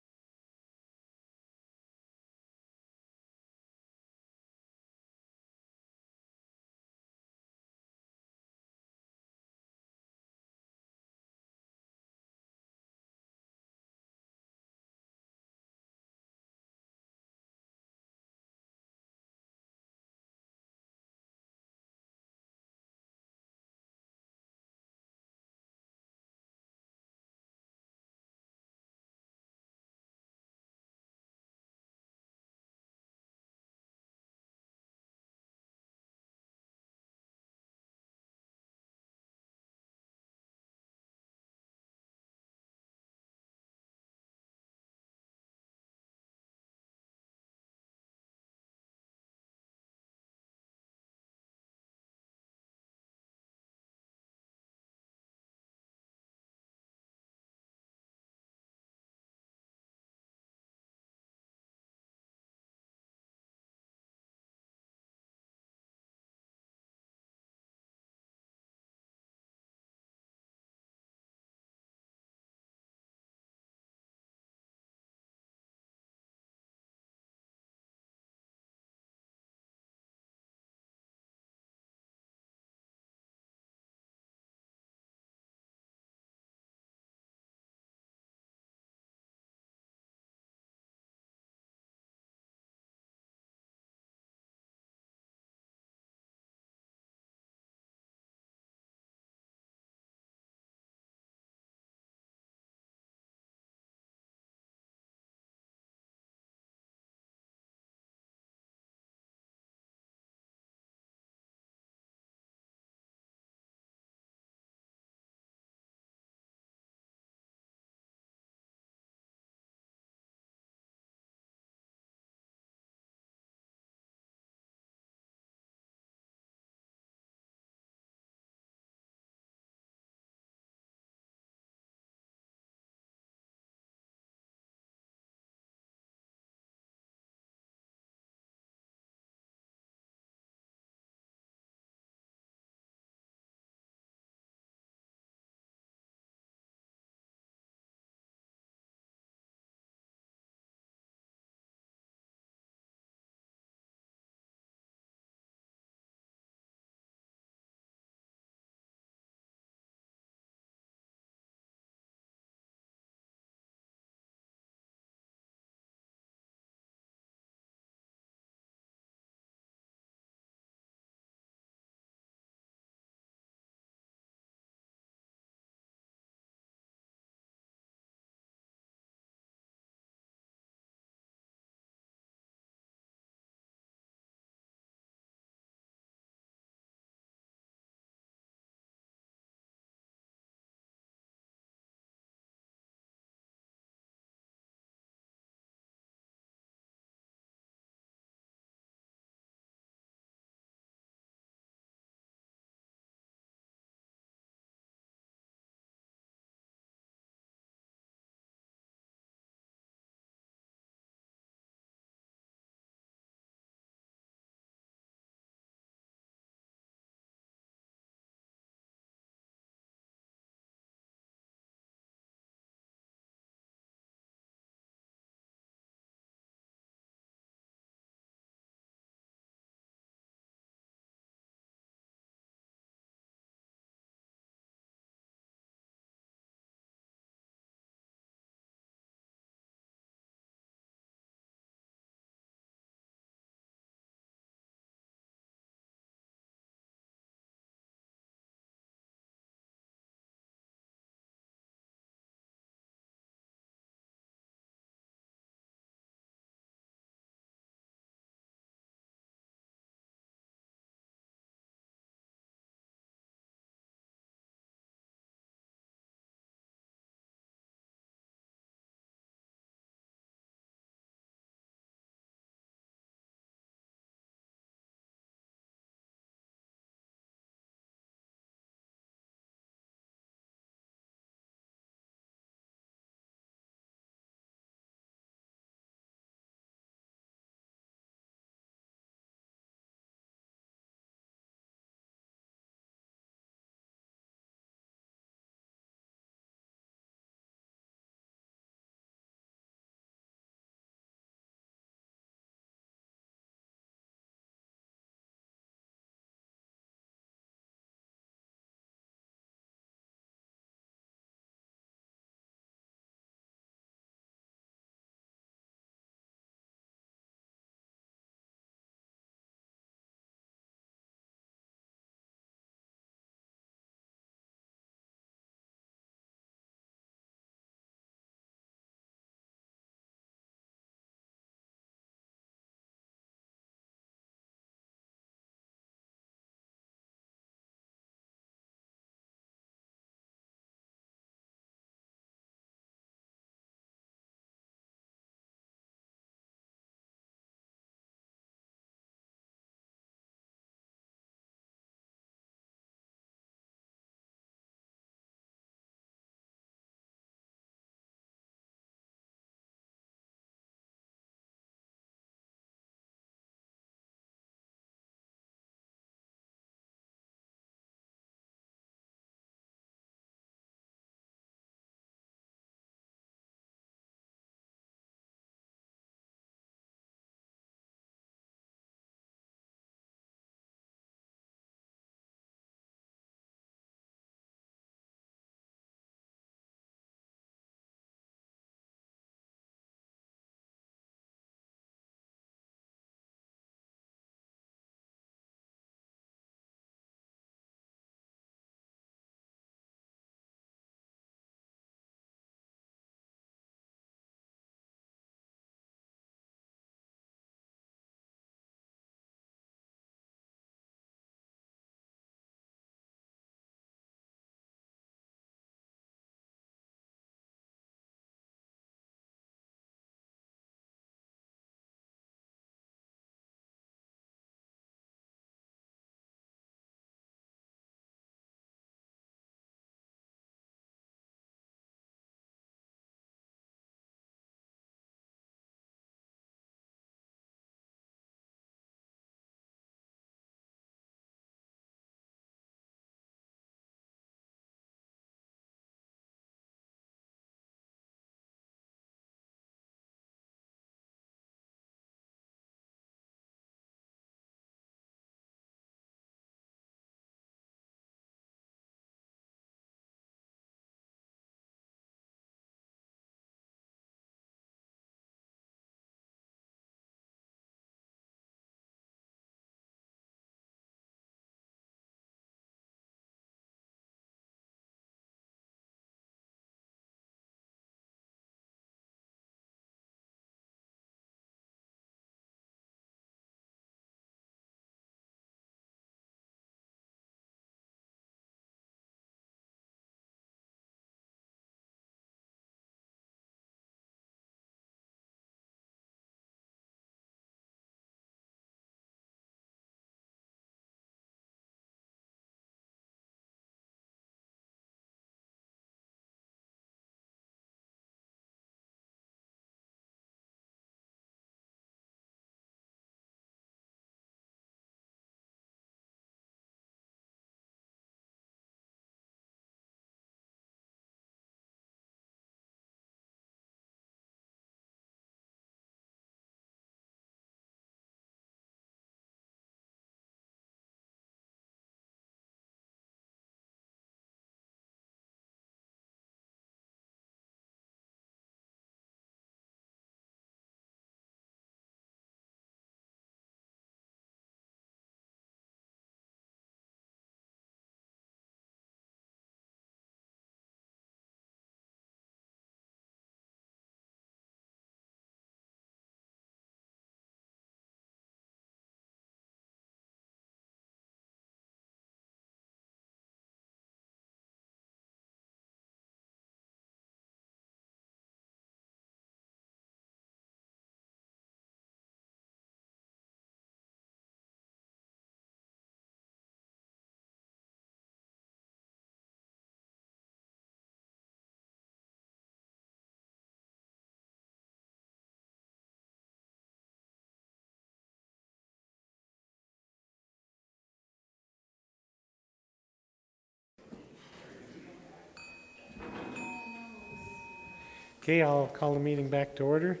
Speaker 1: Okay, I'll call the meeting back to order.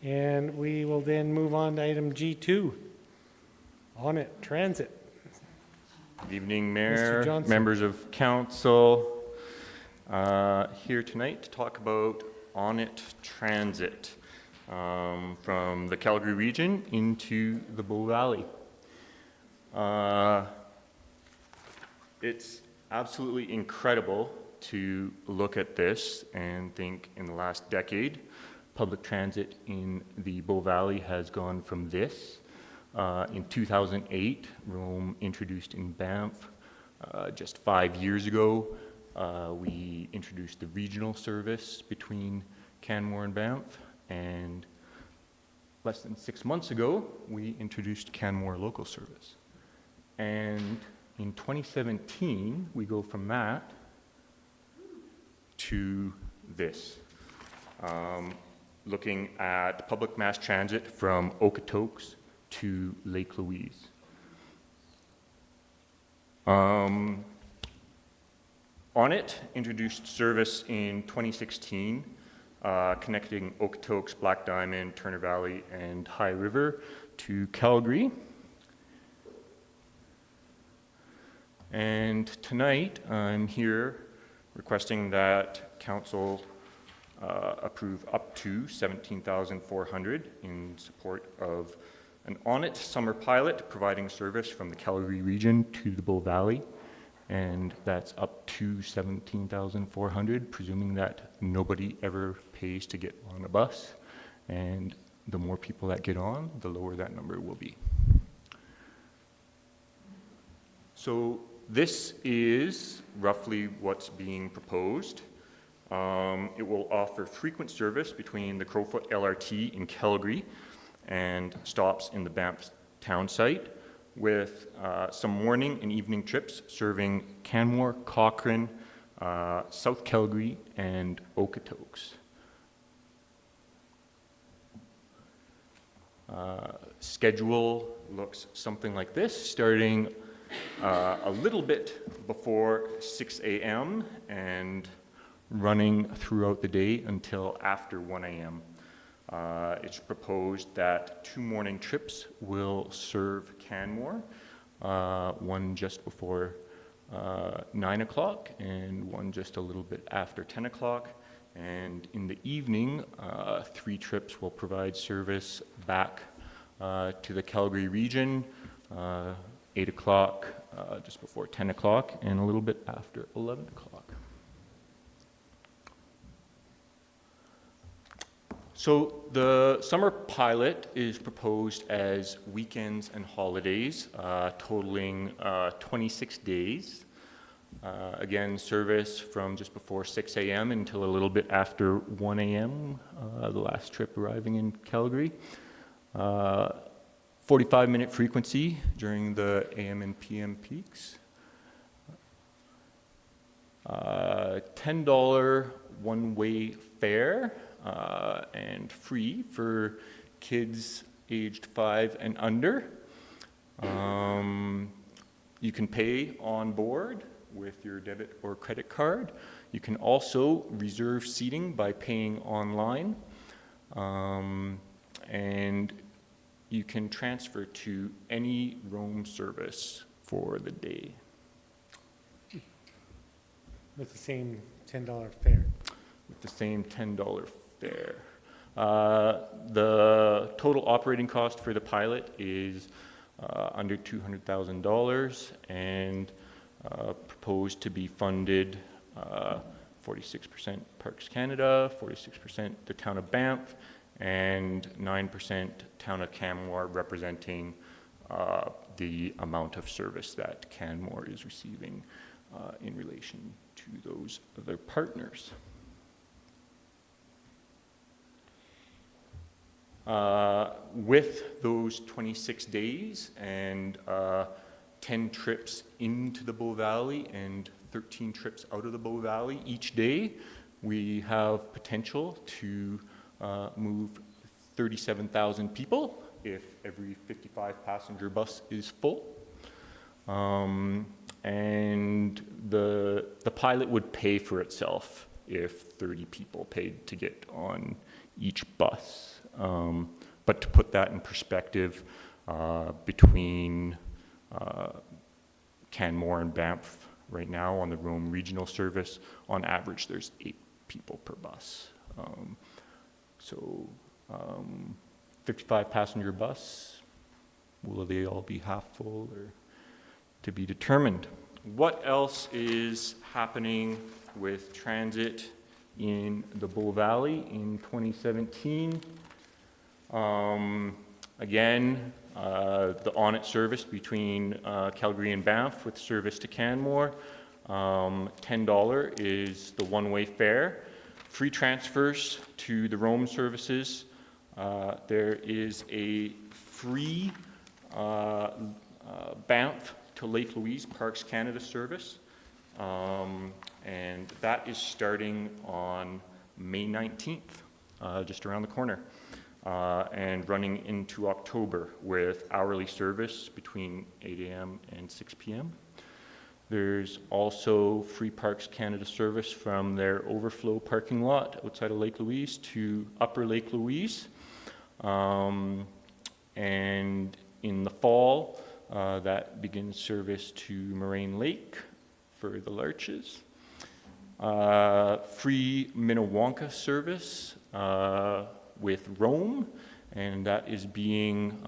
Speaker 1: And we will then move on to item G2, on it, transit.
Speaker 16: Good evening,
Speaker 1: Mr.
Speaker 16: Mayor,
Speaker 1: Johnson.
Speaker 16: members of council. Here tonight to talk about on-it transit from the Calgary region into the Bow Valley. It's absolutely incredible to look at this and think in the last decade, public transit in the Bow Valley has gone from this. In 2008, Rome introduced in Banff. Just 5 years ago, we introduced the regional service between Canmore and Banff, and less than 6 months ago, we introduced Canmore local service. And in 2017, we go from that to this. Looking at public mass transit from Okotoks to Lake Louise. On it introduced service in 2016, connecting Okotoks, Black Diamond, Turner Valley, and High River to Calgary. And tonight, I'm here requesting that council approve up to $17,400 in support of an on-it summer pilot providing service from the Calgary region to the Bow Valley. And that's up to $17,400, presuming that nobody ever pays to get on a bus. And the more people that get on, the lower that number will be. So this is roughly what's being proposed. It will offer frequent service between the Crowfoot LRT in Calgary and stops in the Banff town site, with some morning and evening trips serving Canmore, Cochrane, South Calgary, and Okotoks. Schedule looks something like this, starting a little bit before 6 a.m. and running throughout the day until after 1 a.m. It's proposed that 2 morning trips will serve Canmore, one just before 9 o'clock and one just a little bit after 10 o'clock. And in the evening, 3 trips will provide service back to the Calgary region, 8 o'clock, just before 10 o'clock, and a little bit after 11 o'clock. So the summer pilot is proposed as weekends and holidays, totaling 26 days. Again, service from just before 6 a.m. until a little bit after 1 a.m., the last trip arriving in Calgary. 45-minute frequency during the AM and PM peaks. $10 one-way fare. And free for kids aged 5 and under. You can pay on board with your debit or credit card. You can also reserve seating by paying online. And you can transfer to any Rome service for the day.
Speaker 1: With the same $10 fare.
Speaker 16: With the same $10 fare. The total operating cost for the pilot is under $200,000 and proposed to be funded 46% Parks Canada, 46% the town of Banff, and 9% town of Canmore, representing the amount of service that Canmore is receiving in relation to those other partners. With those 26 days and 10 trips into the Bow Valley and 13 trips out of the Bow Valley each day, we have potential to move 37,000 people if every 55 passenger bus is full. And the pilot would pay for itself if 30 people paid to get on each bus. But to put that in perspective, between Canmore and Banff right now on the Rome regional service, on average there's 8 people per bus. 55 passenger bus, will they all be half full or to be determined? What else is happening with transit in the Bull Valley in 2017? Again, the on-it service between Calgary and Banff with service to Canmore. $10 is the one-way fare. Free transfers to the Rome services. There is a free Banff to Lake Louise Parks Canada service. And that is starting on May 19th, just around the corner. And running into October with hourly service between 8 a.m. and 6 p.m. There's also free Parks Canada service from their overflow parking lot outside of Lake Louise to Upper Lake Louise. And in the fall, that begins service to Moraine Lake for the larches. Free Minnewanka service with Rome, and that is being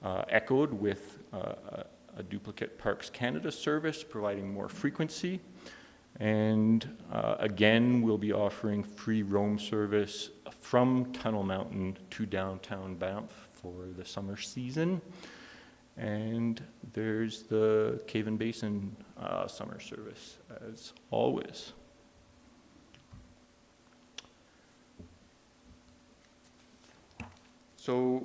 Speaker 16: echoed with a duplicate Parks Canada service, providing more frequency. And again, we'll be offering free Rome service from Tunnel Mountain to downtown Banff for the summer season. And there's the Cave and Basin summer service, as always. So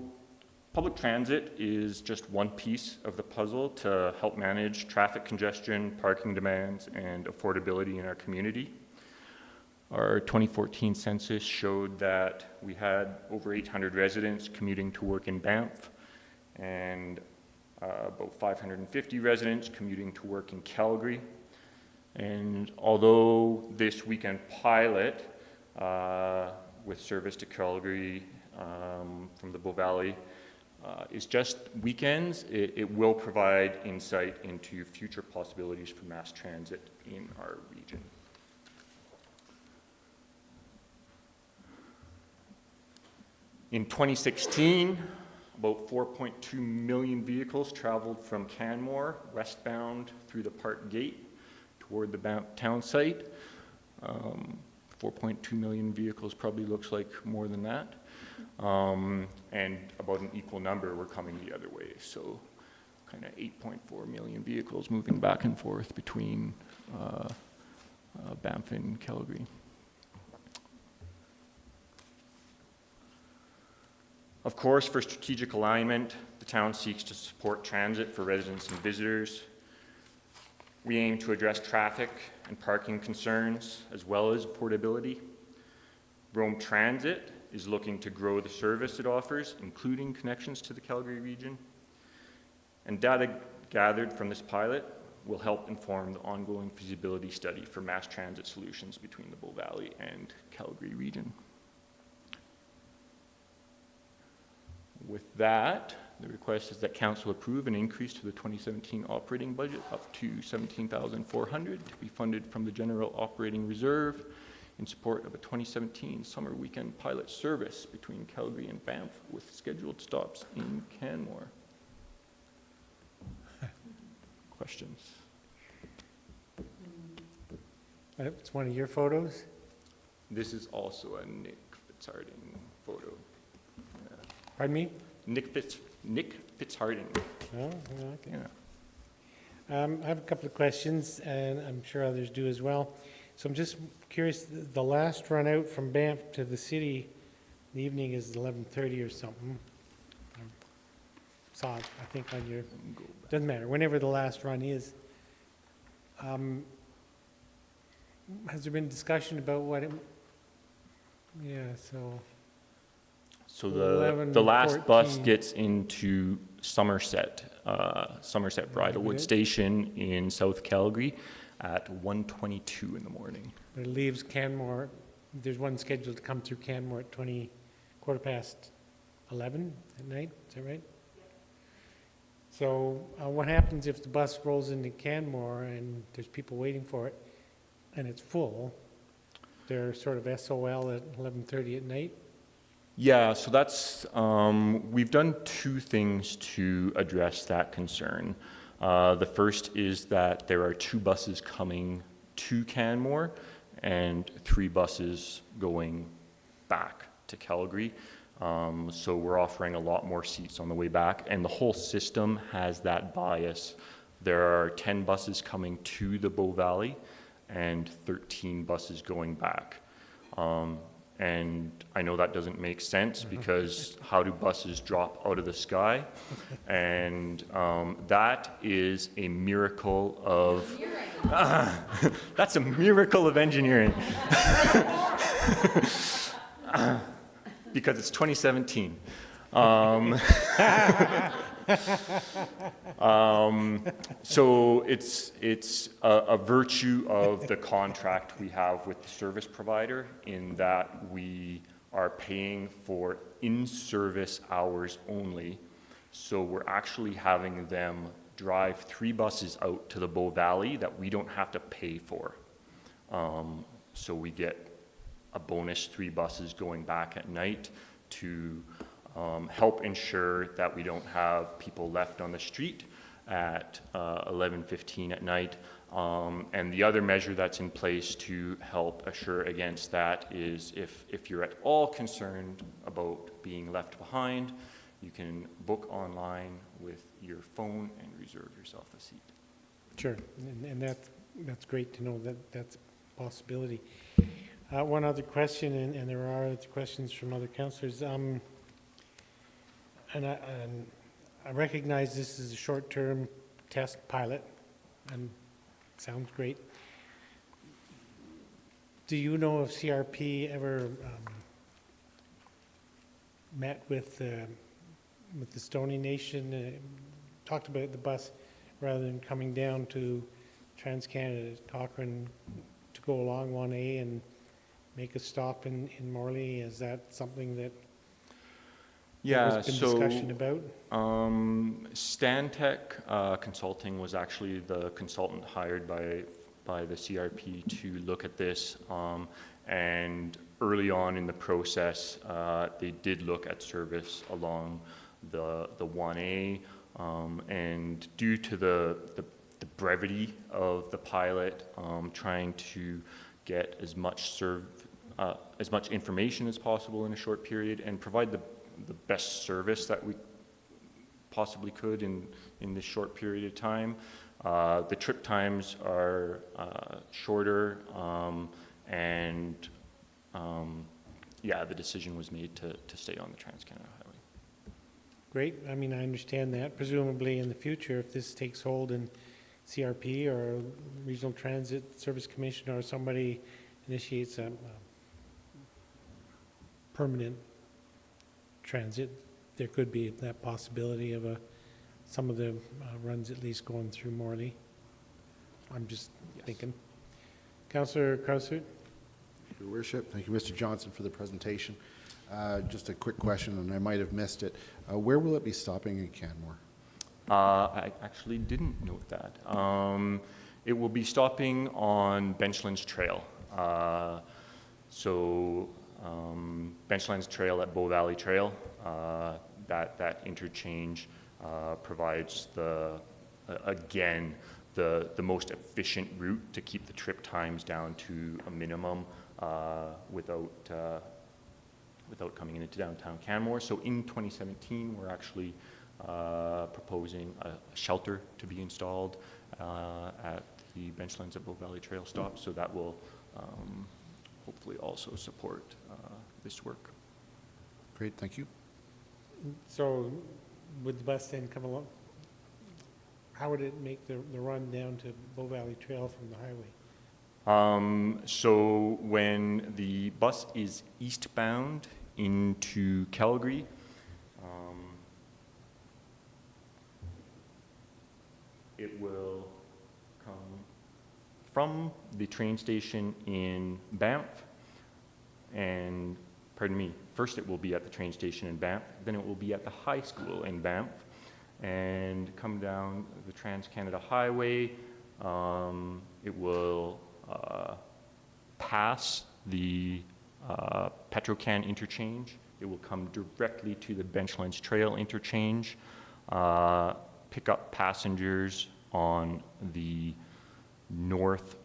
Speaker 16: public transit is just one piece of the puzzle to help manage traffic congestion, parking demands, and affordability in our community. Our 2014 census showed that we had over 800 residents commuting to work in Banff, and about 550 residents commuting to work in Calgary. And although this weekend pilot with service to Calgary from the Bow Valley is just weekends, it will provide insight into future possibilities for mass transit in our region. In 2016, about 4.2 million vehicles traveled from Canmore westbound through the Park Gate toward the Banff town site. 4.2 million vehicles probably looks like more than that. And about an equal number were coming the other way. So kind of 8.4 million vehicles moving back and forth between Banff and Calgary. Of course, for strategic alignment, the town seeks to support transit for residents and visitors. We aim to address traffic and parking concerns, as well as affordability. Rome Transit is looking to grow the service it offers, including connections to the Calgary region. And data gathered from this pilot will help inform the ongoing feasibility study for mass transit solutions between the Bow Valley and Calgary region. With that, the request is that Council approve an increase to the 2017 operating budget up to $17,400 to be funded from the General Operating Reserve in support of a 2017 summer weekend pilot service between Calgary and Banff with scheduled stops in Canmore. Questions?
Speaker 1: It's one of your photos?
Speaker 16: This is also a Nick Fitzharding photo.
Speaker 1: Pardon me?
Speaker 16: Nick Fitzharding.
Speaker 1: Oh, okay.
Speaker 16: Yeah.
Speaker 1: I have a couple of questions, and I'm sure others do as well. So I'm just curious, the last run out from Banff to the city, the evening is 11:30 or something. I saw it, I think, on your, doesn't matter, whenever the last run is. Has there been discussion about what it, yeah, so.
Speaker 16: So the last bus gets into Somerset, Bridlewood Station in South Calgary at 1:22 in the morning.
Speaker 1: But it leaves Canmore, there's one scheduled to come through Canmore at 11:15 at night, is that right? So what happens if the bus rolls into Canmore and there's people waiting for it and it's full? They're sort of SOL at 11:30 at night?
Speaker 16: Yeah, so that's, we've done two things to address that concern. The first is that there are 2 buses coming to Canmore and 3 buses going back to Calgary. So we're offering a lot more seats on the way back, and the whole system has that bias. There are 10 buses coming to the Bow Valley and 13 buses going back. And I know that doesn't make sense because how do buses drop out of the sky? And that is a miracle of, that's a miracle of engineering. Because it's 2017. So it's a virtue of the contract we have with the service provider in that we are paying for in-service hours only. So we're actually having them drive 3 buses out to the Bow Valley that we don't have to pay for. So we get a bonus 3 buses going back at night to help ensure that we don't have people left on the street at 11:15 at night. And the other measure that's in place to help assure against that is if you're at all concerned about being left behind, you can book online with your phone and reserve yourself a seat.
Speaker 1: Sure, and that's great to know that that's a possibility. One other question, and there are other questions from other councillors. And I recognize this is a short-term test pilot, and it sounds great. Do you know if CRP ever met with the Stoney Nation, talked about the bus rather than coming down to Trans-Canada Cochrane to go along 1A and make a stop in Morley? Is that something that there's been discussion about?
Speaker 16: Stantec Consulting was actually the consultant hired by the CRP to look at this. And early on in the process, they did look at service along the 1A. And due to the brevity of the pilot, trying to get as much information as possible in a short period and provide the best service that we possibly could in this short period of time. The trip times are shorter, and the decision was made to stay on the Trans-Canada Highway.
Speaker 1: Great. I mean, I understand that. Presumably in the future, if this takes hold in CRP or Regional Transit Service Commission or somebody initiates a permanent transit, there could be that possibility of some of the runs at least going through Morley. I'm just thinking. Councillor Krausert?
Speaker 3: Your Worship, thank you, Mr. Johnson, for the presentation. Just a quick question, and I might have missed it. Where will it be stopping in Canmore?
Speaker 16: I actually didn't note that. It will be stopping on Benchlands Trail. Benchlands Trail at Bow Valley Trail, that interchange provides the most efficient route to keep the trip times down to a minimum without coming into downtown Canmore. So in 2017, we're actually proposing a shelter to be installed at the Benchlands at Bow Valley Trail stop, so that will hopefully also support this work.
Speaker 3: Great, thank you.
Speaker 1: So would the bus then come along? How would it make the run down to Bow Valley Trail from the highway?
Speaker 16: So when the bus is eastbound into Calgary, it will come from the train station in Banff, and, pardon me, first it will be at the train station in Banff, then it will be at the high school in Banff, and come down the Trans-Canada Highway. It will pass the Petrocan interchange. It will come directly to the Benchlands Trail interchange, pick up passengers on the north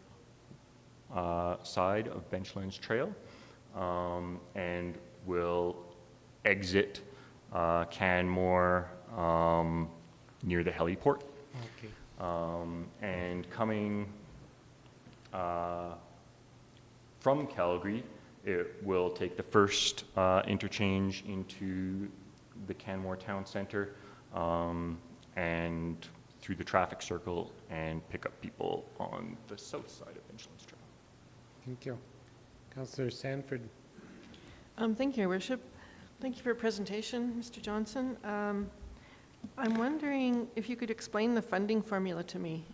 Speaker 16: side of Benchlands Trail, and will exit Canmore near the heliport.
Speaker 1: Okay.
Speaker 16: And coming from Calgary, it will take the first interchange into the Canmore Town Centre, and through the traffic circle, and pick up people on the south side of Benchlands Trail.
Speaker 1: Thank you. Councillor Sanford.
Speaker 6: Thank you, Your Worship. Thank you for your presentation, Mr. Johnson. I'm wondering if you could explain the funding formula to me,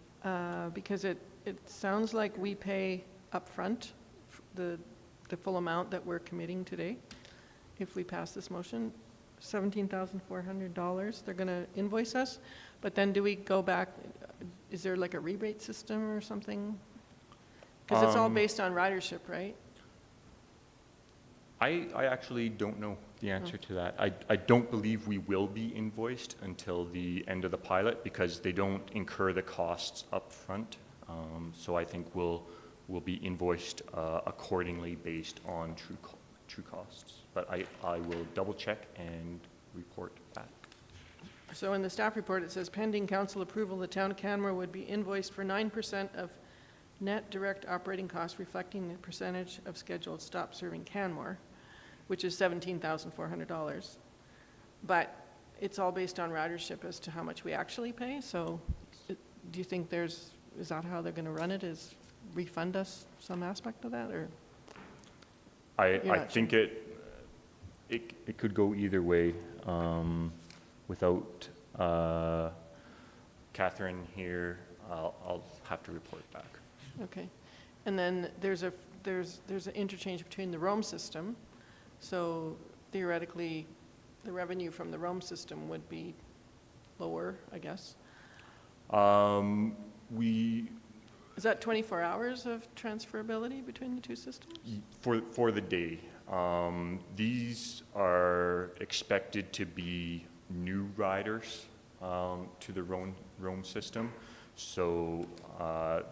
Speaker 6: because it sounds like we pay upfront the full amount that we're committing today. If we pass this motion, $17,400, they're going to invoice us, but then do we go back? Is there like a rebate system or something? Because it's all based on ridership, right?
Speaker 16: I actually don't know the answer to that. I don't believe we will be invoiced until the end of the pilot, because they don't incur the costs up front. So I think we'll be invoiced accordingly based on true costs. But I will double check and report back.
Speaker 6: So in the staff report, it says pending council approval, the town of Canmore would be invoiced for 9% of net direct operating costs, reflecting the percentage of scheduled stop serving Canmore, which is $17,400. But it's all based on ridership as to how much we actually pay. So do you think is that how they're going to run it, is refund us some aspect of that, or?
Speaker 16: I think it could go either way. Without Catherine here, I'll have to report back.
Speaker 6: Okay. And then there's an interchange between the Rome system. So theoretically, the revenue from the Rome system would be lower, I guess. Is that 24 hours of transferability between the two systems?
Speaker 16: For the day. These are expected to be new riders to the Rome system. So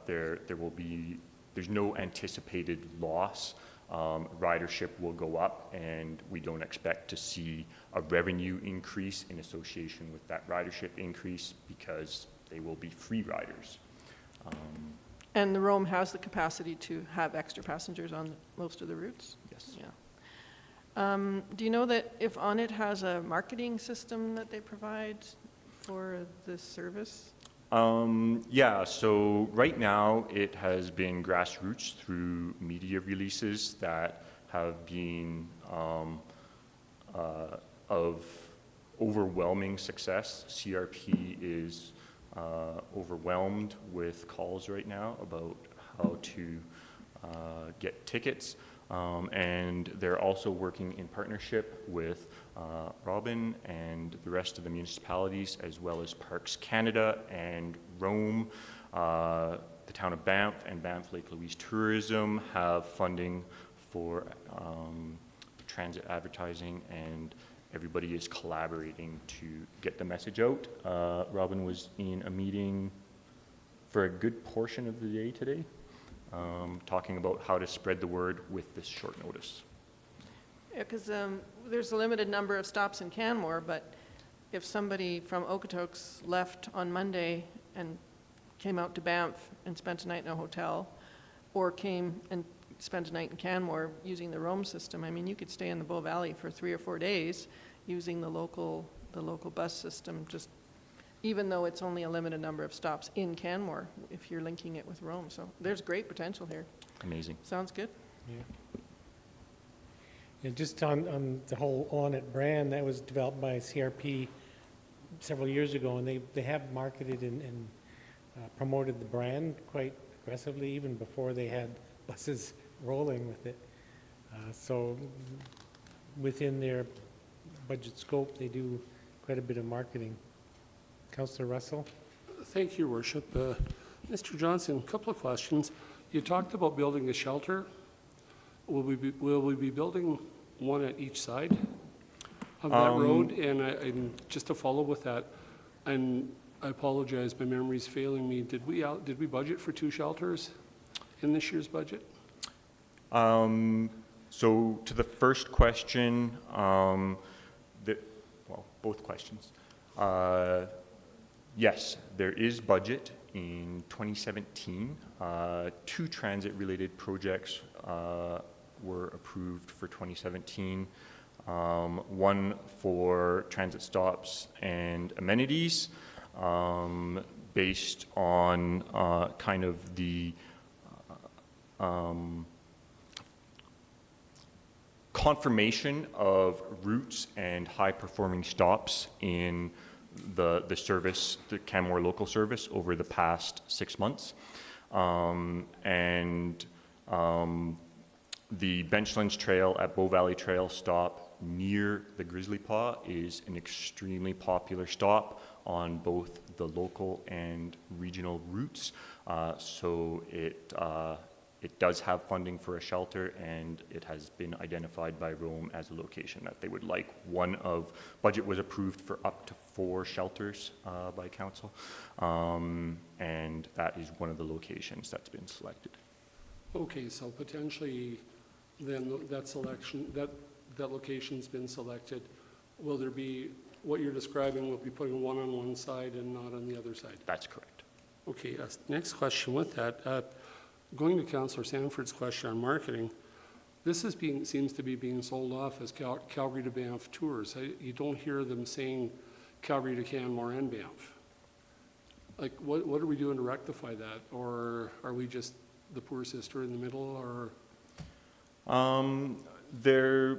Speaker 16: there's no anticipated loss. Ridership will go up, and we don't expect to see a revenue increase in association with that ridership increase, because they will be free riders.
Speaker 6: And the Rome has the capacity to have extra passengers on most of the routes?
Speaker 16: Yes.
Speaker 6: Yeah. Do you know that if ONIT has a marketing system that they provide for this service?
Speaker 16: Yeah, so right now it has been grassroots through media releases that have been of overwhelming success. CRP is overwhelmed with calls right now about how to get tickets. And they're also working in partnership with Robin and the rest of the municipalities, as well as Parks Canada and Rome. The town of Banff and Banff Lake Louise Tourism have funding for transit advertising, and everybody is collaborating to get the message out. Robin was in a meeting for a good portion of the day today, talking about how to spread the word with this short notice.
Speaker 6: Yeah, because there's a limited number of stops in Canmore, but if somebody from Okotoks left on Monday and came out to Banff and spent a night in a hotel, or came and spent a night in Canmore using the Rome system, I mean, you could stay in the Bow Valley for 3 or 4 days using the local bus system, just even though it's only a limited number of stops in Canmore, if you're linking it with Rome. So there's great potential here.
Speaker 16: Amazing.
Speaker 6: Sounds good.
Speaker 1: Yeah. And just on the whole ONIT brand, that was developed by CRP several years ago, and they have marketed and promoted the brand quite aggressively, even before they had buses rolling with it. So within their budget scope, they do quite a bit of marketing. Councillor Russell?
Speaker 7: Thank you, Worship. Mr. Johnson, a couple of questions. You talked about building a shelter. Will we be building one at each side of that road? And just to follow with that, and I apologize, my memory's failing me. Did we budget for 2 shelters in this year's budget?
Speaker 16: So to the first question, both questions. Yes, there is budget in 2017. 2 transit-related projects were approved for 2017. One for transit stops and amenities, based on kind of the confirmation of routes and high-performing stops in the service, the Canmore local service, over the past 6 months. The Benchlands Trail at Bow Valley Trail stop near the Grizzly Paw is an extremely popular stop on both the local and regional routes. So it does have funding for a shelter, and it has been identified by Rome as a location that they would like. Budget was approved for up to 4 shelters by council, and that is one of the locations that's been selected.
Speaker 7: Okay, so potentially then that location's been selected. Will there be, what you're describing, will be putting one on one side and not on the other side?
Speaker 16: That's correct.
Speaker 7: Okay, next question with that. Going to Councillor Sanford's question on marketing, this seems to be being sold off as Calgary to Banff tours. You don't hear them saying Calgary to Canmore and Banff. Like, what are we doing to rectify that? Or are we just the poor sister in the middle? Or
Speaker 16: there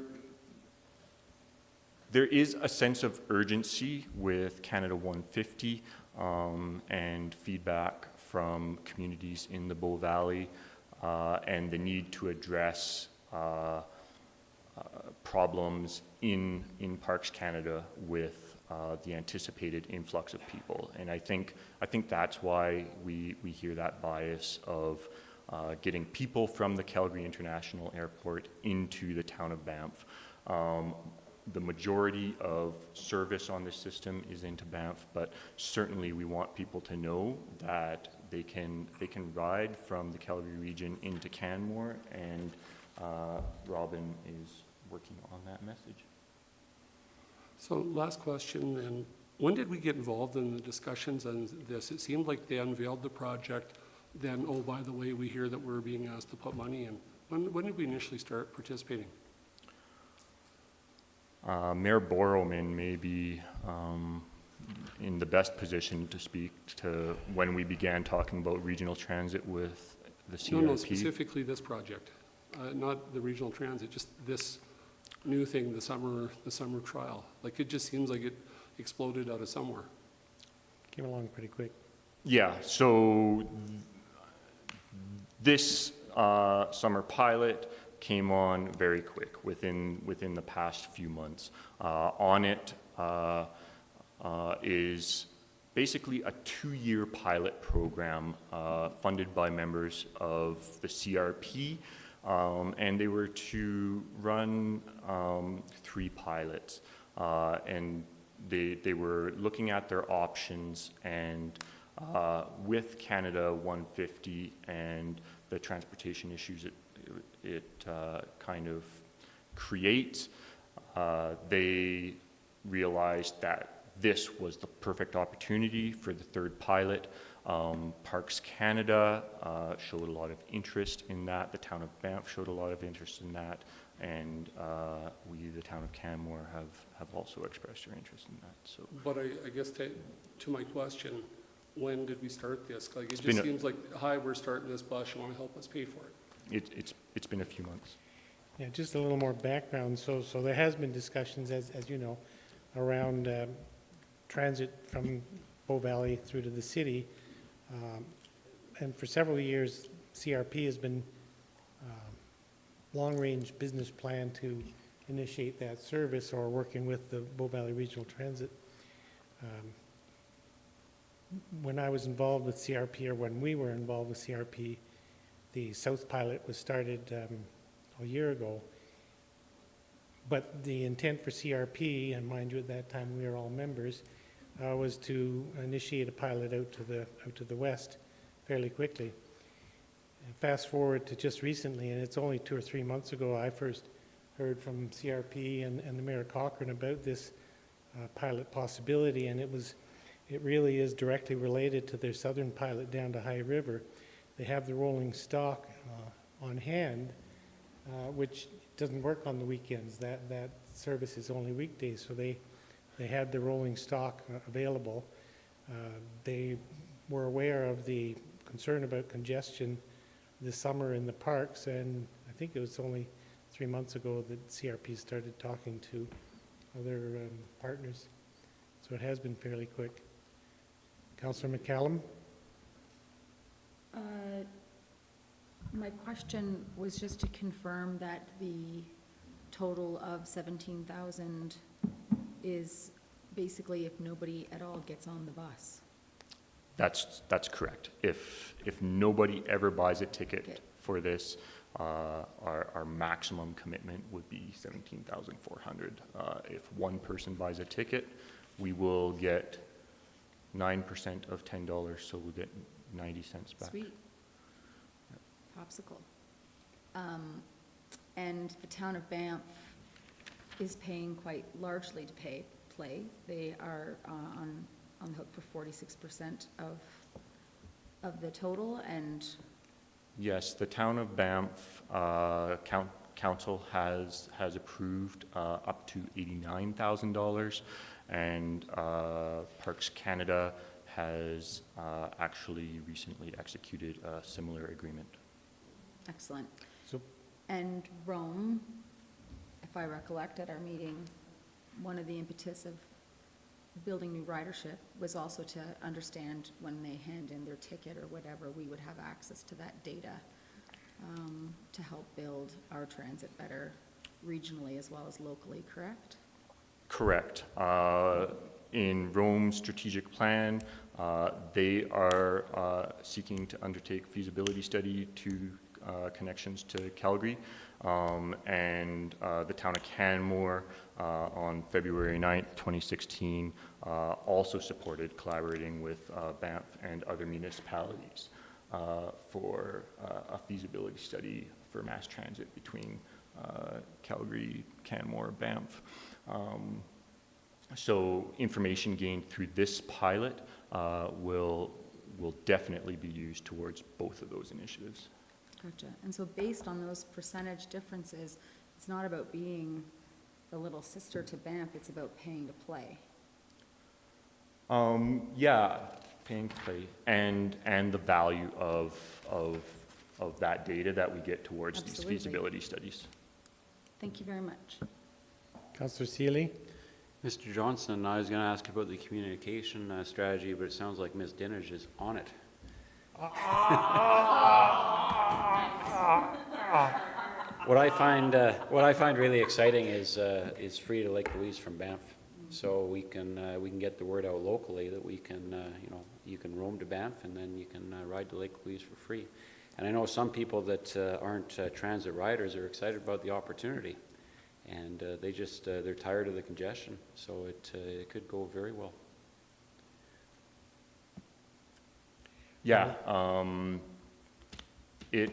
Speaker 16: is a sense of urgency with Canada 150 and feedback from communities in the Bow Valley and the need to address problems in Parks Canada with the anticipated influx of people. And I think that's why we hear that bias of getting people from the Calgary International Airport into the town of Banff. The majority of service on this system is into Banff, but certainly we want people to know that they can ride from the Calgary region into Canmore, and Robin is working on that message.
Speaker 7: So last question then, when did we get involved in the discussions on this? It seemed like they unveiled the project, then, oh, by the way, we hear that we're being asked to put money in. When did we initially start participating?
Speaker 16: Mayor Borrowman may be in the best position to speak to when we began talking about regional transit with the CRP.
Speaker 7: No, specifically this project, not the regional transit, just this new thing, the summer trial. Like, it just seems like it exploded out of somewhere.
Speaker 1: Came along pretty quick.
Speaker 16: Yeah, so this summer pilot came on very quick, within the past few months. On it is basically a 2-year pilot program funded by members of the CRP, and they were to run 3 pilots, and they were looking at their options, and with Canada 150 and the transportation issues it kind of creates, they realized that this was the perfect opportunity for the 3rd pilot. Parks Canada showed a lot of interest in that. The town of Banff showed a lot of interest in that, and we, the town of Canmore, have also expressed our interest in that. So,
Speaker 7: but I guess to my question, when did we start this? Like, it just seems like, hi, we're starting this bus, you want to help us pay for it?
Speaker 16: It's been a few months.
Speaker 1: Yeah, just a little more background. So there has been discussions, as you know, around transit from Bow Valley through to the city. and for several years, CRP has been long-range business plan to initiate that service, or working with the Bow Valley Regional Transit. When I was involved with CRP, or when we were involved with CRP, the South pilot was started a year ago. But the intent for CRP, and mind you, at that time we were all members, was to initiate a pilot out to the west fairly quickly. And fast forward to just recently, and it's only 2 or 3 months ago, I first heard from CRP and the Mayor Cochrane about this pilot possibility, and it really is directly related to their southern pilot down to High River. They have the rolling stock on hand, which doesn't work on the weekends. That service is only weekdays, so they had the rolling stock available. They were aware of the concern about congestion this summer in the parks, and I think it was only 3 months ago that CRP started talking to other partners. So it has been fairly quick. Councillor McCallum?
Speaker 10: My question was just to confirm that the total of 17,000 is basically if nobody at all gets on the bus.
Speaker 16: That's correct. If nobody ever buys a ticket for this, our maximum commitment would be 17,400. If one person buys a ticket, we will get 9% of $10, so we'll get 90 cents back.
Speaker 10: Sweet. Popsicle. And the town of Banff is paying quite largely to play. They are on the hook for 46% of the total, and
Speaker 16: Yes, the town of Banff council has approved up to $89,000, and Parks Canada has actually recently executed a similar agreement.
Speaker 10: excellent.
Speaker 1: So,
Speaker 10: And Rome, if I recollect at our meeting, one of the impetus of building new ridership was also to understand when they hand in their ticket or whatever, we would have access to that data to help build our transit better regionally as well as locally, correct?
Speaker 16: Correct. In Rome's strategic plan, they are seeking to undertake feasibility study to connections to Calgary, and the town of Canmore on February 9th, 2016, also supported collaborating with Banff and other municipalities for a feasibility study for mass transit between Calgary, Canmore, Banff. So information gained through this pilot will definitely be used towards both of those initiatives.
Speaker 10: Gotcha. And so based on those percentage differences, it's not about being the little sister to Banff, it's about paying to play.
Speaker 16: Yeah, paying to play, and the value of that data that we get towards
Speaker 10: Absolutely.
Speaker 16: these feasibility studies.
Speaker 10: Thank you very much.
Speaker 1: Councillor Seeley?
Speaker 11: Mr. Johnson, I was going to ask about the communication strategy, but it sounds like Ms. Dinage is on it. What I find really exciting is free to Lake Louise from Banff, so we can get the word out locally that we can you can roam to Banff and then you can ride to Lake Louise for free. And I know some people that aren't transit riders are excited about the opportunity, and they're tired of the congestion, so it could go very well.
Speaker 16: Yeah, it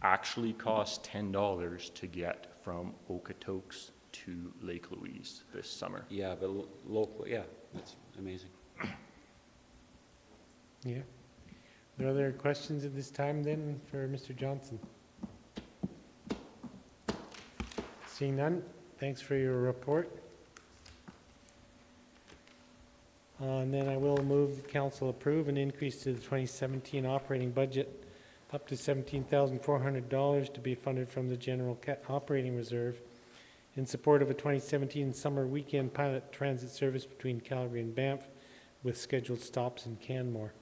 Speaker 16: actually costs $10 to get from Okotoks to Lake Louise this summer.
Speaker 11: Yeah, but locally, yeah, that's amazing.
Speaker 1: Yeah. Are there other questions at this time then for Mr. Johnson? Seeing none, thanks for your report. And then I will move the council approve an increase to the 2017 operating budget up to $17,400 to be funded from the general operating reserve in support of a 2017 summer weekend pilot transit service between Calgary and Banff with scheduled stops in Canmore.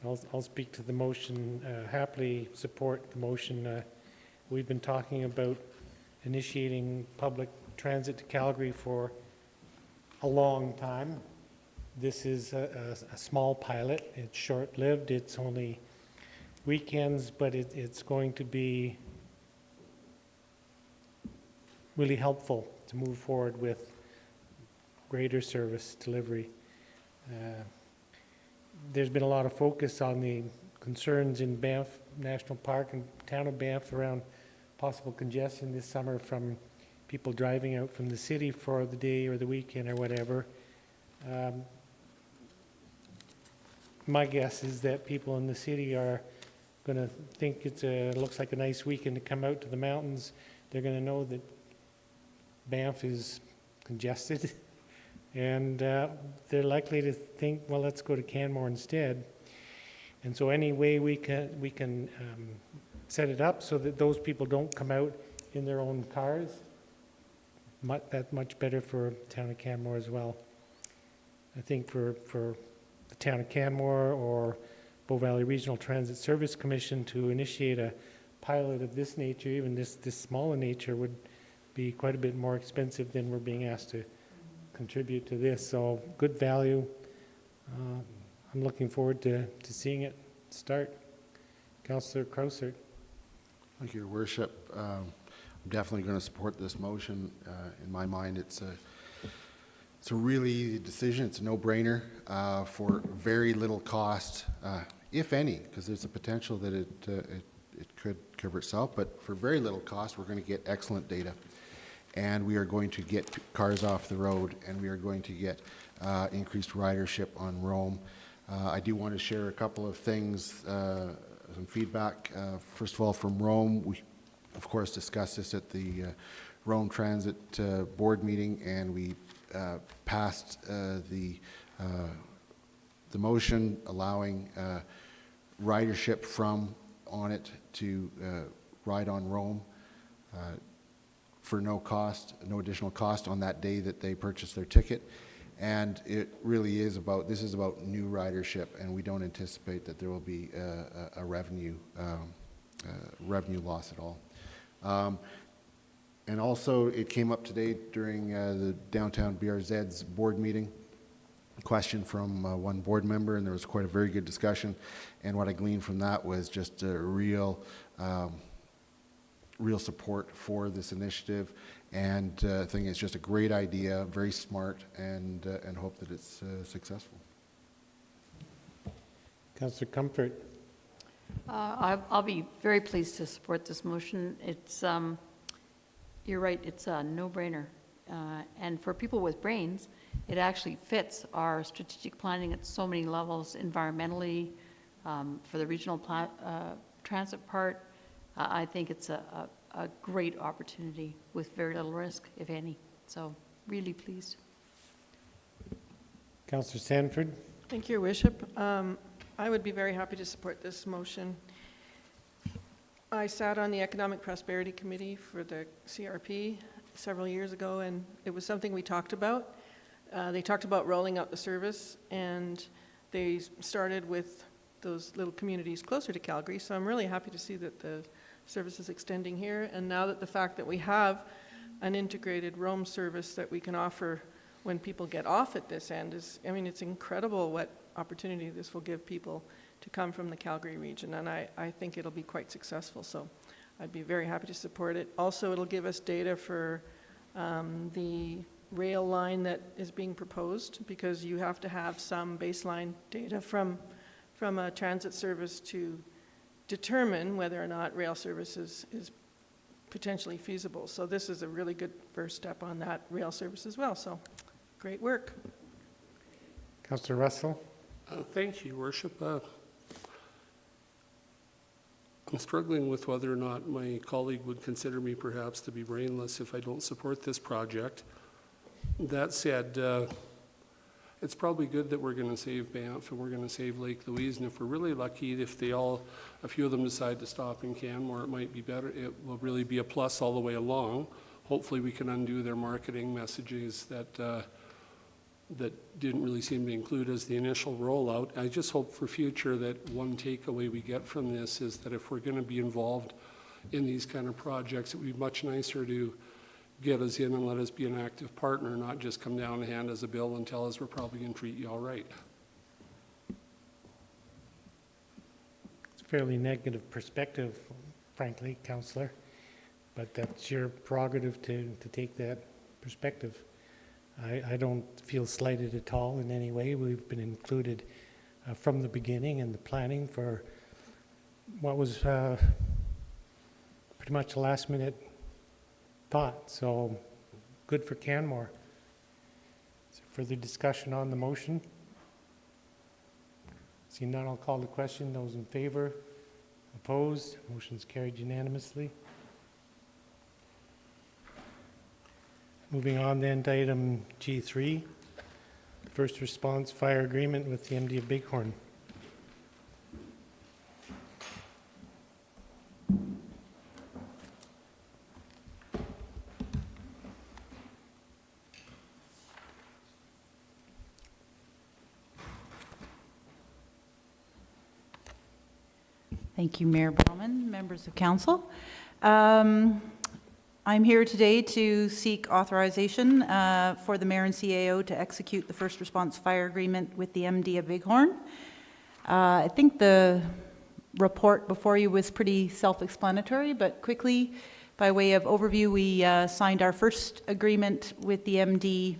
Speaker 1: I'll speak to the motion, happily support the motion. We've been talking about initiating public transit to Calgary for a long time. This is a small pilot. It's short-lived. It's only weekends, but it's going to be really helpful to move forward with greater service delivery. There's been a lot of focus on the concerns in Banff National Park and town of Banff around possible congestion this summer from people driving out from the city for the day or the weekend or whatever. My guess is that people in the city are going to think it looks like a nice weekend to come out to the mountains. They're going to know that Banff is congested. And they're likely to think, well, let's go to Canmore instead. And so any way we can set it up so that those people don't come out in their own cars, that's much better for the town of Canmore as well. I think for the town of Canmore or Bow Valley Regional Transit Service Commission to initiate a pilot of this nature, even this small in nature, would be quite a bit more expensive than we're being asked to contribute to this. So good value. I'm looking forward to seeing it start. Councillor Krausert.
Speaker 3: Thank you, Your Worship. I'm definitely going to support this motion. In my mind, it's a really easy decision. It's a no-brainer for very little cost, if any, because there's a potential that it could cover itself. But for very little cost, we're going to get excellent data. And we are going to get cars off the road, and we are going to get increased ridership on Rome. I do want to share a couple of things, some feedback. First of all, from Rome, we, of course, discussed this at the Rome Transit Board meeting, and we passed the motion allowing ridership from on it to ride on Rome. For no cost, no additional cost on that day that they purchase their ticket. And it really is about, this is about new ridership, and we don't anticipate that there will be a revenue loss at all. And also, it came up today during the Downtown BRZ's board meeting, a question from one board member, and there was quite a very good discussion. And what I gleaned from that was just a real support for this initiative, and I think it's just a great idea, very smart, and hope that it's successful.
Speaker 1: Councillor Comfort.
Speaker 5: I'll be very pleased to support this motion. It's, you're right, it's a no-brainer. And for people with brains, it actually fits our strategic planning at so many levels, environmentally, for the regional transit part. I think it's a great opportunity with very little risk, if any. So really pleased.
Speaker 1: Councillor Sanford.
Speaker 6: Thank you, Your Worship. I would be very happy to support this motion. I sat on the Economic Prosperity Committee for the CRP several years ago, and it was something we talked about. They talked about rolling out the service, and they started with those little communities closer to Calgary, so I'm really happy to see that the service is extending here. And now that the fact that we have an integrated roam service that we can offer when people get off at this end is, I mean, it's incredible what opportunity this will give people to come from the Calgary region, and I think it'll be quite successful, so I'd be very happy to support it. Also, it'll give us data for the rail line that is being proposed, because you have to have some baseline data from a transit service to determine whether or not rail service is potentially feasible. So this is a really good first step on that rail service as well. So great work.
Speaker 1: Councillor Russell.
Speaker 7: Thank you, Your Worship. I'm struggling with whether or not my colleague would consider me perhaps to be brainless if I don't support this project. That said, it's probably good that we're going to save Banff and we're going to save Lake Louise, and if we're really lucky, if a few of them decide to stop in Canmore, it might be better. It will really be a plus all the way along. Hopefully we can undo their marketing messages that that didn't really seem to include as the initial rollout. I just hope for future that one takeaway we get from this is that if we're going to be involved in these kind of projects, it would be much nicer to get us in and let us be an active partner, not just come down and hand us a bill and tell us we're probably going to treat you all right.
Speaker 1: It's a fairly negative perspective, frankly, Councillor, but that's your prerogative to take that perspective. I don't feel slighted at all in any way. We've been included from the beginning in the planning for what was pretty much a last-minute thought, so good for Canmore. Is there further discussion on the motion? Seeing none, I'll call the question. Those in favor? Opposed? Motion's carried unanimously. Moving on then to item G3, first response fire agreement with the MD of Bighorn.
Speaker 9: Thank you, Mayor Bauman, members of council. I'm here today to seek authorization for the mayor and CAO to execute the first response fire agreement with the MD of Bighorn. I think the report before you was pretty self-explanatory, but quickly, by way of overview, we signed our first agreement with the MD,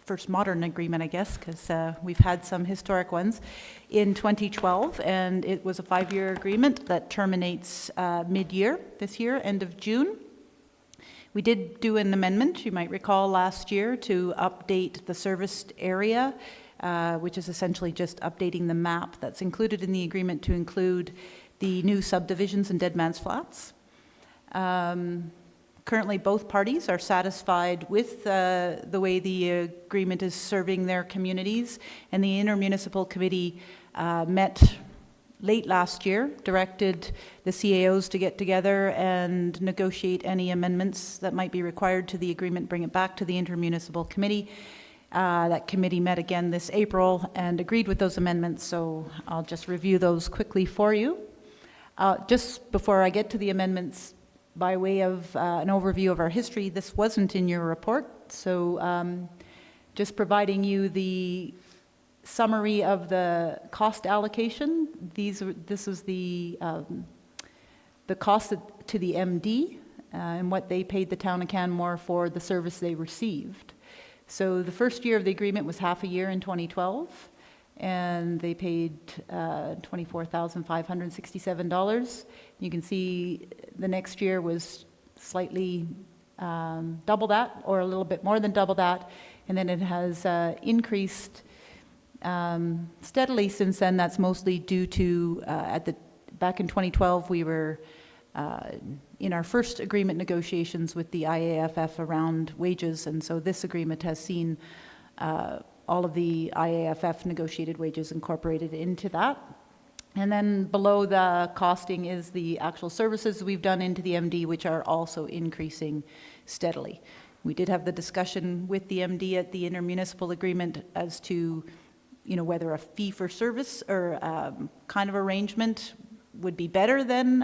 Speaker 9: first modern agreement, I guess, because we've had some historic ones, in 2012, and it was a 5-year agreement that terminates mid-year this year, end of June. We did do an amendment, you might recall, last year to update the serviced area, which is essentially just updating the map that's included in the agreement to include the new subdivisions and Dead Man's Flats. Currently, both parties are satisfied with the way the agreement is serving their communities, and the intermunicipal committee met late last year, directed the CAOs to get together and negotiate any amendments that might be required to the agreement, bring it back to the intermunicipal committee. That committee met again this April and agreed with those amendments, so I'll just review those quickly for you. Just before I get to the amendments, by way of an overview of our history, this wasn't in your report, so just providing you the summary of the cost allocation. This is the cost to the MD and what they paid the town of Canmore for the service they received. So the first year of the agreement was half a year in 2012, and they paid $24,567. You can see the next year was slightly double that, or a little bit more than double that, and then it has increased steadily since then. That's mostly due to back in 2012 we were in our first agreement negotiations with the IAFF around wages, and so this agreement has seen all of the IAFF negotiated wages incorporated into that. And then below the costing is the actual services we've done into the MD, which are also increasing steadily. We did have the discussion with the MD at the intermunicipal agreement as to whether a fee for service or kind of arrangement would be better than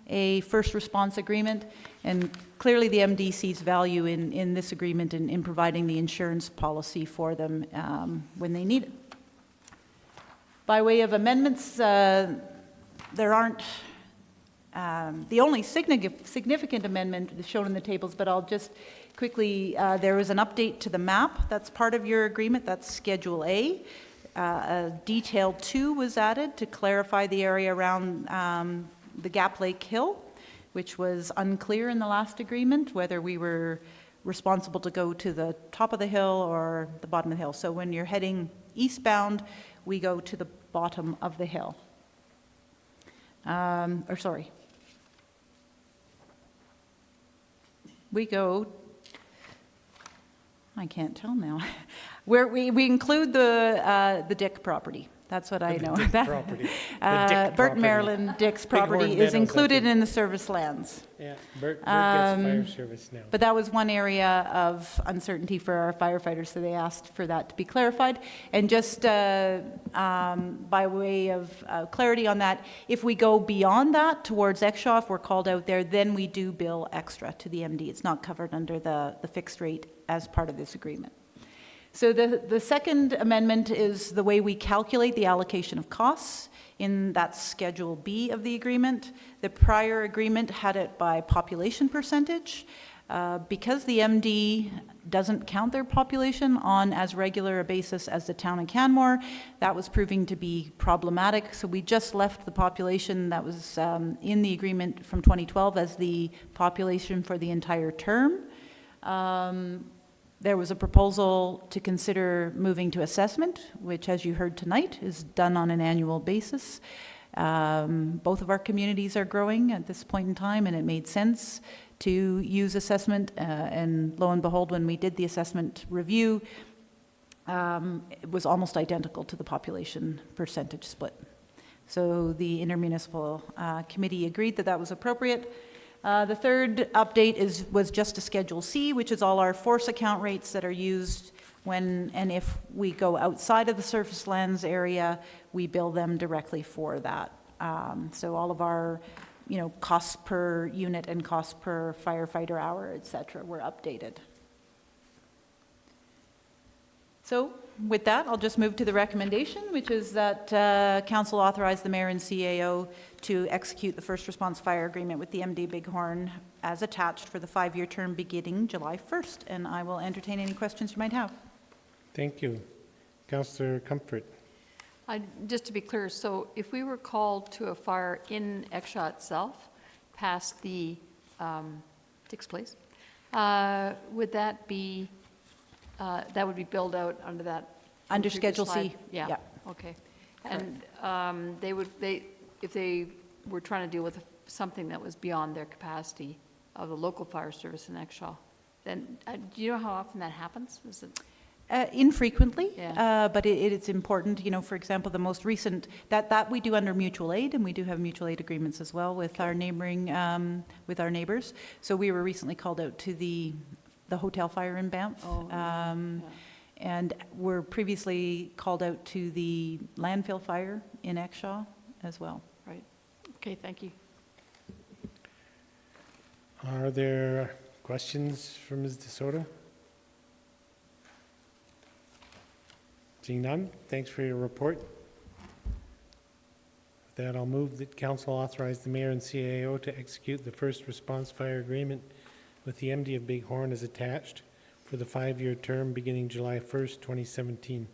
Speaker 9: a first response agreement. And clearly the MD sees value in this agreement and in providing the insurance policy for them when they need it. By way of amendments, there aren't the only significant amendment is shown in the tables, but I'll just quickly, there was an update to the map that's part of your agreement. That's Schedule A. Detail 2 was added to clarify the area around the Gap Lake Hill, which was unclear in the last agreement, whether we were responsible to go to the top of the hill or the bottom of the hill. So when you're heading eastbound, we go to the bottom of the hill. We go, I can't tell now, where we include the Dick property. That's what I
Speaker 1: The
Speaker 9: know.
Speaker 1: Dick
Speaker 9: That-
Speaker 1: property. The Dick
Speaker 9: Burton
Speaker 1: property.
Speaker 9: Maryland Dick's
Speaker 1: Bighorn
Speaker 9: property
Speaker 1: Meadows,
Speaker 9: is
Speaker 1: I
Speaker 9: included
Speaker 1: think.
Speaker 9: in the service lands.
Speaker 1: Yeah, Bert gets fire service now.
Speaker 9: But that was one area of uncertainty for our firefighters, so they asked for that to be clarified. And just by way of clarity on that, if we go beyond that towards Exshaw, if we're called out there, then we do bill extra to the MD. It's not covered under the fixed rate as part of this agreement. So the second amendment is the way we calculate the allocation of costs. In that Schedule B of the agreement. The prior agreement had it by population percentage. Because the MD doesn't count their population on as regular a basis as the town of Canmore, that was proving to be problematic. So we just left the population that was in the agreement from 2012 as the population for the entire term. There was a proposal to consider moving to assessment, which, as you heard tonight, is done on an annual basis. Both of our communities are growing at this point in time, and it made sense to use assessment. And lo and behold, when we did the assessment review, it was almost identical to the population percentage split. So the intermunicipal committee agreed that that was appropriate. The third update was just a Schedule C, which is all our force account rates that are used when and if we go outside of the surface lands area, we bill them directly for that. So all of our, costs per unit and costs per firefighter hour, et cetera, were updated. So with that, I'll just move to the recommendation, which is that Council authorize the Mayor and CAO to execute the first response fire agreement with the MD Bighorn as attached for the 5-year term beginning July 1st. And I will entertain any questions you might have.
Speaker 1: Thank you. Councillor Comfort.
Speaker 5: Just to be clear, so if we were called to a fire in Exshaw itself, past the Dick's Place, would that be, that would be billed out under that?
Speaker 9: Under
Speaker 5: previous
Speaker 9: Schedule
Speaker 5: slide?
Speaker 9: C.
Speaker 5: Yeah,
Speaker 9: Yeah.
Speaker 5: okay. And if they were trying to deal with something that was beyond their capacity of the local fire service in Exshaw, then do you know how often that happens? Is it?
Speaker 9: Infrequently,
Speaker 5: Yeah.
Speaker 9: but it's important. For example, the most recent, that we do under mutual aid, and we do have mutual aid agreements as well with our neighboring, with our neighbors. So we were recently called out to the hotel fire in Banff.
Speaker 5: Oh, yeah.
Speaker 9: And were previously called out to the landfill fire in Exshaw as well.
Speaker 5: Right. Okay, thank you.
Speaker 1: Are there questions for Ms. DeSoto? Seeing none, thanks for your report. With that, I'll move that Council authorize the Mayor and CAO to execute the first response fire agreement with the MD of Bighorn as attached for the 5-year term beginning July 1st, 2017.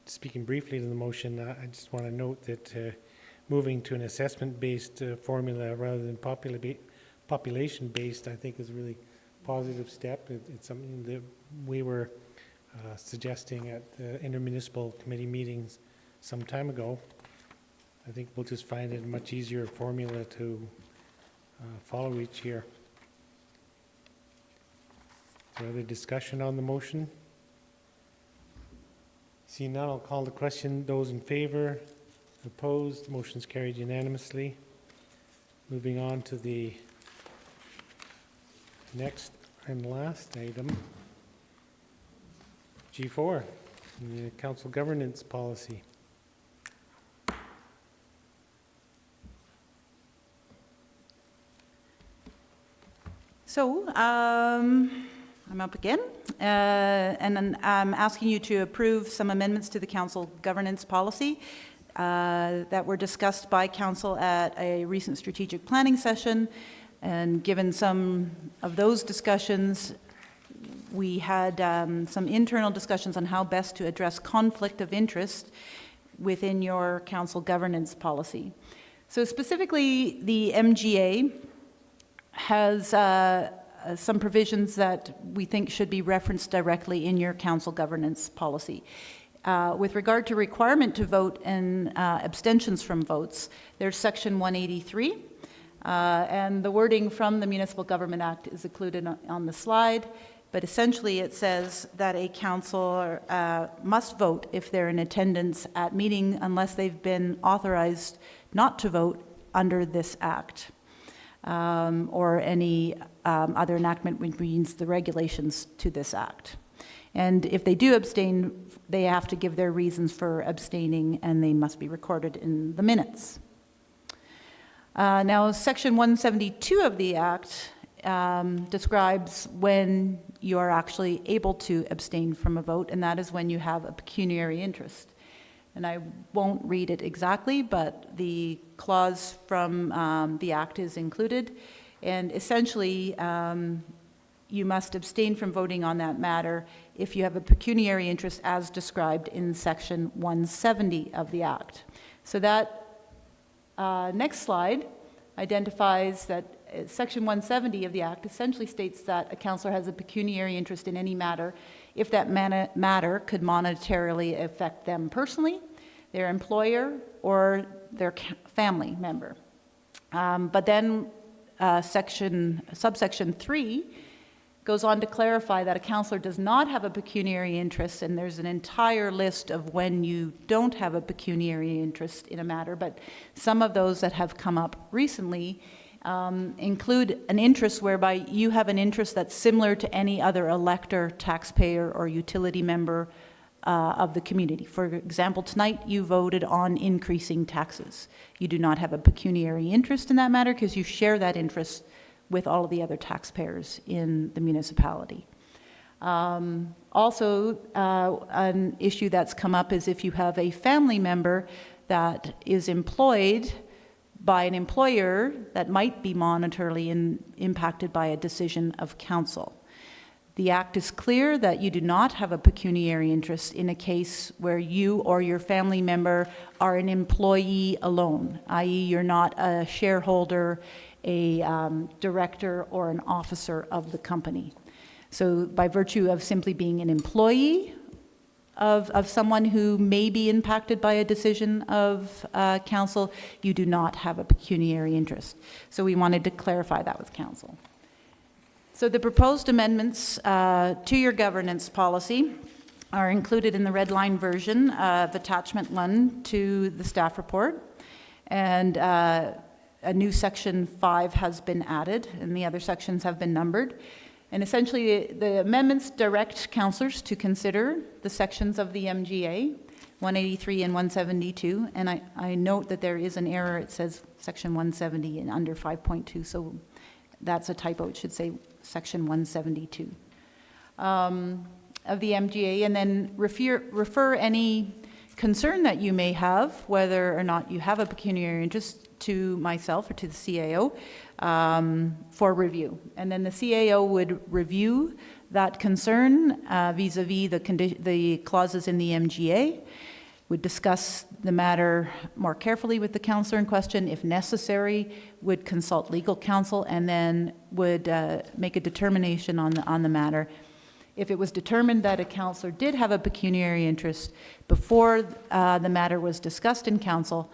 Speaker 1: Speaking briefly to the motion, I just want to note that moving to an assessment-based formula rather than population-based, I think is a really positive step. It's something that we were suggesting at the intermunicipal committee meetings some time ago. I think we'll just find it a much easier formula to follow each year. Is there other discussion on the motion? Seeing none, I'll call the question. Those in favor? Opposed? Motion's carried unanimously. Moving on to the next and last item, G4, the Council Governance Policy.
Speaker 9: So, I'm up again, and then I'm asking you to approve some amendments to the Council Governance Policy that were discussed by Council at a recent strategic planning session. And given some of those discussions, we had some internal discussions on how best to address conflict of interest within your Council Governance Policy. So specifically, the MGA has some provisions that we think should be referenced directly in your Council Governance Policy. With regard to requirement to vote and abstentions from votes, there's Section 183, and the wording from the Municipal Government Act is included on the slide. But essentially, it says that a councillor must vote if they're in attendance at meeting unless they've been authorized not to vote under this act, or any other enactment which means the regulations to this act. And if they do abstain, they have to give their reasons for abstaining, and they must be recorded in the minutes. Now, Section 172 of the Act describes when you are actually able to abstain from a vote, and that is when you have a pecuniary interest. And I won't read it exactly, but the clause from the Act is included. And essentially, you must abstain from voting on that matter if you have a pecuniary interest as described in Section 170 of the Act. So that next slide identifies that Section 170 of the Act essentially states that a councillor has a pecuniary interest in any matter if that matter could monetarily affect them personally, their employer, or their family member. But then subsection 3 goes on to clarify that a councillor does not have a pecuniary interest, and there's an entire list of when you don't have a pecuniary interest in a matter, but some of those that have come up recently include an interest whereby you have an interest that's similar to any other elector, taxpayer, or utility member of the community. For example, tonight you voted on increasing taxes. You do not have a pecuniary interest in that matter because you share that interest with all of the other taxpayers in the municipality. Also, an issue that's come up is if you have a family member that is employed by an employer that might be monetarily impacted by a decision of council. The Act is clear that you do not have a pecuniary interest in a case where you or your family member are an employee alone, i.e. you're not a shareholder, a director, or an officer of the company. So by virtue of simply being an employee of someone who may be impacted by a decision of council, you do not have a pecuniary interest. So we wanted to clarify that with council. So the proposed amendments to your governance policy are included in the red line version of attachment 1 to the staff report. And a new section 5 has been added, and the other sections have been numbered. And essentially, the amendments direct councillors to consider the sections of the MGA, 183 and 172. And I note that there is an error. It says section 170 and under 5.2, so that's a typo. It should say section 172 of the MGA, and then refer any concern that you may have, whether or not you have a pecuniary interest, to myself or to the CAO for review. And then the CAO would review that concern vis-a-vis the clauses in the MGA, would discuss the matter more carefully with the councillor in question, if necessary, would consult legal counsel, and then would make a determination on the matter. If it was determined that a councillor did have a pecuniary interest before the matter was discussed in council,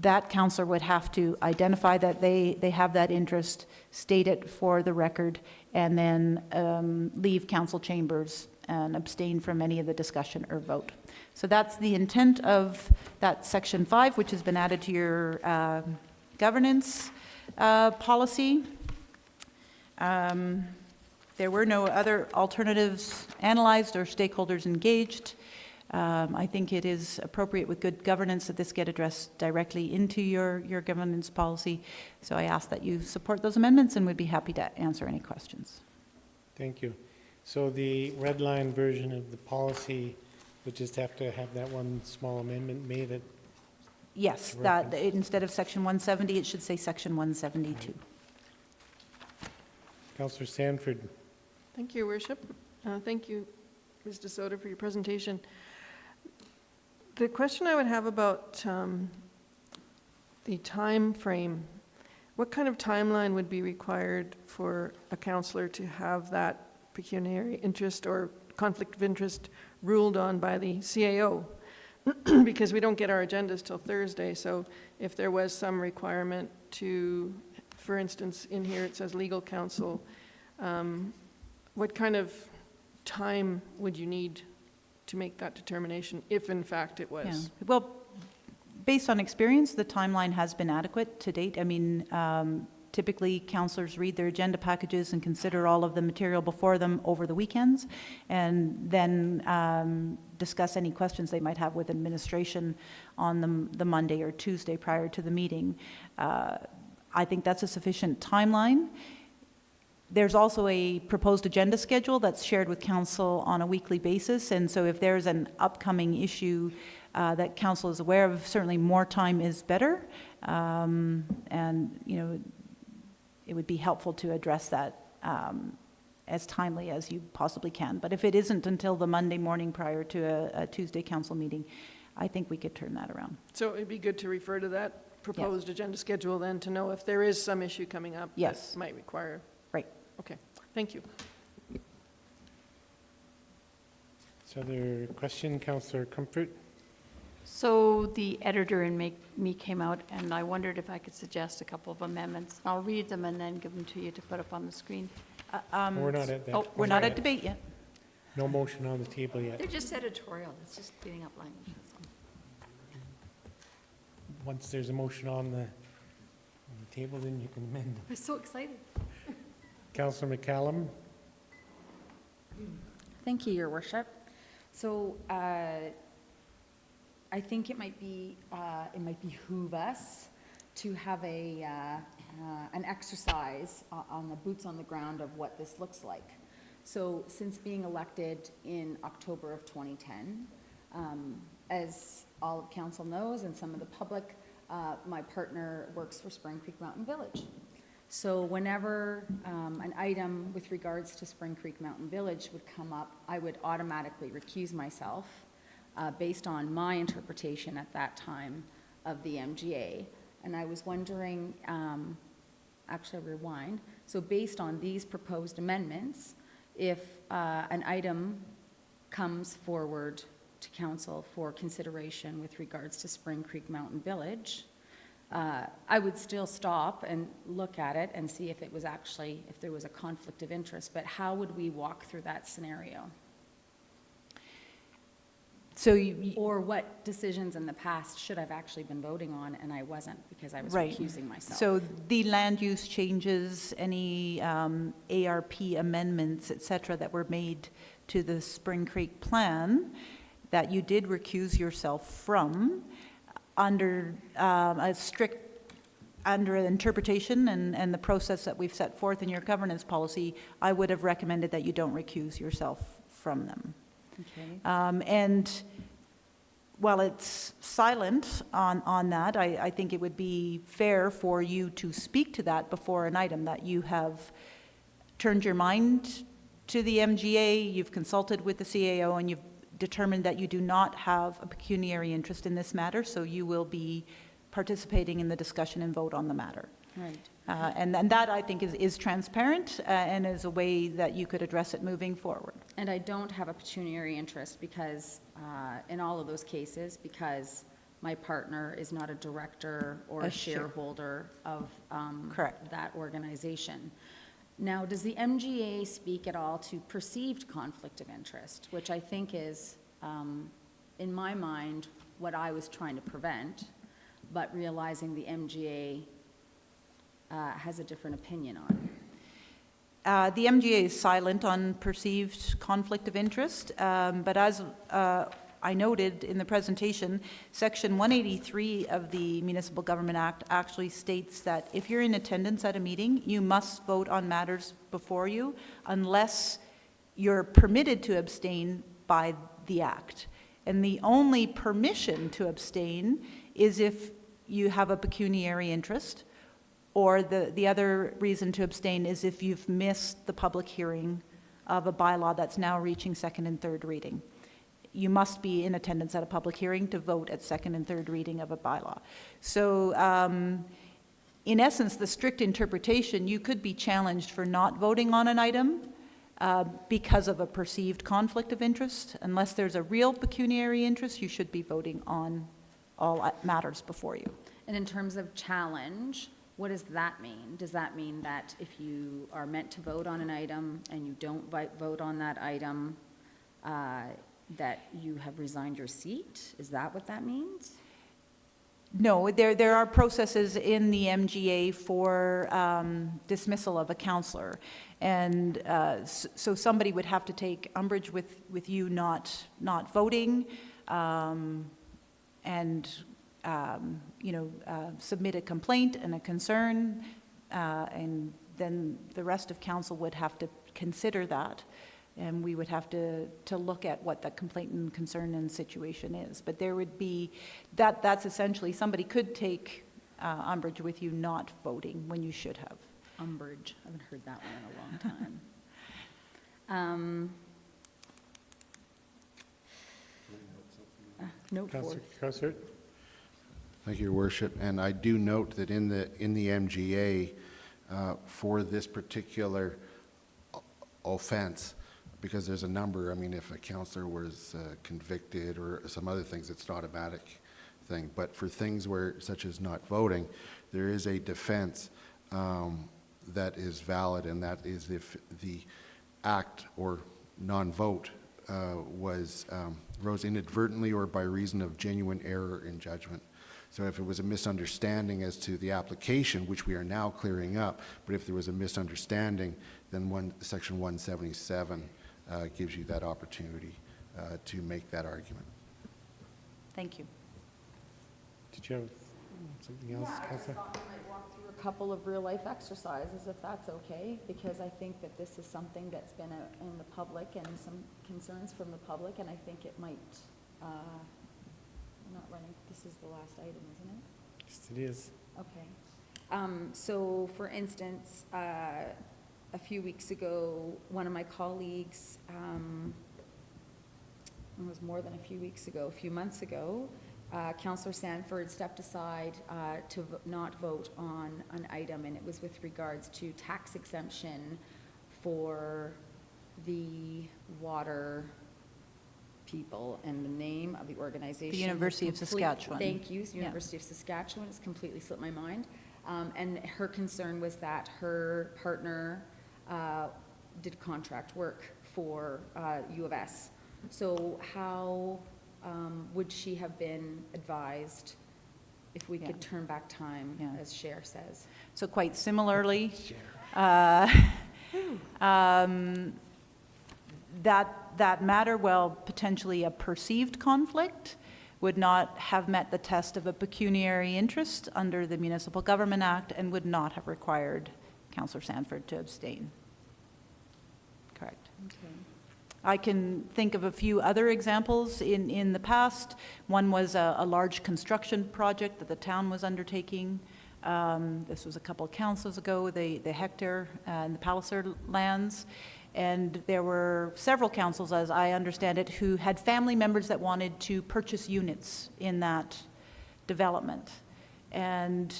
Speaker 9: that councillor would have to identify that they have that interest, state it for the record, and then leave council chambers and abstain from any of the discussion or vote. So that's the intent of that section 5, which has been added to your governance policy. There were no other alternatives analyzed or stakeholders engaged. I think it is appropriate with good governance that this get addressed directly into your governance policy. So I ask that you support those amendments and would be happy to answer any questions.
Speaker 1: Thank you. So the red line version of the policy would just have to have that one small amendment made at?
Speaker 9: Yes, that instead of section 170, it should say section 172.
Speaker 1: Right. Councillor Sanford.
Speaker 6: Thank you, Your Worship. Thank you, Ms. DeSoto, for your presentation. The question I would have about the time frame, what kind of timeline would be required for a councillor to have that pecuniary interest or conflict of interest ruled on by the CAO? Because we don't get our agendas till Thursday, so if there was some requirement to, for instance, in here it says legal counsel, What kind of time would you need to make that determination, if in fact it was?
Speaker 9: Yeah. Well, based on experience, the timeline has been adequate to date. I mean, typically, councillors read their agenda packages and consider all of the material before them over the weekends, and then discuss any questions they might have with administration on the Monday or Tuesday prior to the meeting. I think that's a sufficient timeline. There's also a proposed agenda schedule that's shared with council on a weekly basis, and so if there's an upcoming issue that council is aware of, certainly more time is better, and it would be helpful to address that as timely as you possibly can. But if it isn't until the Monday morning prior to a Tuesday council meeting, I think we could turn that around.
Speaker 6: So it'd be good to refer to that proposed agenda schedule then, to know if there is some issue coming up that might require.
Speaker 9: Right.
Speaker 6: Okay, thank you.
Speaker 1: So other question, Councillor Comfort?
Speaker 5: So the editor and me came out, and I wondered if I could suggest a couple of amendments. I'll read them and then give them to you to put up on the screen.
Speaker 1: We're not at that.
Speaker 9: Oh, we're not at debate yet.
Speaker 1: No motion on the table yet.
Speaker 5: They're just editorial. It's just cleaning up language. That's all.
Speaker 1: Once there's a motion on the table, then you can amend them.
Speaker 5: I'm so excited.
Speaker 1: Councillor McCallum?
Speaker 10: Thank you, Your Worship. So I think it might behoove us to have an exercise on the boots on the ground of what this looks like. So since being elected in October of 2010, as all of council knows and some of the public, my partner works for Spring Creek Mountain Village. So whenever an item with regards to Spring Creek Mountain Village would come up, I would automatically recuse myself based on my interpretation at that time of the MGA. And I was wondering, actually rewind, so based on these proposed amendments, if an item comes forward to council for consideration with regards to Spring Creek Mountain Village, I would still stop and look at it and see if it was actually, if there was a conflict of interest, but how would we walk through that scenario?
Speaker 9: So
Speaker 10: or what decisions in the past should I've actually been voting on and I wasn't because I was recusing myself?
Speaker 9: So the land use changes, any ARP amendments, et cetera, that were made to the Spring Creek plan that you did recuse yourself from, under a strict, under an interpretation and the process that we've set forth in your governance policy, I would have recommended that you don't recuse yourself from them.
Speaker 10: Okay.
Speaker 9: And while it's silent on that, I think it would be fair for you to speak to that before an item, that you have turned your mind to the MGA, you've consulted with the CAO, and you've determined that you do not have a pecuniary interest in this matter, so you will be participating in the discussion and vote on the matter.
Speaker 10: Right.
Speaker 9: And that, I think, is transparent and is a way that you could address it moving forward.
Speaker 10: And I don't have a pecuniary interest because, in all of those cases, because my partner is not a director or a shareholder of that organization. Now, does the MGA speak at all to perceived conflict of interest, which I think is, in my mind, what I was trying to prevent, but realizing the MGA has a different opinion on?
Speaker 9: The MGA is silent on perceived conflict of interest, but as I noted in the presentation, Section 183 of the Municipal Government Act actually states that if you're in attendance at a meeting, you must vote on matters before you unless you're permitted to abstain by the Act. And the only permission to abstain is if you have a pecuniary interest, or the other reason to abstain is if you've missed the public hearing of a bylaw that's now reaching second and third reading. You must be in attendance at a public hearing to vote at second and third reading of a bylaw. So in essence, the strict interpretation, you could be challenged for not voting on an item because of a perceived conflict of interest. Unless there's a real pecuniary interest, you should be voting on all matters before you.
Speaker 10: And in terms of challenge, what does that mean? Does that mean that if you are meant to vote on an item and you don't vote on that item, that you have resigned your seat? Is that what that means?
Speaker 9: No, there are processes in the MGA for dismissal of a councillor. And so somebody would have to take umbrage with you not voting and submit a complaint and a concern, and then the rest of council would have to consider that. And we would have to look at what the complaint and concern and situation is. But there would be, that's essentially, somebody could take umbrage with you not voting when you should have.
Speaker 10: Umbrage, I haven't heard that one in a long time. Note 4.
Speaker 1: Councillor Crowsert?
Speaker 3: Thank you, Your Worship. And I do note that in the MGA, for this particular offense, because there's a number, I mean, if a councillor was convicted or some other things, it's an automatic thing. But for things where, such as not voting, there is a defense that is valid, and that is if the act or non-vote rose inadvertently or by reason of genuine error in judgment. So if it was a misunderstanding as to the application, which we are now clearing up, but if there was a misunderstanding, then Section 177 gives you that opportunity to make that argument.
Speaker 9: Thank you.
Speaker 1: Did you have something else,
Speaker 10: Yeah, I just
Speaker 1: Councillor?
Speaker 10: thought we might walk through a couple of real-life exercises, if that's okay, because I think that this is something that's been in the public and some concerns from the public, and I think it might, I'm not running, this is the last item, isn't it?
Speaker 1: Yes, it is.
Speaker 10: Okay. So, for instance, a few weeks ago, one of my colleagues, it was more than a few weeks ago, a few months ago, Councillor Sanford stepped aside to not vote on an item, and it was with regards to tax exemption for the water people, and the name of the organization.
Speaker 9: The University of Saskatchewan.
Speaker 10: Thank you,
Speaker 9: Yeah.
Speaker 10: University of Saskatchewan. It's completely slipped my mind. And her concern was that her partner did contract work for U of S. So how would she have been advised if we could turn back time, as Cher says?
Speaker 9: So quite similarly, that matter, while potentially a perceived conflict, would not have met the test of a pecuniary interest under the Municipal Government Act and would not have required Councillor Sanford to abstain. Correct.
Speaker 10: Okay.
Speaker 9: I can think of a few other examples in the past. One was a large construction project that the town was undertaking. This was a couple of councils ago, the Hector and the Palliser lands. And there were several councils, as I understand it, who had family members that wanted to purchase units in that development. And,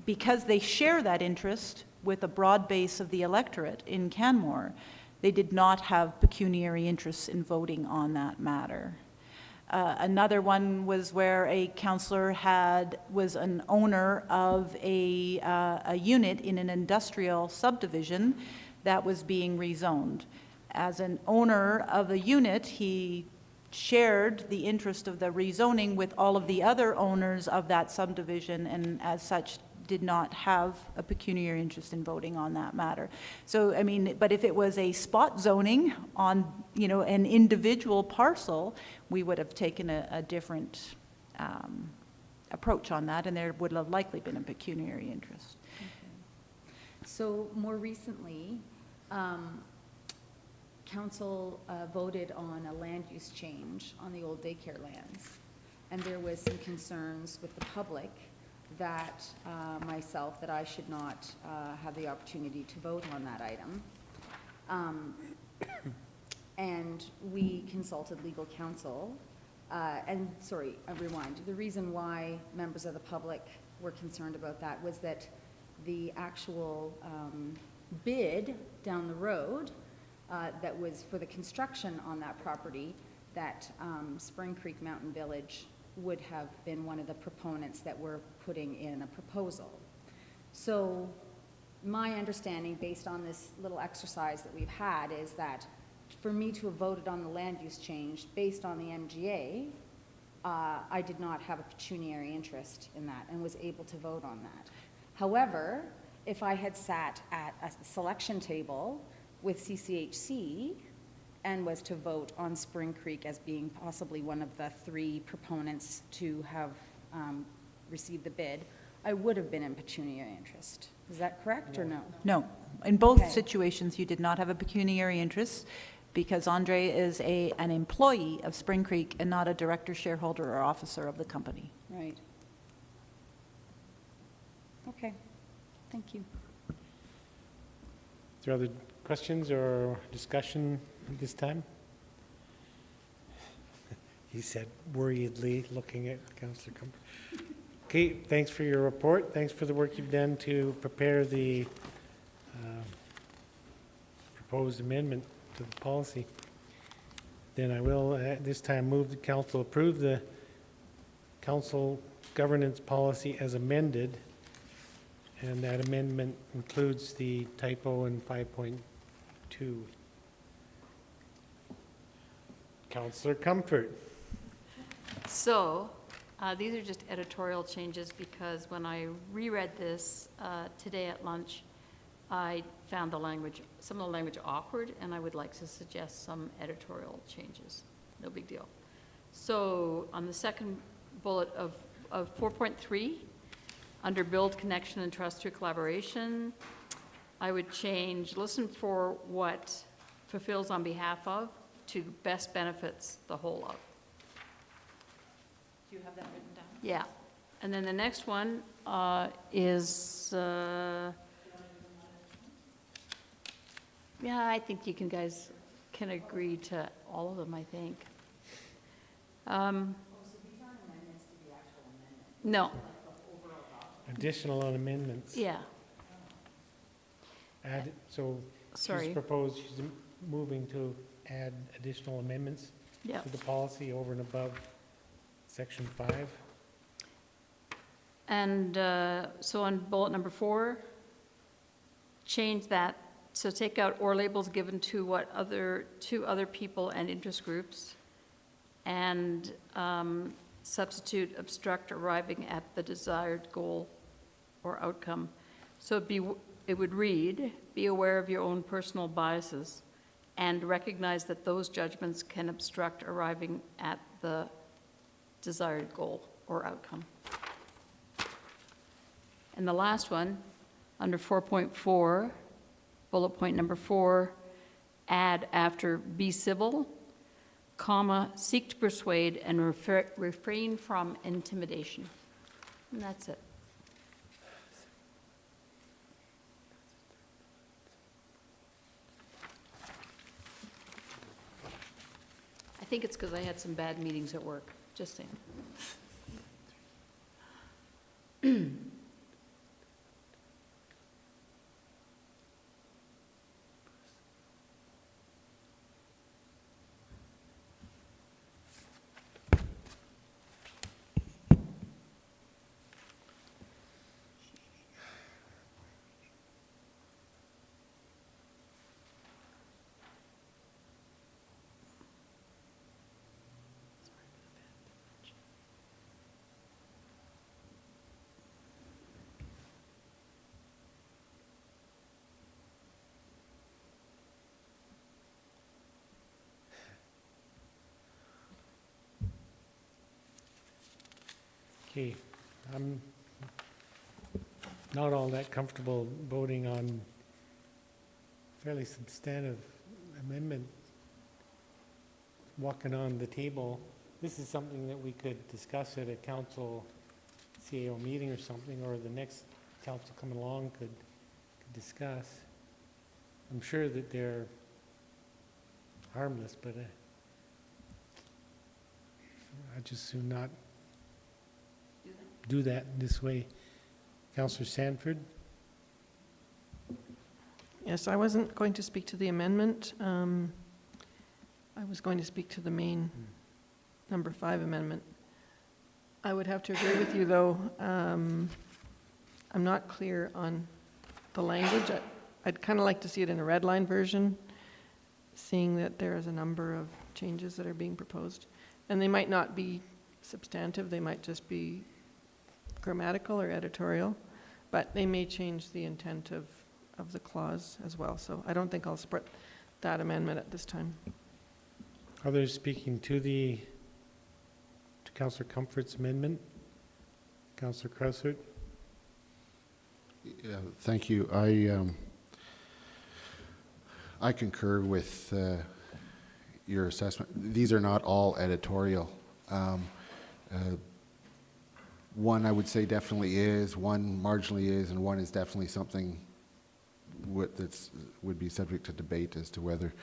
Speaker 9: because they share that interest with a broad base of the electorate in Canmore, they did not have pecuniary interests in voting on that matter. Another one was where a councillor was an owner of a unit in an industrial subdivision that was being rezoned. As an owner of a unit, he shared the interest of the rezoning with all of the other owners of that subdivision, and as such did not have a pecuniary interest in voting on that matter. So, but if it was a spot zoning on, an individual parcel, we would have taken a different approach on that, and there would have likely been a pecuniary interest.
Speaker 10: Okay. So, more recently, Council voted on a land use change on the old daycare lands, and there was some concerns with the public that that I should not have the opportunity to vote on that item. And we consulted legal counsel, I rewind. The reason why members of the public were concerned about that was that the actual bid down the road that was for the construction on that property that Spring Creek Mountain Village would have been one of the proponents that were putting in a proposal. So my understanding, based on this little exercise that we've had, is that for me to have voted on the land use change based on the MGA, I did not have a pecuniary interest in that and was able to vote on that. However, if I had sat at a selection table with CCHC and was to vote on Spring Creek as being possibly one of the 3 proponents to have received the bid, I would have been in pecuniary interest. Is that correct or no?
Speaker 9: No. In both
Speaker 10: Okay.
Speaker 9: situations, you did not have a pecuniary interest because Andre is an employee of Spring Creek and not a director, shareholder, or officer of the company.
Speaker 10: Right. Okay, thank you.
Speaker 1: Is there other questions or discussion at this time? He said worriedly, looking at Councillor Cumber. Okay, thanks for your report. Thanks for the work you've done to prepare the proposed amendment to the policy. Then I will, at this time, move the council approve the council governance policy as amended. And that amendment includes the typo in 5.2. Councillor Comfort.
Speaker 5: So, these are just editorial changes because when I reread this today at lunch, I found some of the language awkward, and I would like to suggest some editorial changes. No big deal. So, on the second bullet of 4.3, under build connection and trust through collaboration, I would change listen for what fulfills on behalf of to best benefits the whole of.
Speaker 9: Do you have that written down?
Speaker 5: Yeah. And then the next one is, yeah, I think you guys can agree to all of them, I think.
Speaker 10: So these aren't amendments to the actual amendment?
Speaker 5: No.
Speaker 1: Additional amendments.
Speaker 5: Yeah.
Speaker 1: Add, so
Speaker 5: Sorry.
Speaker 1: she's proposed, she's moving to add additional amendments
Speaker 5: Yeah.
Speaker 1: to the policy over and above section 5.
Speaker 5: And so on bullet number 4, change that, so take out or labels given to other people and interest groups, and substitute obstruct arriving at the desired goal or outcome. So it would read, be aware of your own personal biases and recognize that those judgments can obstruct arriving at the desired goal or outcome. And the last one, under 4.4, bullet point number 4, add after be civil, comma, seek to persuade and refrain from intimidation. And that's it. I think it's because I had some bad meetings at work, just saying.
Speaker 1: Okay, I'm not all that comfortable voting on fairly substantive amendment walking on the table. This is something that we could discuss at a council CAO meeting or something, or the next council coming along could discuss. I'm sure that they're harmless, but I'd just soon not do that this way. Councillor Sanford?
Speaker 6: Yes, I wasn't going to speak to the amendment. I was going to speak to the main number 5 amendment. I would have to agree with you, though. I'm not clear on the language. I'd kind of like to see it in a red line version, seeing that there is a number of changes that are being proposed. And they might not be substantive, they might just be grammatical or editorial, but they may change the intent of the clause as well. So I don't think I'll support that amendment at this time.
Speaker 1: Others speaking to Councillor Comfort's amendment? Councillor Krausert?
Speaker 3: Yeah, thank you. I concur with your assessment. These are not all editorial. One I would say definitely is, one marginally is, and one is definitely something that would be subject to debate as to whether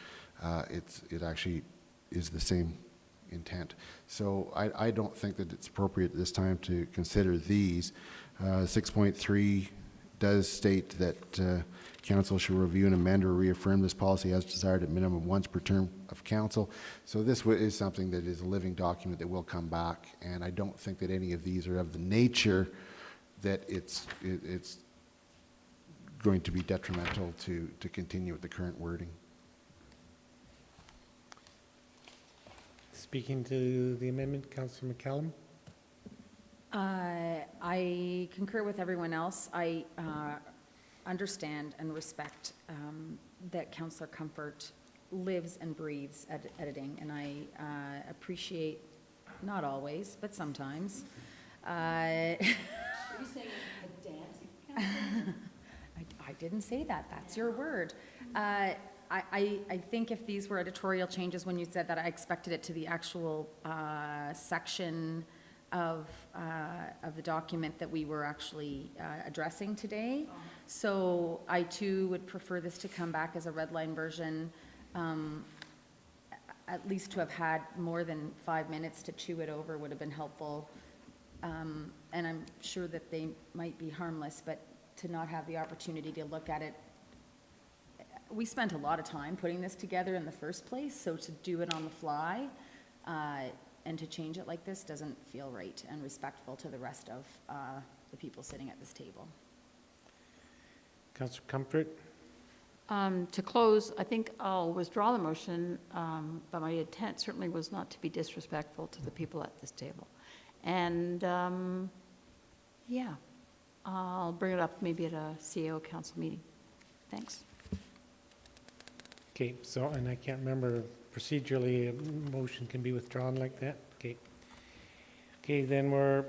Speaker 3: it actually is the same intent. So I don't think that it's appropriate at this time to consider these. 6.3 does state that council should review and amend or reaffirm this policy as desired at minimum once per term of council. So this is something that is a living document that will come back, and I don't think that any of these are of the nature that it's going to be detrimental to continue with the current wording.
Speaker 1: Speaking to the amendment, Councillor McCallum?
Speaker 10: I concur with everyone else. I understand and respect that Councillor Comfort lives and breathes editing, and I appreciate, not always, but sometimes. Are you saying pedant? I didn't say that. That's your word. I think if these were editorial changes, when you said that, I expected it to the actual section of the document that we were actually addressing today. So I too would prefer this to come back as a red line version, at least to have had more than 5 minutes to chew it over would have been helpful. And I'm sure that they might be harmless, but to not have the opportunity to look at it. We spent a lot of time putting this together in the first place, so to do it on the fly and to change it like this doesn't feel right and respectful to the rest of the people sitting at this table.
Speaker 1: Councillor Comfort?
Speaker 5: To close, I think I'll withdraw the motion, but my intent certainly was not to be disrespectful to the people at this table. And yeah, I'll bring it up maybe at a CAO council meeting. Thanks.
Speaker 1: Okay, so, and I can't remember procedurally, a motion can be withdrawn like that? Okay. Okay, then we're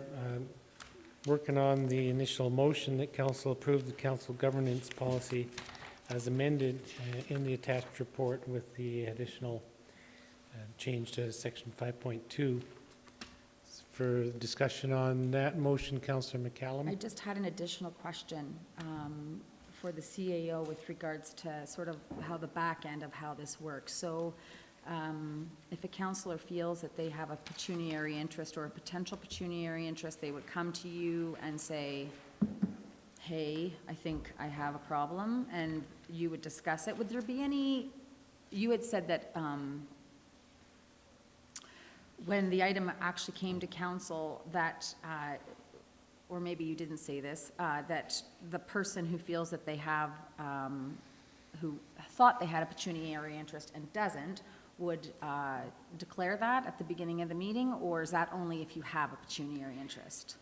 Speaker 1: working on the initial motion that council approved the council governance policy as amended in the attached report with the additional change to section 5.2. For discussion on that motion, Councillor McCallum.
Speaker 10: I just had an additional question for the CAO with regards to sort of how the back end of how this works. So if a councillor feels that they have a pecuniary interest or a potential pecuniary interest, they would come to you and say, hey, I think I have a problem, and you would discuss it. Would there be any, you had said that when the item actually came to council that, or maybe you didn't say this, that the person who feels that they have, who thought they had a pecuniary interest and doesn't, would declare that at the beginning of the meeting, or is that only if you have a pecuniary interest?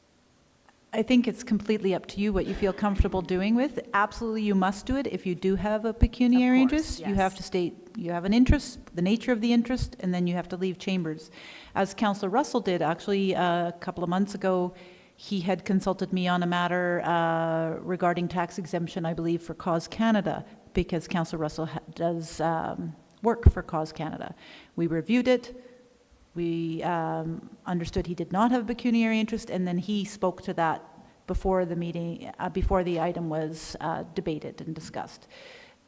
Speaker 9: I think it's completely up to you what you feel comfortable doing with. Absolutely, you must do it if you do have a pecuniary interest. You have to state you have an interest, the nature of the interest, and then you have to leave chambers. As Councillor Russell did, actually, a couple of months ago, he had consulted me on a matter regarding tax exemption, I believe, for Cause Canada, because Councillor Russell does work for Cause Canada. We reviewed it. We understood he did not have a pecuniary interest, and then he spoke to that before the meeting, before the item was debated and discussed.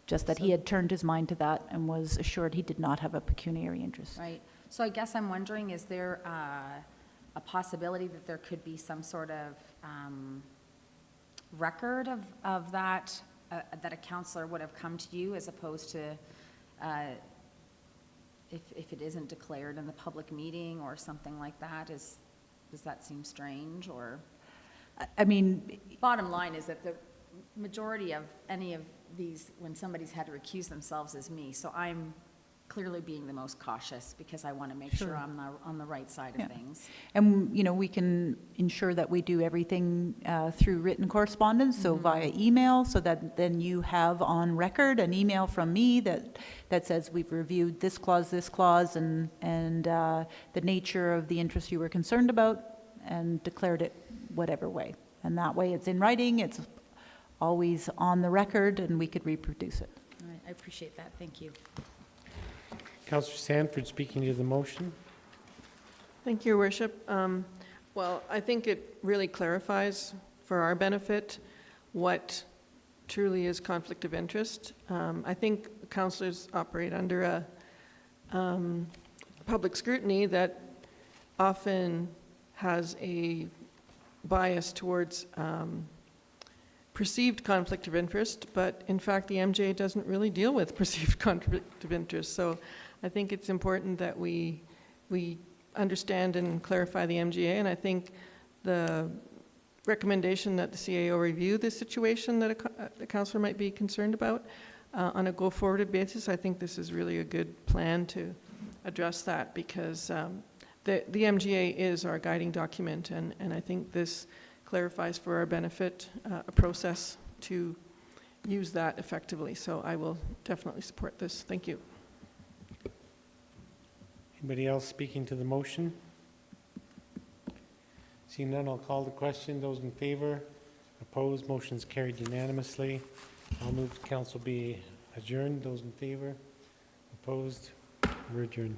Speaker 9: Just that he had turned his mind to that and was assured he did not have a pecuniary interest.
Speaker 10: Right. So I guess I'm wondering, is there a possibility that there could be some sort of record of that, that a councillor would have come to you, as opposed to if it isn't declared in the public meeting or something like that? Is Does that seem strange, or?
Speaker 9: I mean,
Speaker 10: Bottom line is that the majority of any of these, when somebody's had to recuse themselves, is me. So I'm clearly being the most cautious because I want to make sure I'm on the right side of things.
Speaker 9: and, you know, we can ensure that we do everything through written correspondence, so via email, so that then you have on record an email from me that says we've reviewed this clause, and the nature of the interest you were concerned about, and declared it whatever way. And that way it's in writing, it's always on the record, and we could reproduce it.
Speaker 10: All right, I appreciate that. Thank you.
Speaker 1: Councillor Sanford speaking to the motion.
Speaker 6: Thank you, Your Worship. Well, I think it really clarifies for our benefit what truly is conflict of interest. I think councillors operate under a public scrutiny that often has a bias towards perceived conflict of interest, but in fact the MJA doesn't really deal with perceived conflict of interest. So I think it's important that we understand and clarify the MGA, and I think the recommendation that the CAO review the situation that a councillor might be concerned about on a go-forward basis, I think this is really a good plan to address that, because the MGA is our guiding document, and I think this clarifies for our benefit a process to use that effectively. So I will definitely support this. Thank you.
Speaker 1: Anybody else speaking to the motion? Seeing none, I'll call the question. Those in favor? Opposed? Motion's carried unanimously. I'll move the council be adjourned. Those in favor? Opposed? We're adjourned.